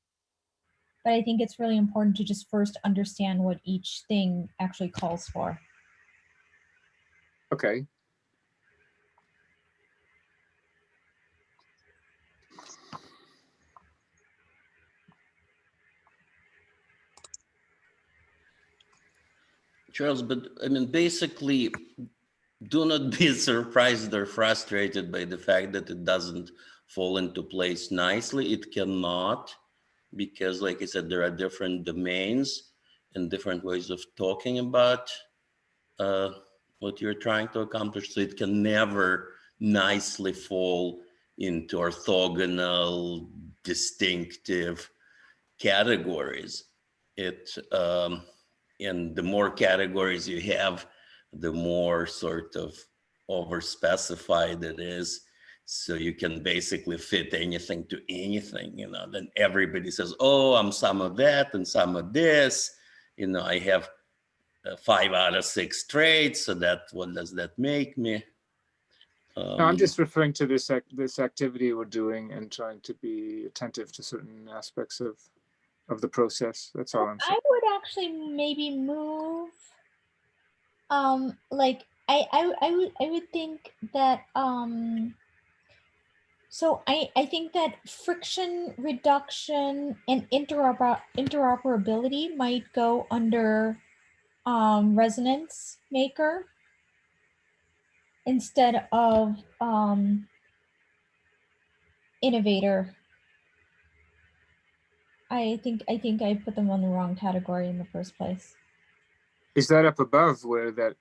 Speaker 2: But I think it's really important to just first understand what each thing actually calls for.
Speaker 4: Okay.
Speaker 3: Charles, but I mean, basically, do not be surprised or frustrated by the fact that it doesn't fall into place nicely. It cannot, because like I said, there are different domains and different ways of talking about what you're trying to accomplish. So it can never nicely fall into orthogonal, distinctive categories. And the more categories you have, the more sort of overspecified it is. So you can basically fit anything to anything, you know, then everybody says, oh, I'm some of that and some of this. You know, I have 5 out of 6 traits. So what does that make me?
Speaker 4: No, I'm just referring to this activity we're doing and trying to be attentive to certain aspects of the process. That's all I'm saying.
Speaker 2: I would actually maybe move, like I would think that so I think that friction reduction and interoperability might go under resonance maker instead of innovator. I think I put them on the wrong category in the first place.
Speaker 4: Is that up above where that?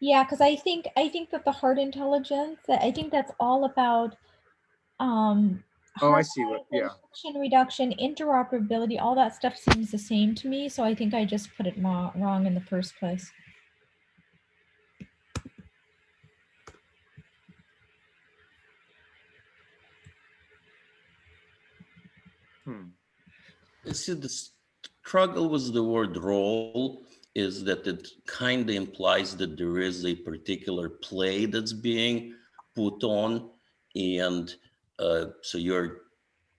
Speaker 2: Yeah, because I think that the heart intelligence, I think that's all about
Speaker 4: Oh, I see what, yeah.
Speaker 2: friction reduction, interoperability, all that stuff seems the same to me. So I think I just put it wrong in the first place.
Speaker 3: See, the struggle with the word role is that it kind of implies that there is a particular play that's being put on. And so you're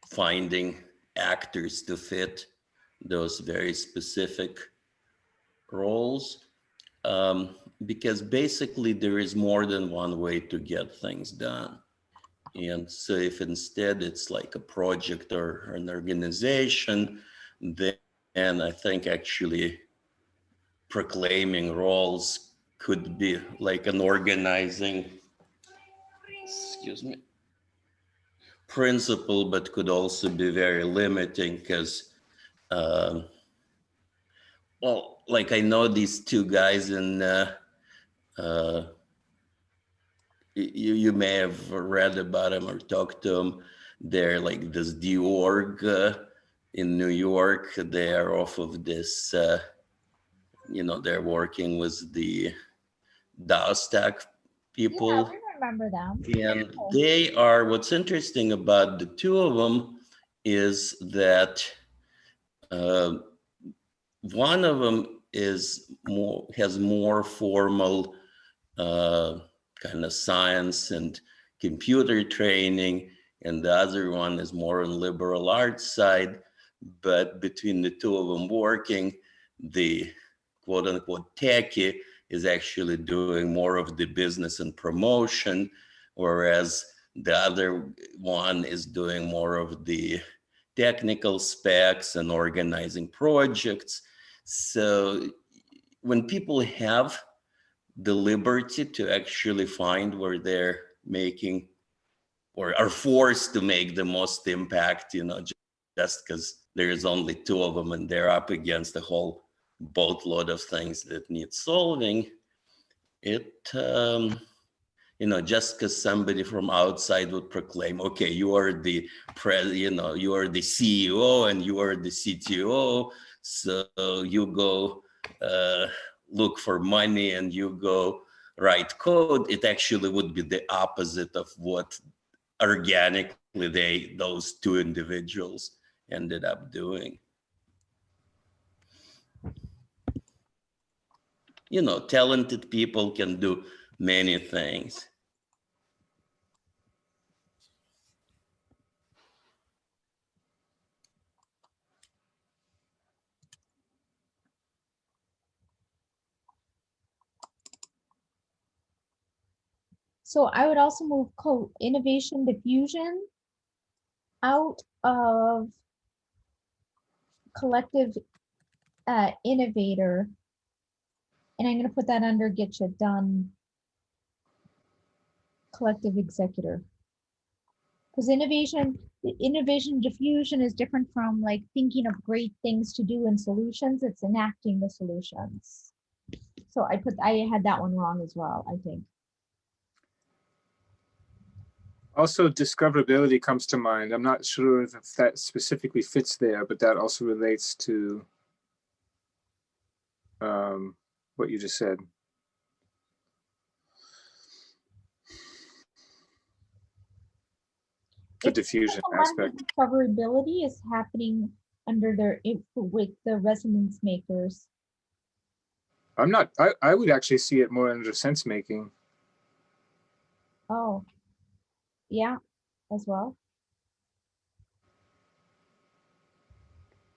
Speaker 3: finding actors to fit those very specific roles. Because basically there is more than one way to get things done. And so if instead it's like a project or an organization, then I think actually proclaiming roles could be like an organizing, principle, but could also be very limiting because, well, like I know these 2 guys in, you may have read about them or talked to them. They're like this DORG, in New York. They are off of this, they're working with the DAO stack people.
Speaker 2: Yeah, we remember them.
Speaker 3: And they are, what's interesting about the two of them is that one of them has more formal kind of science and computer training, and the other one is more on liberal arts side. But between the two of them working, the quote unquote techie is actually doing more of the business and promotion, whereas the other one is doing more of the technical specs and organizing projects. So when people have the liberty to actually find where they're making or are forced to make the most impact, just because there is only two of them and they're up against a whole boatload of things that need solving, just because somebody from outside would proclaim, okay, you are the you are the CEO and you are the CTO, so you go look for money and you go write code. It actually would be the opposite of what organically those two individuals ended up doing. Talented people can do many things.
Speaker 2: So I would also move innovation diffusion out of collective innovator. And I'm going to put that under get shit done collective executor. Because innovation diffusion is different from like thinking of great things to do in solutions. It's enacting the solutions. So I had that one wrong as well, I think.
Speaker 4: Also, discoverability comes to mind. I'm not sure if that specifically fits there, but that also relates to what you just said. The diffusion aspect.
Speaker 2: Discoverability is happening under with the resonance makers.
Speaker 4: I would actually see it more under sense making.
Speaker 2: Oh, yeah, as well.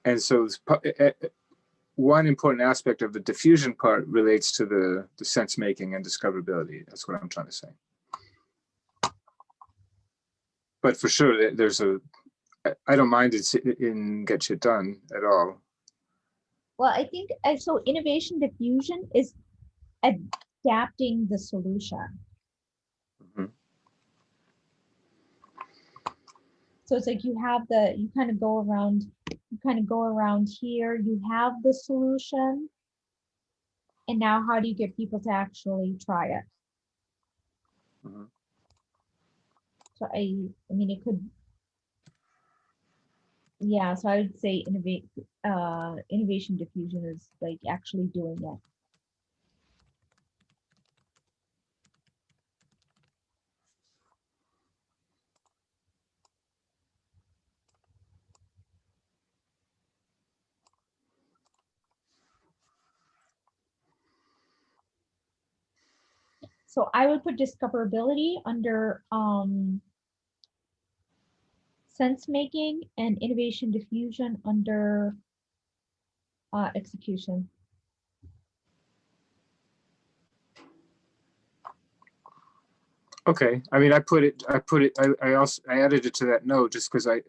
Speaker 4: And so one important aspect of the diffusion part relates to the sense making and discoverability. That's what I'm trying to say. But for sure, I don't mind it in get shit done at all.
Speaker 2: Well, I think so. Innovation diffusion is adapting the solution.
Speaker 4: Mm-hmm.
Speaker 2: So it's like you kind of go around here, you have the solution. And now how do you get people to actually try it?
Speaker 4: Mm-hmm.
Speaker 2: So I mean, it could, yeah, so I would say innovation diffusion is like actually doing it. So I would put discoverability under sense making and innovation diffusion under execution.
Speaker 4: Okay, I mean, I added it to that note just because I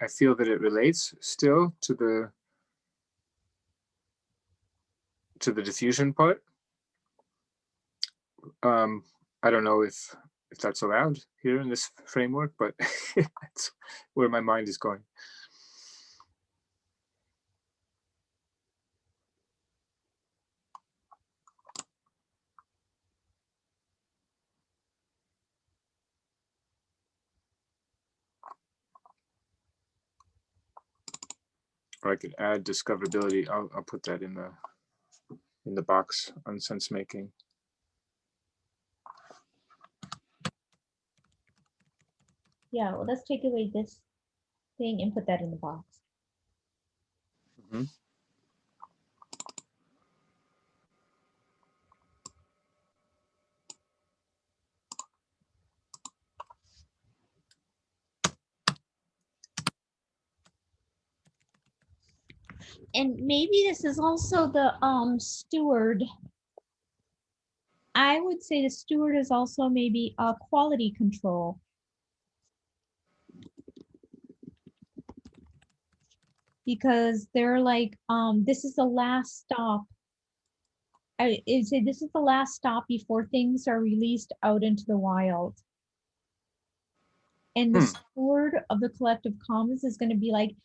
Speaker 4: feel that it relates still to the diffusion part. I don't know if that's allowed here in this framework, but that's where my mind is going. Or I could add discoverability. I'll put that in the box on sense making.
Speaker 2: Yeah, well, let's take away this thing and put that in the box.
Speaker 4: Mm-hmm.
Speaker 2: And maybe this is also the steward. I would say the steward is also maybe a quality control. Because they're like, this is the last stop. I say this is the last stop before things are released out into the wild. And the steward of the collective commons is going to be like,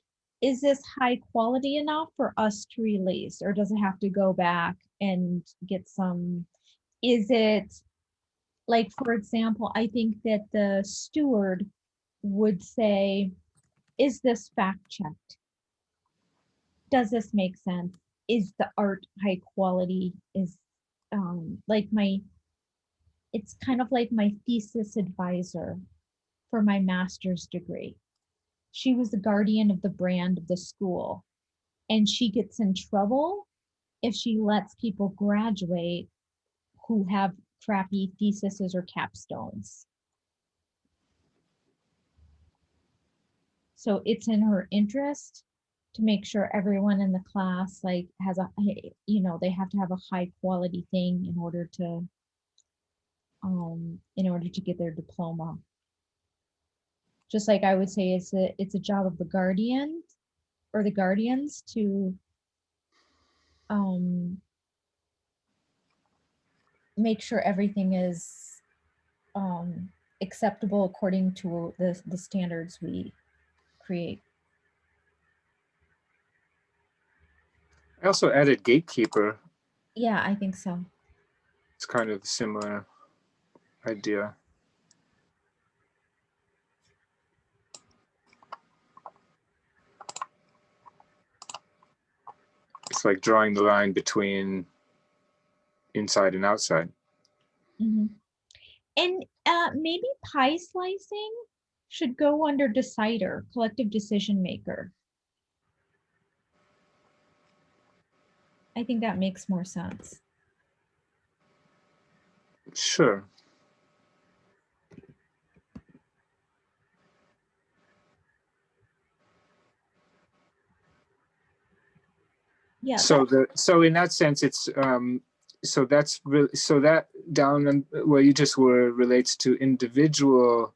Speaker 2: is this high quality enough for us to release, or does it have to go back and get some? Is it like, for example, I think that the steward would say, is this fact checked? Does this make sense? Is the art high quality? Is like it's kind of like my thesis advisor for my master's degree. She was the guardian of the brand of the school, and she gets in trouble if she lets people graduate who have crappy theses or capstones. So it's in her interest to make sure everyone in the class like has a, you know, they have to have a high quality thing in order to get their diploma. Just like I would say it's a job of the guardian or the guardians to make sure everything is acceptable according to the standards we create.
Speaker 4: I also added gatekeeper.
Speaker 2: Yeah, I think so.
Speaker 4: It's kind of a similar idea. It's like drawing the line between inside and outside.
Speaker 2: Mm-hmm. And maybe pie slicing should go under decider, collective decision maker. I think that makes more sense.
Speaker 4: Sure.
Speaker 2: Yeah.
Speaker 4: So in that sense, it's so that's really, so that down where you just were relates to individual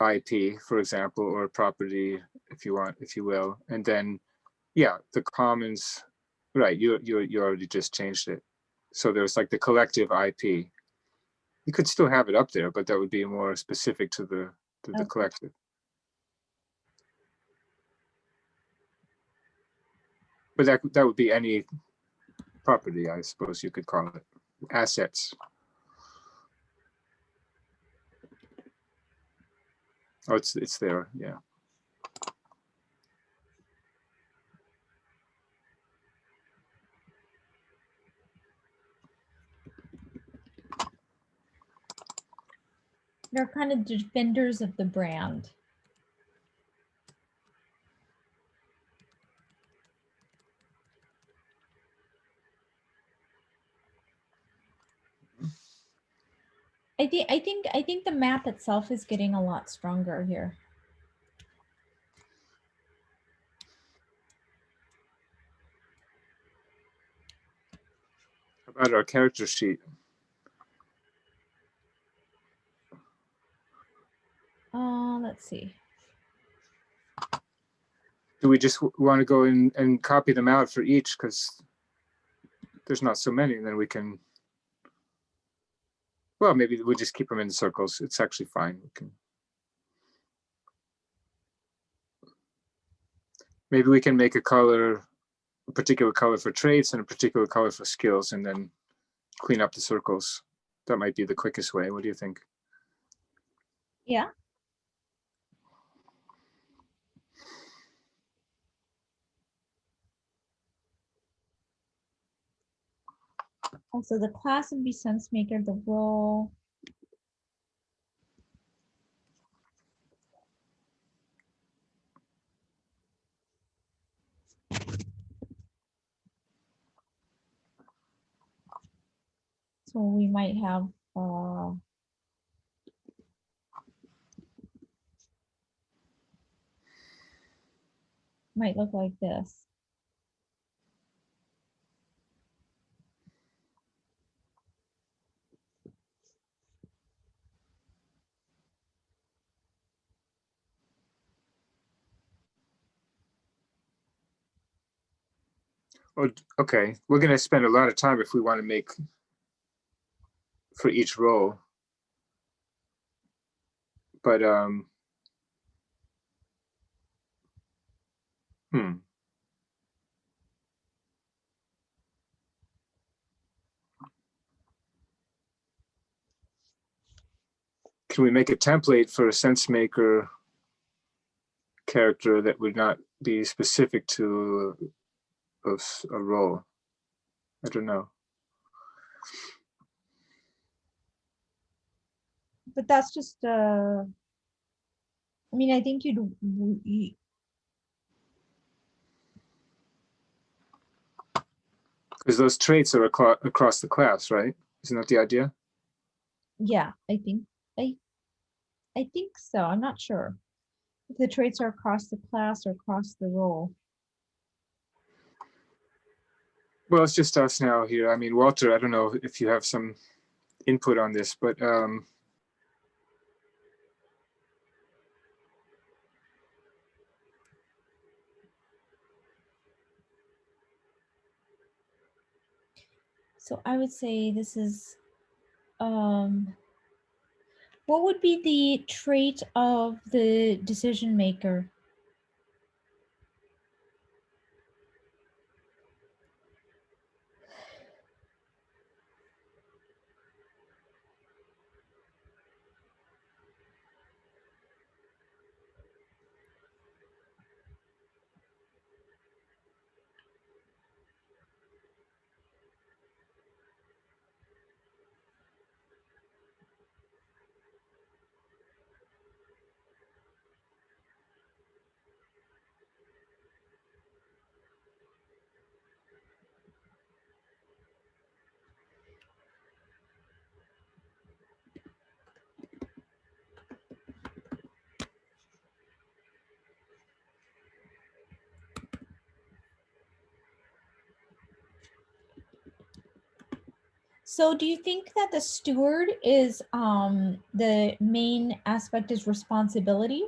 Speaker 4: IP, for example, or property, if you want, if you will, and then yeah, the commons, right? You already just changed it. So there's like the collective IP. You could still have it up there, but that would be more specific to the collective. But that would be any property, I suppose you could call it. Assets. Oh, it's there, yeah.
Speaker 2: They're kind of defenders of the brand. I think the map itself is getting a lot stronger here.
Speaker 4: How about our character sheet?
Speaker 2: Let's see.
Speaker 4: Do we just want to go in and copy them out for each, because there's not so many, and then we can, well, maybe we'll just keep them in circles. It's actually fine. We can, maybe we can make a color, a particular color for traits and a particular color for skills, and then clean up the circles. That might be the quickest way. What do you think?
Speaker 2: Yeah. Also, the class would be sense maker, the role. So we might have might look like this.
Speaker 4: Oh, okay. We're going to spend a lot of time if we want to make for each role. But can we make a template for a sense maker character that would not be specific to a role? I don't know.
Speaker 2: But that's just I mean, I think you
Speaker 4: Because those traits are across the class, right? Isn't that the idea?
Speaker 2: yeah, I think so. I'm not sure if the traits are across the class or across the role.
Speaker 4: Well, it's just us now here. I mean, Walter, I don't know if you have some input on this, but
Speaker 2: So I would say this is what would be the trait of the decision maker? So do you think that the steward is the main aspect is responsibility?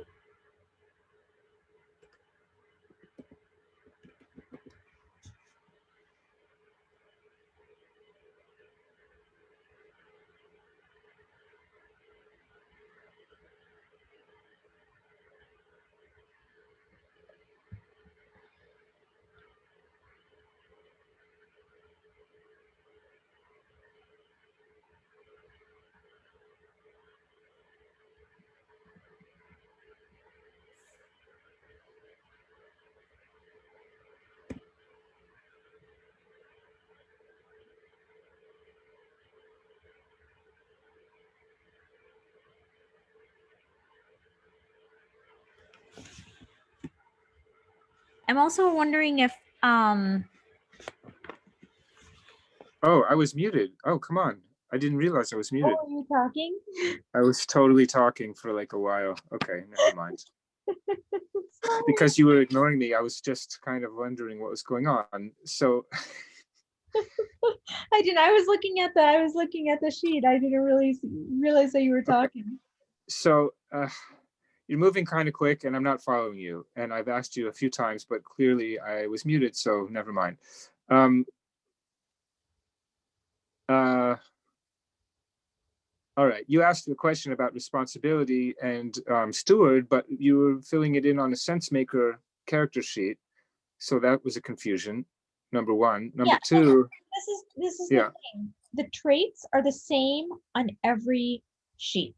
Speaker 2: I'm also wondering if
Speaker 4: oh, I was muted. Oh, come on. I didn't realize I was muted.
Speaker 2: Oh, are you talking?
Speaker 4: I was totally talking for like a while. Okay, never mind. Because you were ignoring me, I was just kind of wondering what was going on. So
Speaker 2: I didn't. I was looking at the sheet. I didn't really realize that you were talking.
Speaker 4: Okay. So you're moving kind of quick and I'm not following you. And I've asked you a few times, but clearly I was muted, so never mind. All right, you asked the question about responsibility and steward, but you were filling it in on a sense maker character sheet. So that was a confusion, number one. Number two.
Speaker 2: This is the thing. The traits are the same on every sheet,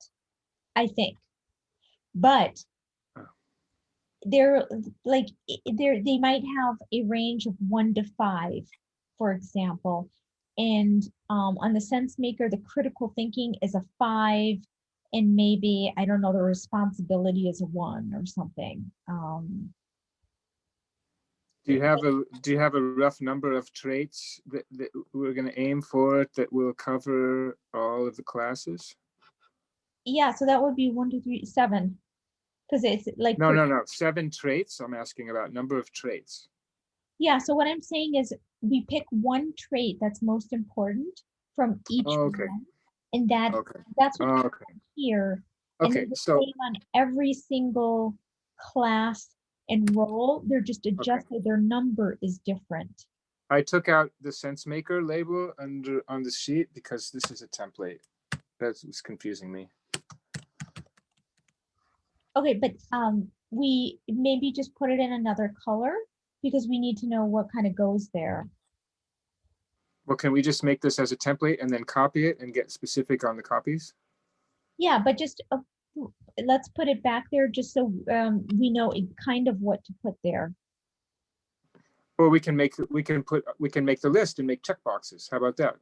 Speaker 2: I think. But they're like they might have a range of 1 to 5, for example. And on the sense maker, the critical thinking is a 5, and maybe, I don't know, the responsibility is a 1 or something.
Speaker 4: Do you have a rough number of traits that we're going to aim for that will cover all of the classes?
Speaker 2: Yeah, so that would be 1, 2, 3, 7. Because it's like
Speaker 4: No. 7 traits. I'm asking about number of traits.
Speaker 2: Yeah, so what I'm saying is we pick one trait that's most important from each
Speaker 4: Okay.
Speaker 2: one, and that's what
Speaker 4: Okay.
Speaker 2: here. And
Speaker 4: Okay.
Speaker 2: then the
Speaker 4: So
Speaker 2: same on every single class and role, they're just adjusted, their number is different.
Speaker 4: I took out the sense maker label on the sheet because this is a template. That was confusing me.
Speaker 2: Okay, but we maybe just put it in another color because we need to know what kind of goes there.
Speaker 4: Well, can we just make this as a template and then copy it and get specific on the copies?
Speaker 2: Yeah, but just let's put it back there just so we know kind of what to put there.
Speaker 4: Or we can make the list and make checkboxes. How about that?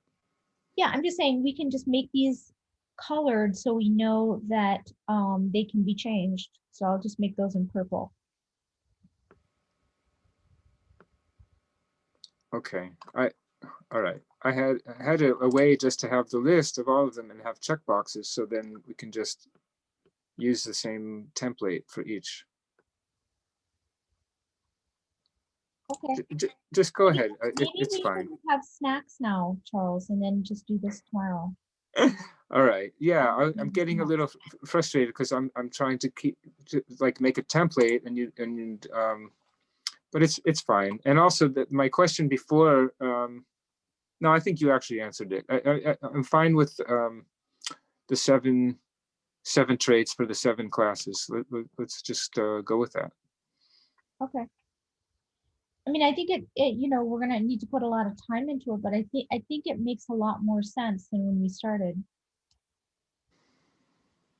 Speaker 2: Yeah, I'm just saying we can just make these colored so we know that they can be changed. So I'll just make those in purple.
Speaker 4: Okay. All right. I had a way just to have the list of all of them and have checkboxes, so then we can just use the same template for each.
Speaker 2: Okay.
Speaker 4: Just go ahead.
Speaker 2: Maybe
Speaker 4: It's
Speaker 2: we
Speaker 4: fine.
Speaker 2: can have snacks now, Charles, and then just do this tomorrow.
Speaker 4: All right. Yeah, I'm getting a little frustrated because I'm trying to make a template but it's fine. And also my question before, no, I think you actually answered it. I'm fine with the seven traits for the 7 classes. Let's just go with that.
Speaker 2: Okay. I mean, I think it we're gonna need to put a lot of time into it, but I think it makes a lot more sense than when we started.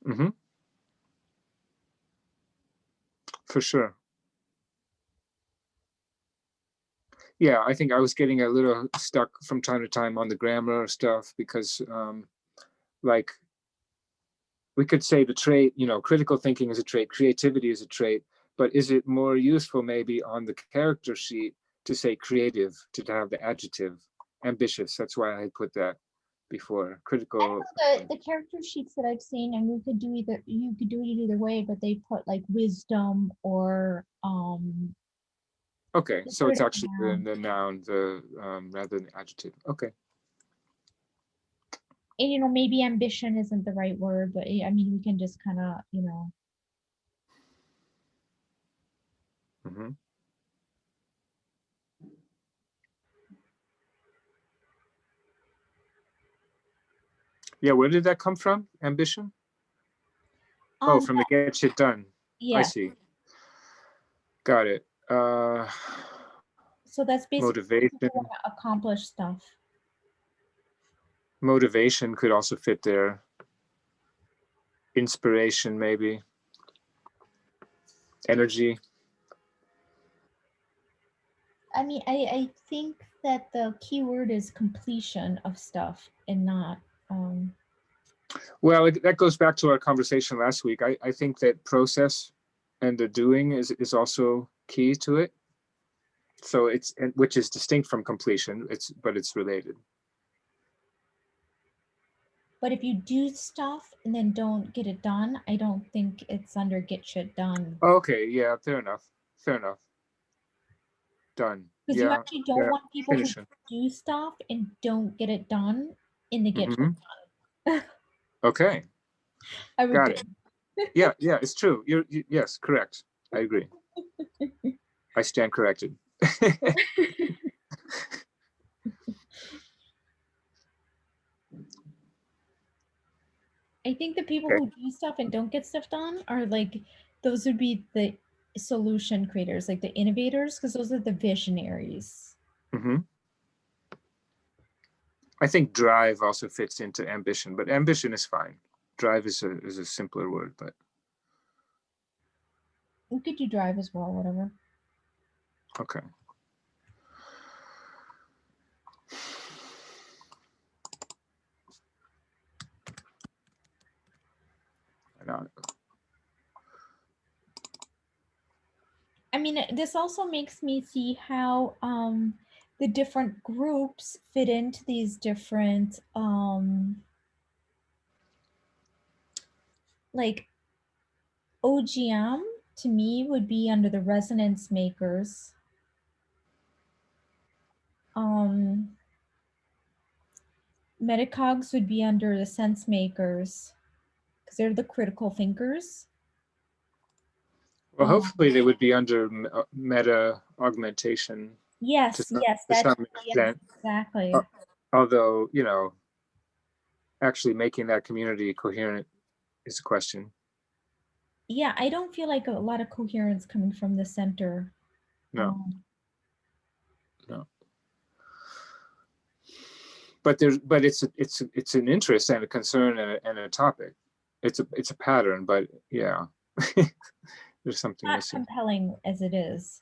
Speaker 4: Mm-hmm. For sure. Yeah, I think I was getting a little stuck from time to time on the grammar stuff because like we could say the trait, critical thinking is a trait, creativity is a trait, but is it more useful maybe on the character sheet to say creative, to have the adjective, ambitious? That's why I put that before. Critical.
Speaker 2: I don't know, the character sheets that I've seen, and you could do it either way, but they put like wisdom or
Speaker 4: Okay, so it's actually the noun, rather than the adjective. Okay.
Speaker 2: And maybe ambition isn't the right word, but I mean, we can just kind of,
Speaker 4: Mm-hmm. Yeah, where did that come from? Ambition? Oh, from the get shit done. Yeah. I see. Got it.
Speaker 2: So that's basically
Speaker 4: motivation.
Speaker 2: Want to accomplish stuff.
Speaker 4: Motivation could also fit there. Inspiration, maybe. Energy.
Speaker 2: I mean, I think that the key word is completion of stuff and not.
Speaker 4: Well, that goes back to our conversation last week. I think that process and the doing is also key to it. So which is distinct from completion. But it's related.
Speaker 2: But if you do stuff and then don't get it done, I don't think it's under get shit done.
Speaker 4: Okay, yeah, fair enough. Done.
Speaker 2: Because you actually don't want people who do stuff and don't get it done in the get shit done.
Speaker 4: Okay. Got it. Yeah, it's true. Yes, correct. I agree. I stand corrected.
Speaker 2: I think the people who do stuff and don't get stuff done are those would be the solution creators, like the innovators, because those are the visionaries.
Speaker 4: Mm-hmm. I think drive also fits into ambition, but ambition is fine. Drive is a simpler word, but
Speaker 2: we could do drive as well, whatever.
Speaker 4: Okay. Yeah.
Speaker 2: I mean, this also makes me see how the different groups fit into these different like OGM to me would be under the resonance makers. Metacogs would be under the sense makers because they're the critical thinkers.
Speaker 4: Well, hopefully they would be under meta augmentation.
Speaker 2: Yes, yes,
Speaker 4: to some
Speaker 2: that's
Speaker 4: extent.
Speaker 2: exactly.
Speaker 4: Although, you know, actually making that community coherent is a question.
Speaker 2: Yeah, I don't feel like a lot of coherence coming from the center.
Speaker 4: No. No. But it's an interest and a concern and a topic. It's a pattern, but yeah, there's something
Speaker 2: Not
Speaker 4: missing.
Speaker 2: compelling as it is.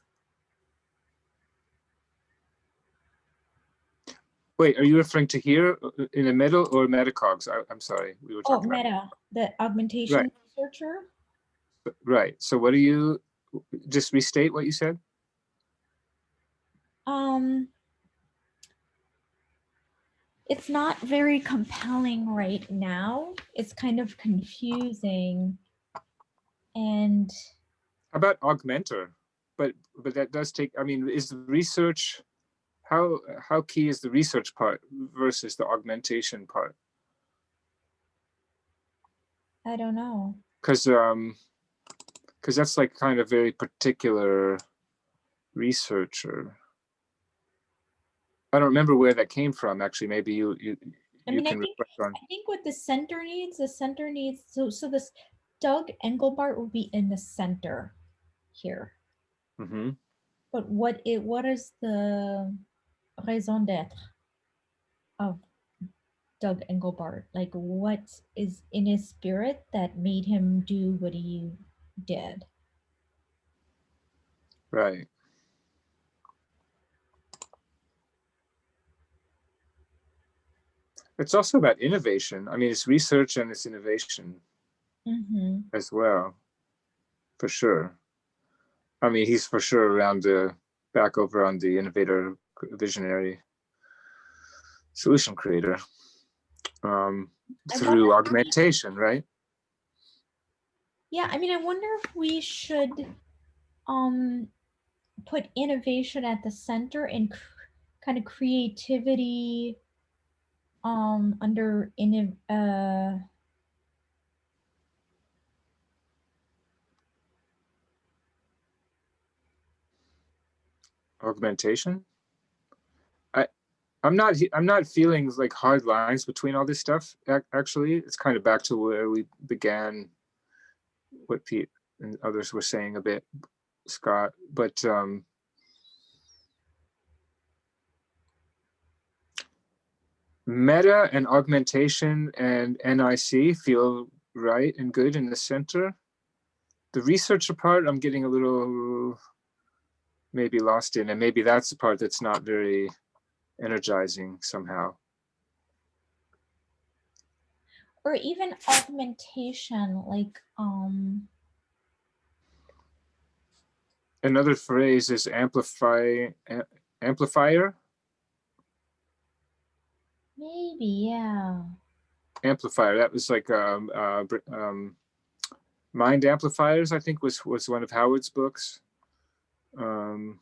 Speaker 4: Wait, are you referring to here in the middle or metacogs? I'm sorry, we were talking about
Speaker 2: Meta, the augmentation researcher.
Speaker 4: Right. So what do you just restate what you said?
Speaker 2: It's not very compelling right now. It's kind of confusing. And
Speaker 4: how about augmenter? But that does take, I mean, is the research, how key is the research part versus the augmentation part?
Speaker 2: I don't know.
Speaker 4: Because that's like kind of very particular researcher. I don't remember where that came from. Actually, maybe you
Speaker 2: I mean,
Speaker 4: can reflect on.
Speaker 2: I think what the center needs so this Doug Engelbart will be in the center here.
Speaker 4: Mm-hmm.
Speaker 2: But what is the raison d'être of Doug Engelbart? Like, what is in his spirit that made him do what he did?
Speaker 4: Right. It's also about innovation. I mean, it's research and it's innovation as well, for sure. I mean, he's for sure around back over on the innovator, visionary, solution creator through augmentation, right?
Speaker 2: Yeah, I mean, I wonder if we should put innovation at the center and kind of creativity under
Speaker 4: augmentation. I'm not feeling like hard lines between all this stuff. Actually, it's kind of back to where we began, what Pete and others were saying a bit, Scott. But meta and augmentation and NIC feel right and good in the center. The researcher part, I'm getting a little maybe lost in, and maybe that's the part that's not very energizing somehow.
Speaker 2: or even augmentation, like
Speaker 4: another phrase is amplifier.
Speaker 2: Maybe, yeah.
Speaker 4: Amplifier. That was like Mind Amplifiers, I think was one of Howard's books. How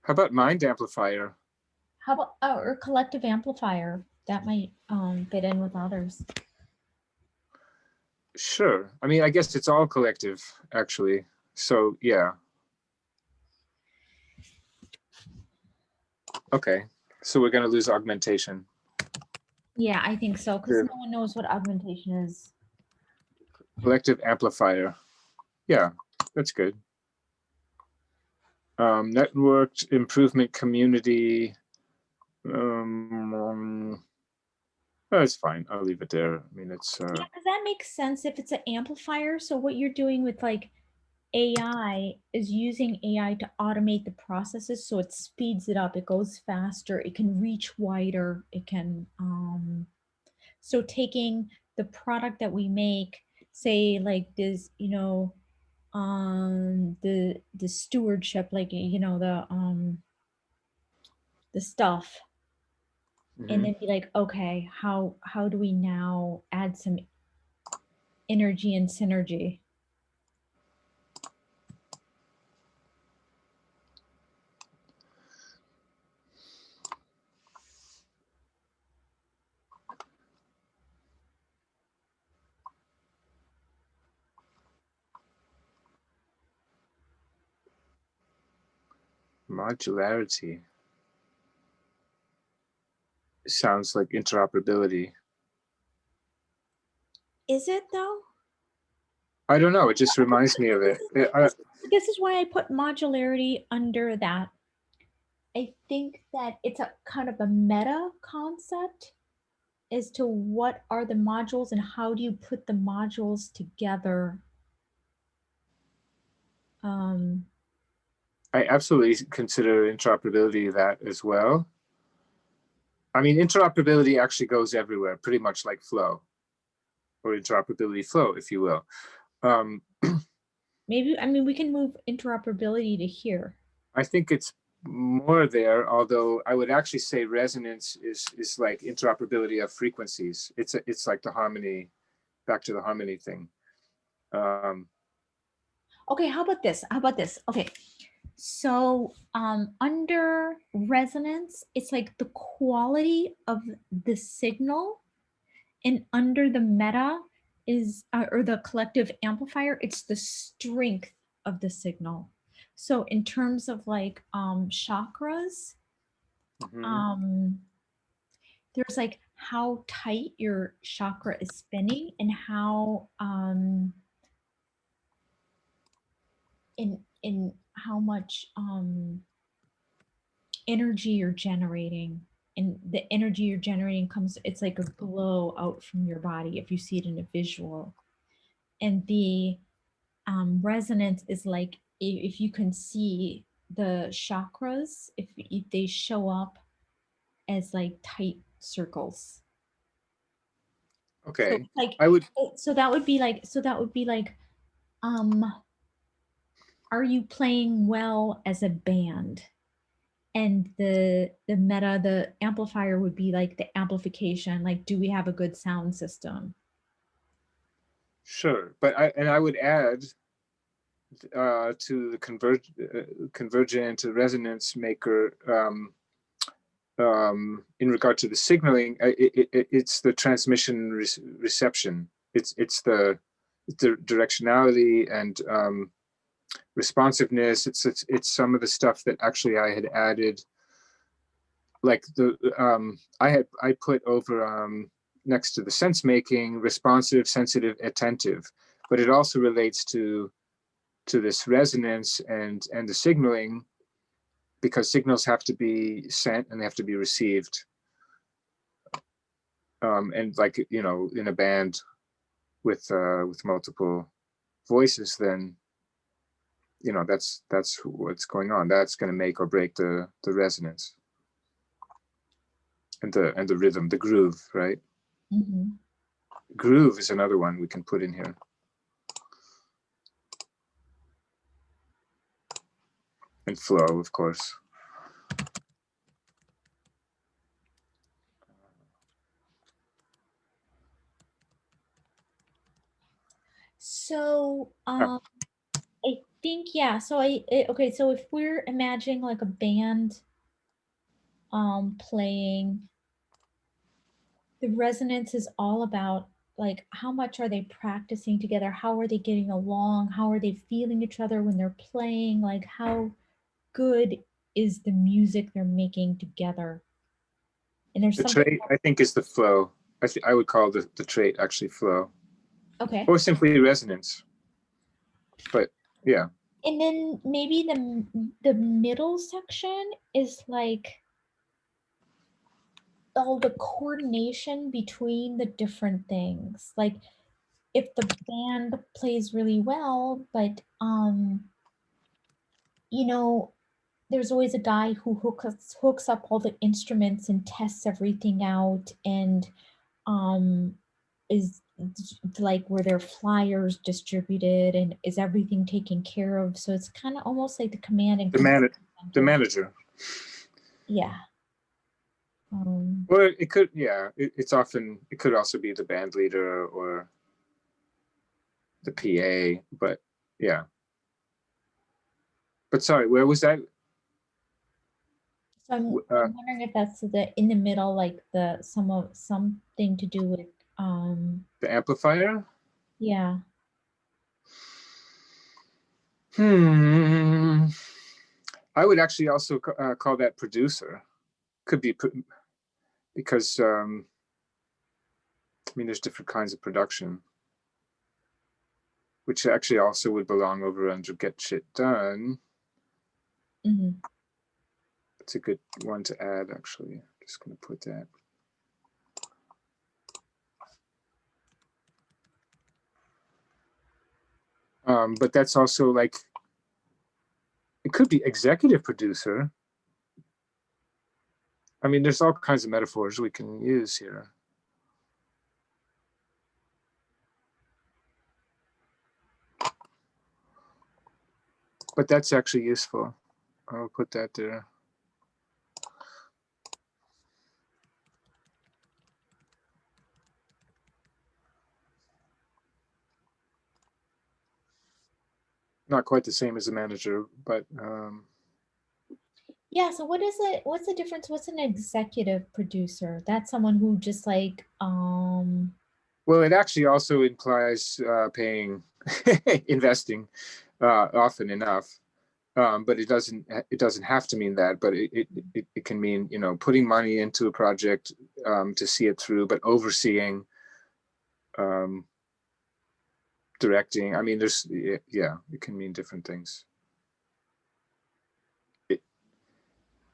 Speaker 4: about Mind Amplifier?
Speaker 2: How about or collective amplifier? That might fit in with others.
Speaker 4: Sure. I mean, I guess it's all collective, actually. So yeah. Okay. So we're going to lose augmentation.
Speaker 2: Yeah, I think so, because no one knows what augmentation is.
Speaker 4: Collective amplifier. Yeah, that's good. Networked improvement community. That's fine. I'll leave it there. I mean, it's.
Speaker 2: Yeah, because that makes sense if it's an amplifier. So what you're doing with like AI is using AI to automate the processes, so it speeds it up. It goes faster. It can reach wider. It can. So taking the product that we make, say like this, you know, the stewardship, like, you know, the stuff, and then be like, okay, how do we now add some energy and synergy?
Speaker 4: Modularity sounds like interoperability.
Speaker 2: Is it though?
Speaker 4: I don't know. It just reminds me of it.
Speaker 2: This is why I put modularity under that. I think that it's a kind of a meta concept as to what are the modules and how do you put the modules together.
Speaker 4: I absolutely consider interoperability that as well. I mean, interoperability actually goes everywhere, pretty much like flow, or interoperability flow, if you will.
Speaker 2: Maybe, I mean, we can move interoperability to here.
Speaker 4: I think it's more there, although I would actually say resonance is like interoperability of frequencies. It's like the harmony, back to the harmony thing.
Speaker 2: Okay, how about this? Okay, so under resonance, it's like the quality of the signal, and under the meta is, or the collective amplifier, it's the strength of the signal. So in terms of like chakras, there's like how tight your chakra is spinning and how in how much energy you're generating. And the energy you're generating comes, it's like a glow out from your body if you see it in a visual. And the resonance is like, if you can see the chakras, if they show up as like tight circles.
Speaker 4: Okay,
Speaker 2: so like
Speaker 4: I would.
Speaker 2: So that would be like, are you playing well as a band? And the meta, the amplifier would be like the amplification, like, do we have a good sound system?
Speaker 4: Sure, but I would add to the convergent resonance maker in regard to the signaling. It's the transmission reception. It's the directionality and responsiveness. It's some of the stuff that actually I had added, like I put over next to the sense making, responsive, sensitive, attentive, but it also relates to this resonance and the signaling, because signals have to be sent and they have to be received. And like, you know, in a band with multiple voices, then, you know, that's what's going on. That's going to make or break the resonance and the rhythm, the groove, right?
Speaker 2: Mm-hmm.
Speaker 4: Groove is another one we can put in here. And flow, of course.
Speaker 2: So I think, yeah, so okay, so if we're imagining like a band playing, the resonance is all about like, how much are they practicing together? How are they getting along? How are they feeling each other when they're playing? Like, how good is the music they're making together? And there's
Speaker 4: the
Speaker 2: something
Speaker 4: trait, I think, is the flow. I would call the trait actually flow.
Speaker 2: Okay.
Speaker 4: Or simply resonance. But yeah.
Speaker 2: And then maybe the middle section is like all the coordination between the different things. Like if the band plays really well, but you know, there's always a guy who hooks up all the instruments and tests everything out and is like were there flyers distributed and is everything taken care of? So it's kind of almost like the command and
Speaker 4: The manager.
Speaker 2: Yeah.
Speaker 4: Well, it could, yeah, it's often, it could also be the band leader or the PA, but yeah. But sorry, where was that?
Speaker 2: So I'm wondering if that's in the middle, like something to do with
Speaker 4: The amplifier?
Speaker 2: Yeah.
Speaker 4: I would actually also call that producer. Could be because I mean, there's different kinds of production, which actually also would belong over under Get Shit Done.
Speaker 2: Mm-hmm.
Speaker 4: It's a good one to add, actually. I'm just going to put that. But that's also like, it could be executive producer. I mean, there's all kinds of metaphors we can use here. But that's actually useful. I'll put that there. Not quite the same as a manager, but
Speaker 2: yeah. So what is it? What's the difference? What's an executive producer? That's someone who just like
Speaker 4: well, it actually also implies paying, investing often enough. But it doesn't have to mean that, but it can mean, you know, putting money into a project to see it through, but overseeing, directing. I mean, there's, yeah, it can mean different things.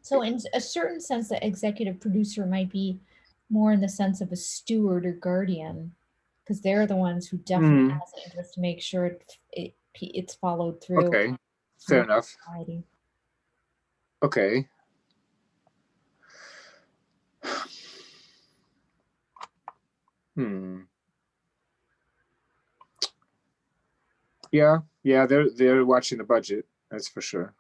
Speaker 2: So in a certain sense, the executive producer might be more in the sense of a steward or guardian, because they're the ones who definitely has an interest to make sure it's followed through.
Speaker 4: Okay, fair enough.
Speaker 2: Society.
Speaker 4: Okay. Yeah, they're watching the budget, that's for sure.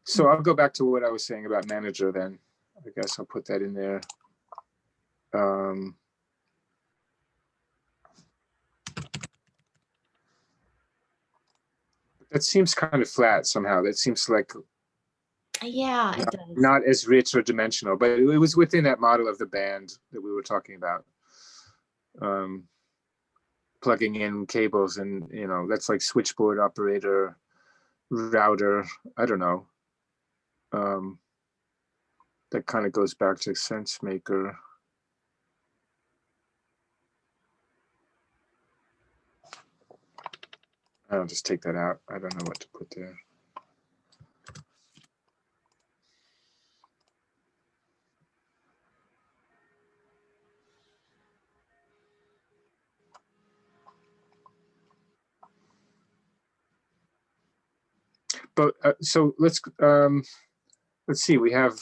Speaker 4: So I'll go back to what I was saying about manager then. I guess I'll put that in there. That seems kind of flat somehow. That seems like
Speaker 2: Yeah, it does.
Speaker 4: Not as rich or dimensional, but it was within that model of the band that we were talking about. Plugging in cables and, you know, that's like switchboard operator, router, I don't know. That kind of goes back to sense maker. I'll just take that out. I don't know what to put there. But so let's see. We have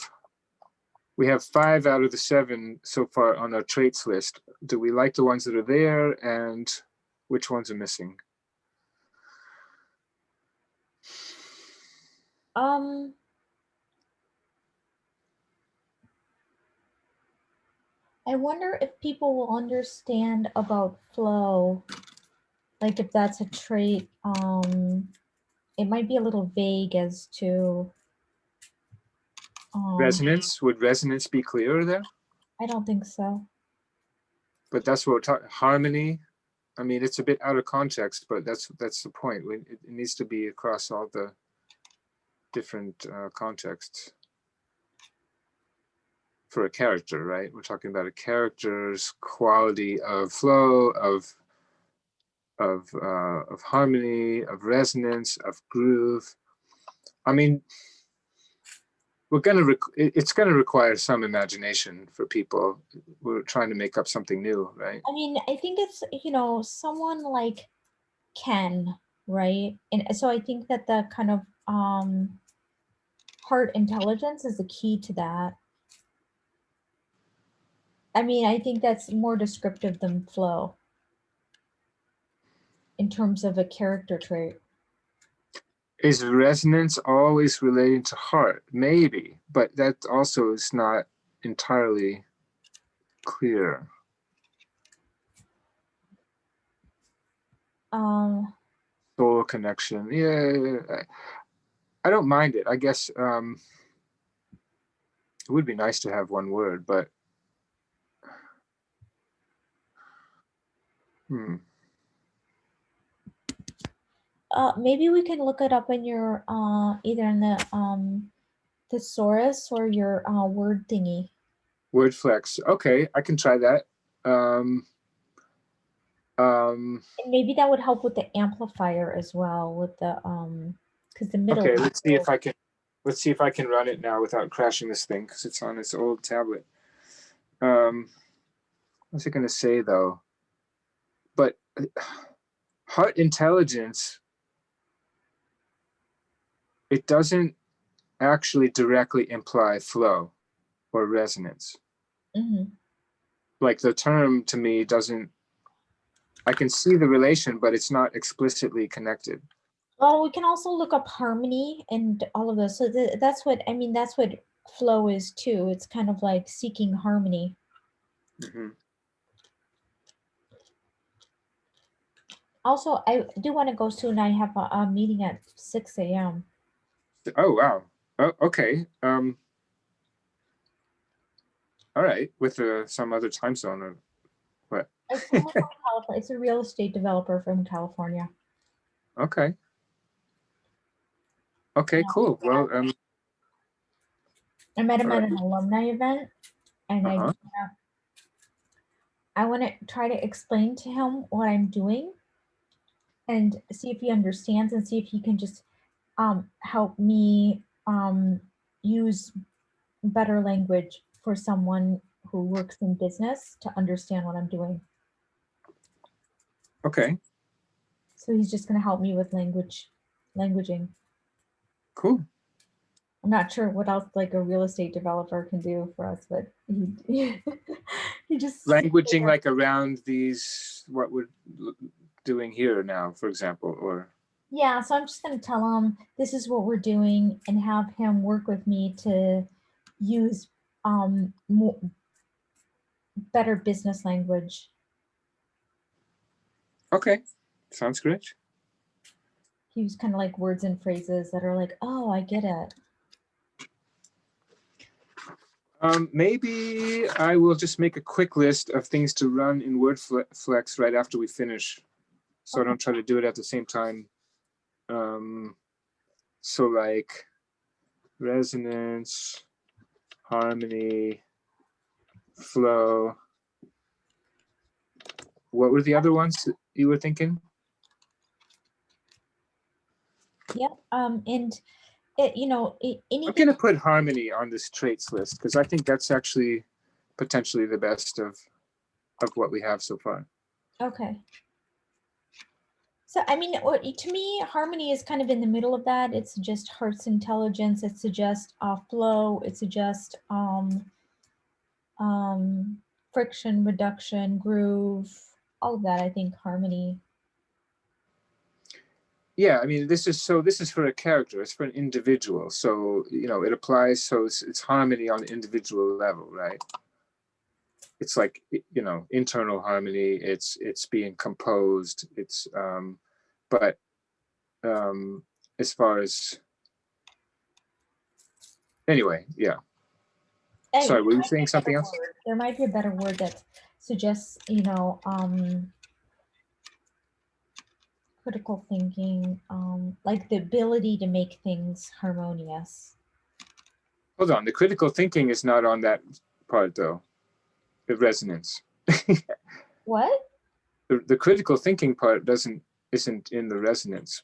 Speaker 4: 5 out of the 7 so far on our traits list. Do we like the ones that are there, and which ones are missing?
Speaker 2: I wonder if people will understand about flow, like if that's a trait. It might be a little vague as to
Speaker 4: resonance. Would resonance be clearer there?
Speaker 2: I don't think so.
Speaker 4: But that's what we're talking. Harmony. I mean, it's a bit out of context, but that's the point. It needs to be across all the different contexts for a character, right? We're talking about a character's quality of flow, of harmony, of resonance, of groove. I mean, it's gonna require some imagination for people. We're trying to make up something new, right?
Speaker 2: I mean, I think it's, you know, someone like Ken, right? And so I think that the kind of heart intelligence is the key to that. I mean, I think that's more descriptive than flow in terms of a character trait.
Speaker 4: Is resonance always relating to heart? Maybe, but that also is not entirely clear. Soul connection. Yeah, I don't mind it. I guess it would be nice to have one word, but
Speaker 2: maybe we can look it up in your either in the thesaurus or your word thingy.
Speaker 4: Word flex. Okay, I can try that.
Speaker 2: And maybe that would help with the amplifier as well, with the because the middle.
Speaker 4: Okay, let's see if I can. Let's see if I can run it now without crashing this thing because it's on this old tablet. What's it going to say though? But heart intelligence, it doesn't actually directly imply flow or resonance.
Speaker 2: Mm-hmm.
Speaker 4: Like the term to me doesn't. I can see the relation, but it's not explicitly connected.
Speaker 2: Well, we can also look up harmony and all of those. So that's what I mean. That's what flow is too. It's kind of like seeking harmony.
Speaker 4: Mm-hmm.
Speaker 2: Also, I do want to go soon. I have a meeting at 6 a.m.
Speaker 4: Oh, wow. Oh, okay. All right. With some other time zone or what?
Speaker 2: It's someone from California. It's a real estate developer from California.
Speaker 4: Okay. Okay, cool. Well,
Speaker 2: I met him at an alumni event, and I want to try to explain to him what I'm doing and see if he understands and see if he can just help me use better language for someone who works in business to understand what I'm doing.
Speaker 4: Okay.
Speaker 2: So he's just going to help me with languaging.
Speaker 4: Cool.
Speaker 2: I'm not sure what else like a real estate developer can do for us, but he just
Speaker 4: Languaging like around these, what we're doing here now, for example, or.
Speaker 2: Yeah, so I'm just going to tell him this is what we're doing and have him work with me to use more, better business language.
Speaker 4: Okay, sounds great.
Speaker 2: Use kind of like words and phrases that are like, oh, I get it.
Speaker 4: Maybe I will just make a quick list of things to run in WordFlex right after we finish, so I don't try to do it at the same time. So like resonance, harmony, flow. What were the other ones you were thinking?
Speaker 2: Yep. And it, you know, anything.
Speaker 4: I'm gonna put harmony on this traits list because I think that's actually potentially the best of what we have so far.
Speaker 2: Okay. So I mean, to me, harmony is kind of in the middle of that. It suggests heart's intelligence. It suggests flow. It suggests friction reduction, groove, all of that. I think harmony.
Speaker 4: Yeah, I mean, this is for a character. It's for an individual. So it applies. So it's harmony on the individual level, right? It's like internal harmony. It's being composed. It's but as far as anyway, yeah.
Speaker 2: Hey,
Speaker 4: sorry, were you saying something else?
Speaker 2: There might be a better word that suggests critical thinking, like the ability to make things harmonious.
Speaker 4: Hold on, the critical thinking is not on that part though. The resonance.
Speaker 2: What?
Speaker 4: The critical thinking part isn't in the resonance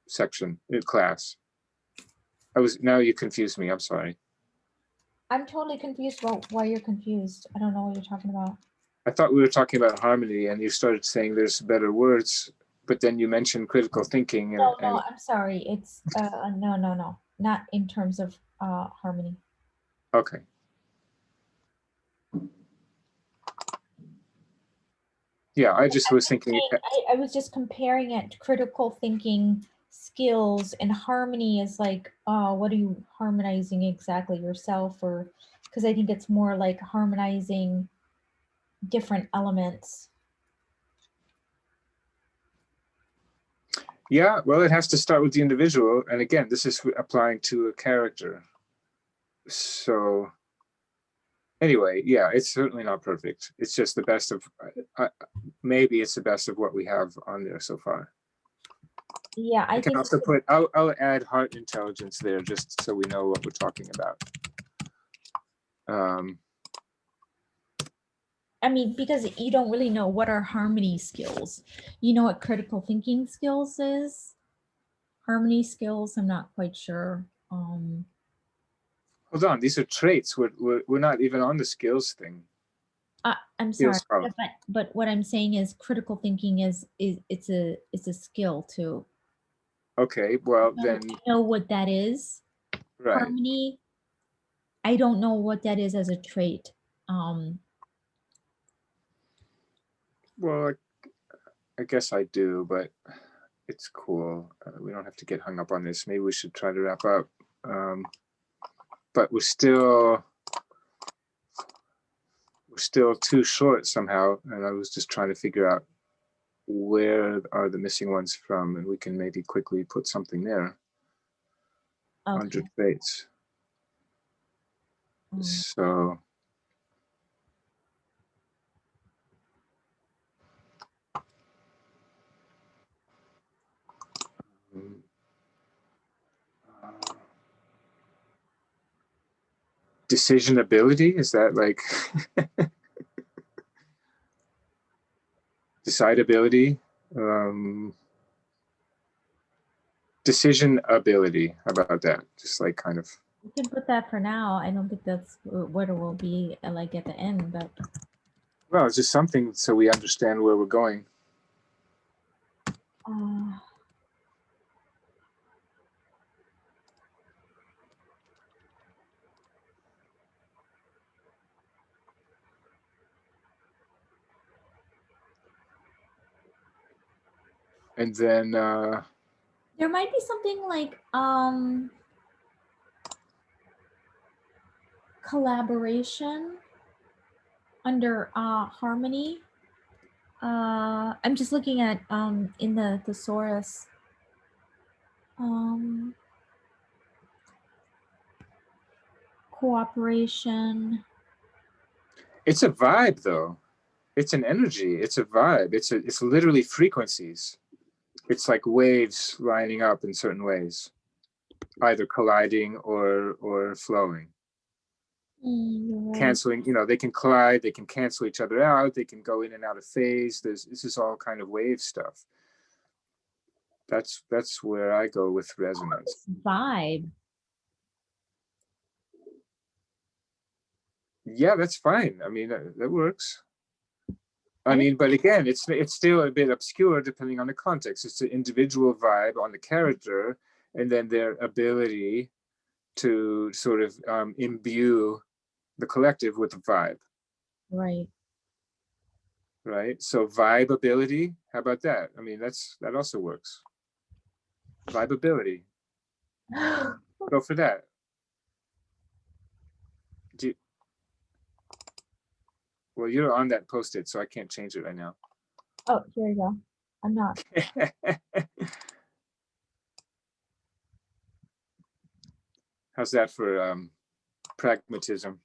Speaker 4: section in class. Now you confused me. I'm sorry.
Speaker 2: I'm totally confused about why you're confused. I don't know what you're talking about.
Speaker 4: I thought we were talking about harmony, and you started saying there's better words, but then you mentioned critical thinking.
Speaker 2: No, I'm sorry. It's no, not in terms of harmony.
Speaker 4: Okay. Yeah, I just was thinking.
Speaker 2: I was just comparing it to critical thinking skills, and harmony is like, what are you harmonizing exactly, yourself, or because I think it's more like harmonizing different elements.
Speaker 4: Yeah, well, it has to start with the individual, and again, this is applying to a character. So anyway, yeah, it's certainly not perfect. It's just the best of, maybe it's the best of what we have on there so far.
Speaker 2: Yeah,
Speaker 4: I can also put, I'll add heart intelligence there just so we know what we're talking about.
Speaker 2: I mean, because you don't really know what are harmony skills. You know what critical thinking skills is? Harmony skills, I'm not quite sure.
Speaker 4: Hold on, these are traits. We're not even on the skills thing.
Speaker 2: I'm sorry, but what I'm saying is critical thinking is it's a skill too.
Speaker 4: Okay, well then.
Speaker 2: I know what that is.
Speaker 4: Right.
Speaker 2: Harmony, I don't know what that is as a trait.
Speaker 4: Well, I guess I do, but it's cool. We don't have to get hung up on this. Maybe we should try to wrap up. But we're still too short somehow, and I was just trying to figure out where are the missing ones from, and we can maybe quickly put something there. Okay. 100 traits. So. Decision ability, is that like decidability? Decision ability, how about that? Just like kind of.
Speaker 2: You can put that for now. I don't think that's what it will be like at the end, but.
Speaker 4: Well, it's just something so we understand where we're going. And then
Speaker 2: there might be something like collaboration under harmony. I'm just looking at in the thesaurus. Cooperation.
Speaker 4: It's a vibe though. It's an energy, it's a vibe. It's literally frequencies. It's like waves lining up in certain ways, either colliding or flowing. Right. Canceling, they can collide, they can cancel each other out, they can go in and out of phase. This is all kind of wave stuff. That's where I go with resonance.
Speaker 2: Vibe.
Speaker 4: Yeah, that's fine. I mean, that works. I mean, but again, it's still a bit obscure depending on the context. It's an individual vibe on the character, and then their ability to sort of imbue the collective with the vibe.
Speaker 2: Right.
Speaker 4: Right. So vibe ability, how about that? I mean, that also works. Vibe ability. Go for that. Well, you're on that Post-it, so I can't change it right now.
Speaker 2: Oh, here you go. I'm not.
Speaker 4: How's that for pragmatism?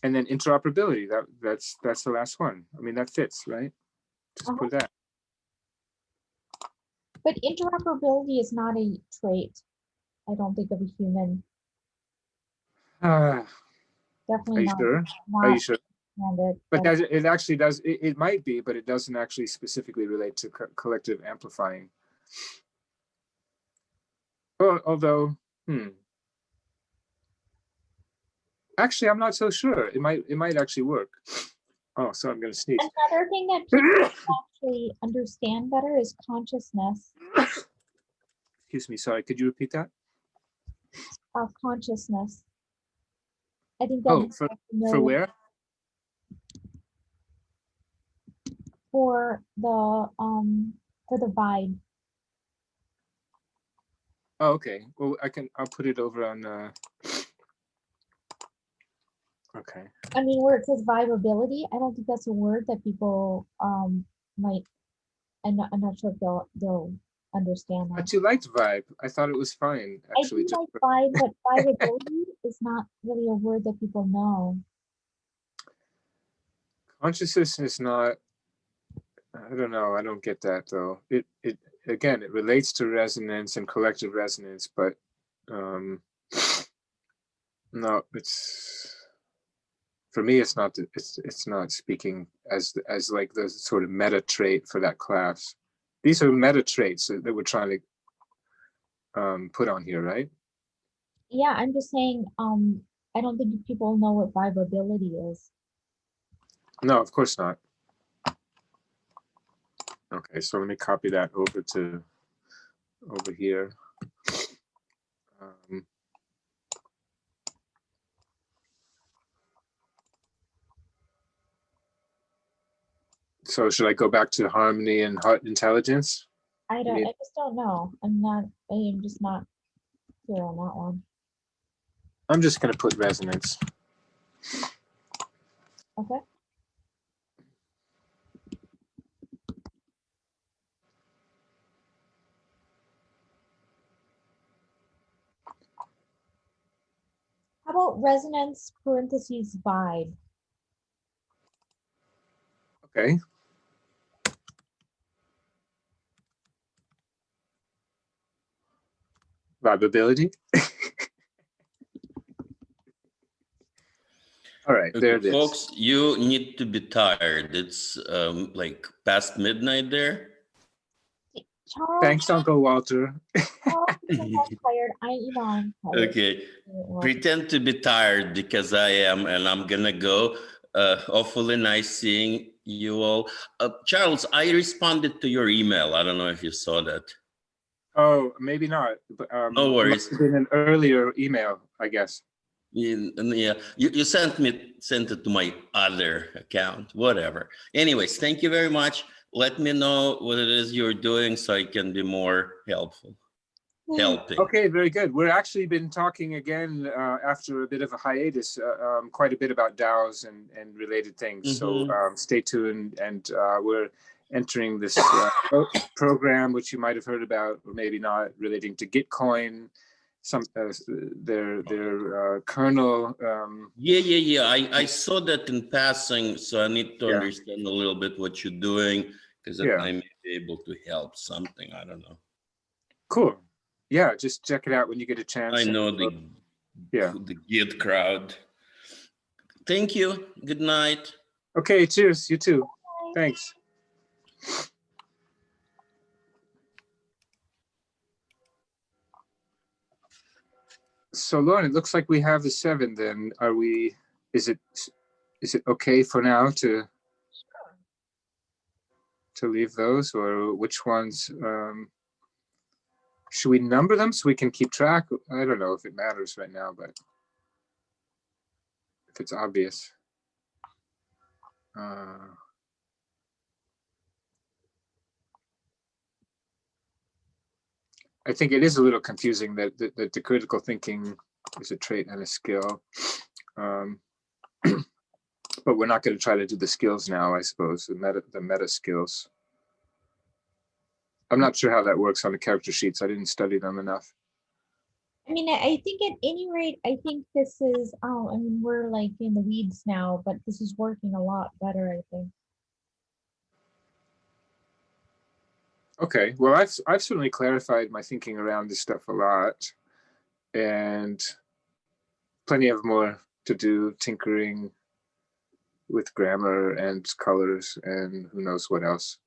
Speaker 4: And then interoperability, that's the last one. I mean, that fits, right? Just put that.
Speaker 2: But interoperability is not a trait, I don't think, of a human. Definitely not.
Speaker 4: Sure? Are you sure? But it actually does, it might be, but it doesn't actually specifically relate to collective amplifying. Although, actually, I'm not so sure. It might actually work. Oh, so I'm going to sneeze.
Speaker 2: Another thing that people actually understand better is consciousness.
Speaker 4: Excuse me. Sorry. Could you repeat that?
Speaker 2: Consciousness. I think
Speaker 4: Oh,
Speaker 2: that
Speaker 4: for where?
Speaker 2: For the vibe.
Speaker 4: Oh, okay. Well, I'll put it over on. Okay.
Speaker 2: I mean, where it says vibeability, I don't think that's a word that people might. I'm not sure if they'll understand that.
Speaker 4: But you liked vibe. I thought it was fine, actually.
Speaker 2: I do like vibe, but vibeability is not really a word that people know.
Speaker 4: Consciousness is not. I don't know. I don't get that though. It again, it relates to resonance and collective resonance, but no, it's for me. It's not. It's not speaking as like the sort of meta trait for that class. These are meta traits that we're trying to put on here, right?
Speaker 2: Yeah, I'm just saying. I don't think people know what vibeability is.
Speaker 4: No, of course not. Okay, so let me copy that over here. So should I go back to harmony and heart intelligence?
Speaker 2: I just don't know. I am just not clear on that one.
Speaker 4: I'm just going to put resonance.
Speaker 2: Okay. How about resonance parentheses vibe?
Speaker 4: Okay. Vibeability. All right, there it is.
Speaker 3: Folks, you need to be tired. It's like past midnight there.
Speaker 2: Charles,
Speaker 4: Thanks, Uncle Walter.
Speaker 2: Charles is not tired. I'm tired.
Speaker 3: Okay, pretend to be tired because I am, and I'm gonna go. Hopefully nice seeing you all. Charles, I responded to your email. I don't know if you saw that.
Speaker 4: Oh, maybe not. But,
Speaker 3: no worries.
Speaker 4: It must have been an earlier email, I guess.
Speaker 3: Yeah, you sent it to my other account, whatever. Anyways, thank you very much. Let me know what it is you're doing so I can be more helping.
Speaker 4: Okay, very good. We're actually been talking again after a bit of a hiatus, quite a bit about DAOs and related things. So stay tuned, and we're entering this program, which you might have heard about, or maybe not, relating to Gitcoin. Some their kernel.
Speaker 3: Yeah. I saw that in passing, so I need to understand a little bit what you're doing, because I may be able to help something. I don't know.
Speaker 4: Cool. Yeah, just check it out when you get a chance.
Speaker 3: I know the Git crowd. Thank you. Good night.
Speaker 4: Okay, cheers. You too. Thanks. So Lauren, it looks like we have the 7 then. Are we, is it okay for now to leave those, or which ones, should we number them so we can keep track? I don't know if it matters right now, but if it's obvious. I think it is a little confusing that the critical thinking is a trait and a skill. But we're not going to try to do the skills now, I suppose, the meta skills. I'm not sure how that works on the character sheets. I didn't study them enough.
Speaker 2: I mean, I think at any rate, I think this is, I mean, we're like in the weeds now, but this is working a lot better, I think.
Speaker 4: Okay, well, I've certainly clarified my thinking around this stuff a lot, and plenty of more to do, tinkering with grammar and colors and who knows what else.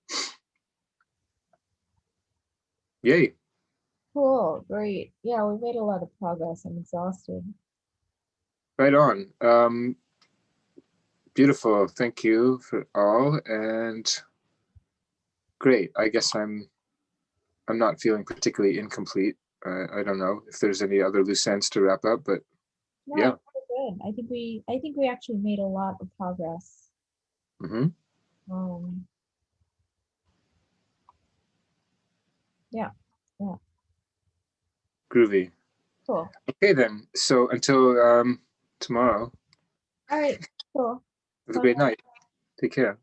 Speaker 4: Yay.
Speaker 2: Cool, great. Yeah, we made a lot of progress. I'm exhausted.
Speaker 4: Right on. Beautiful. Thank you for all. And great. I guess I'm not feeling particularly incomplete. I don't know if there's any other loose ends to wrap up, but
Speaker 2: No,
Speaker 4: yeah.
Speaker 2: we're good. I think we actually made a lot of progress.
Speaker 4: Mm-hmm.
Speaker 2: Yeah.
Speaker 4: Groovy.
Speaker 2: Cool.
Speaker 4: Okay then. So until tomorrow.
Speaker 2: All right. Cool.
Speaker 4: Have a great night. Take care.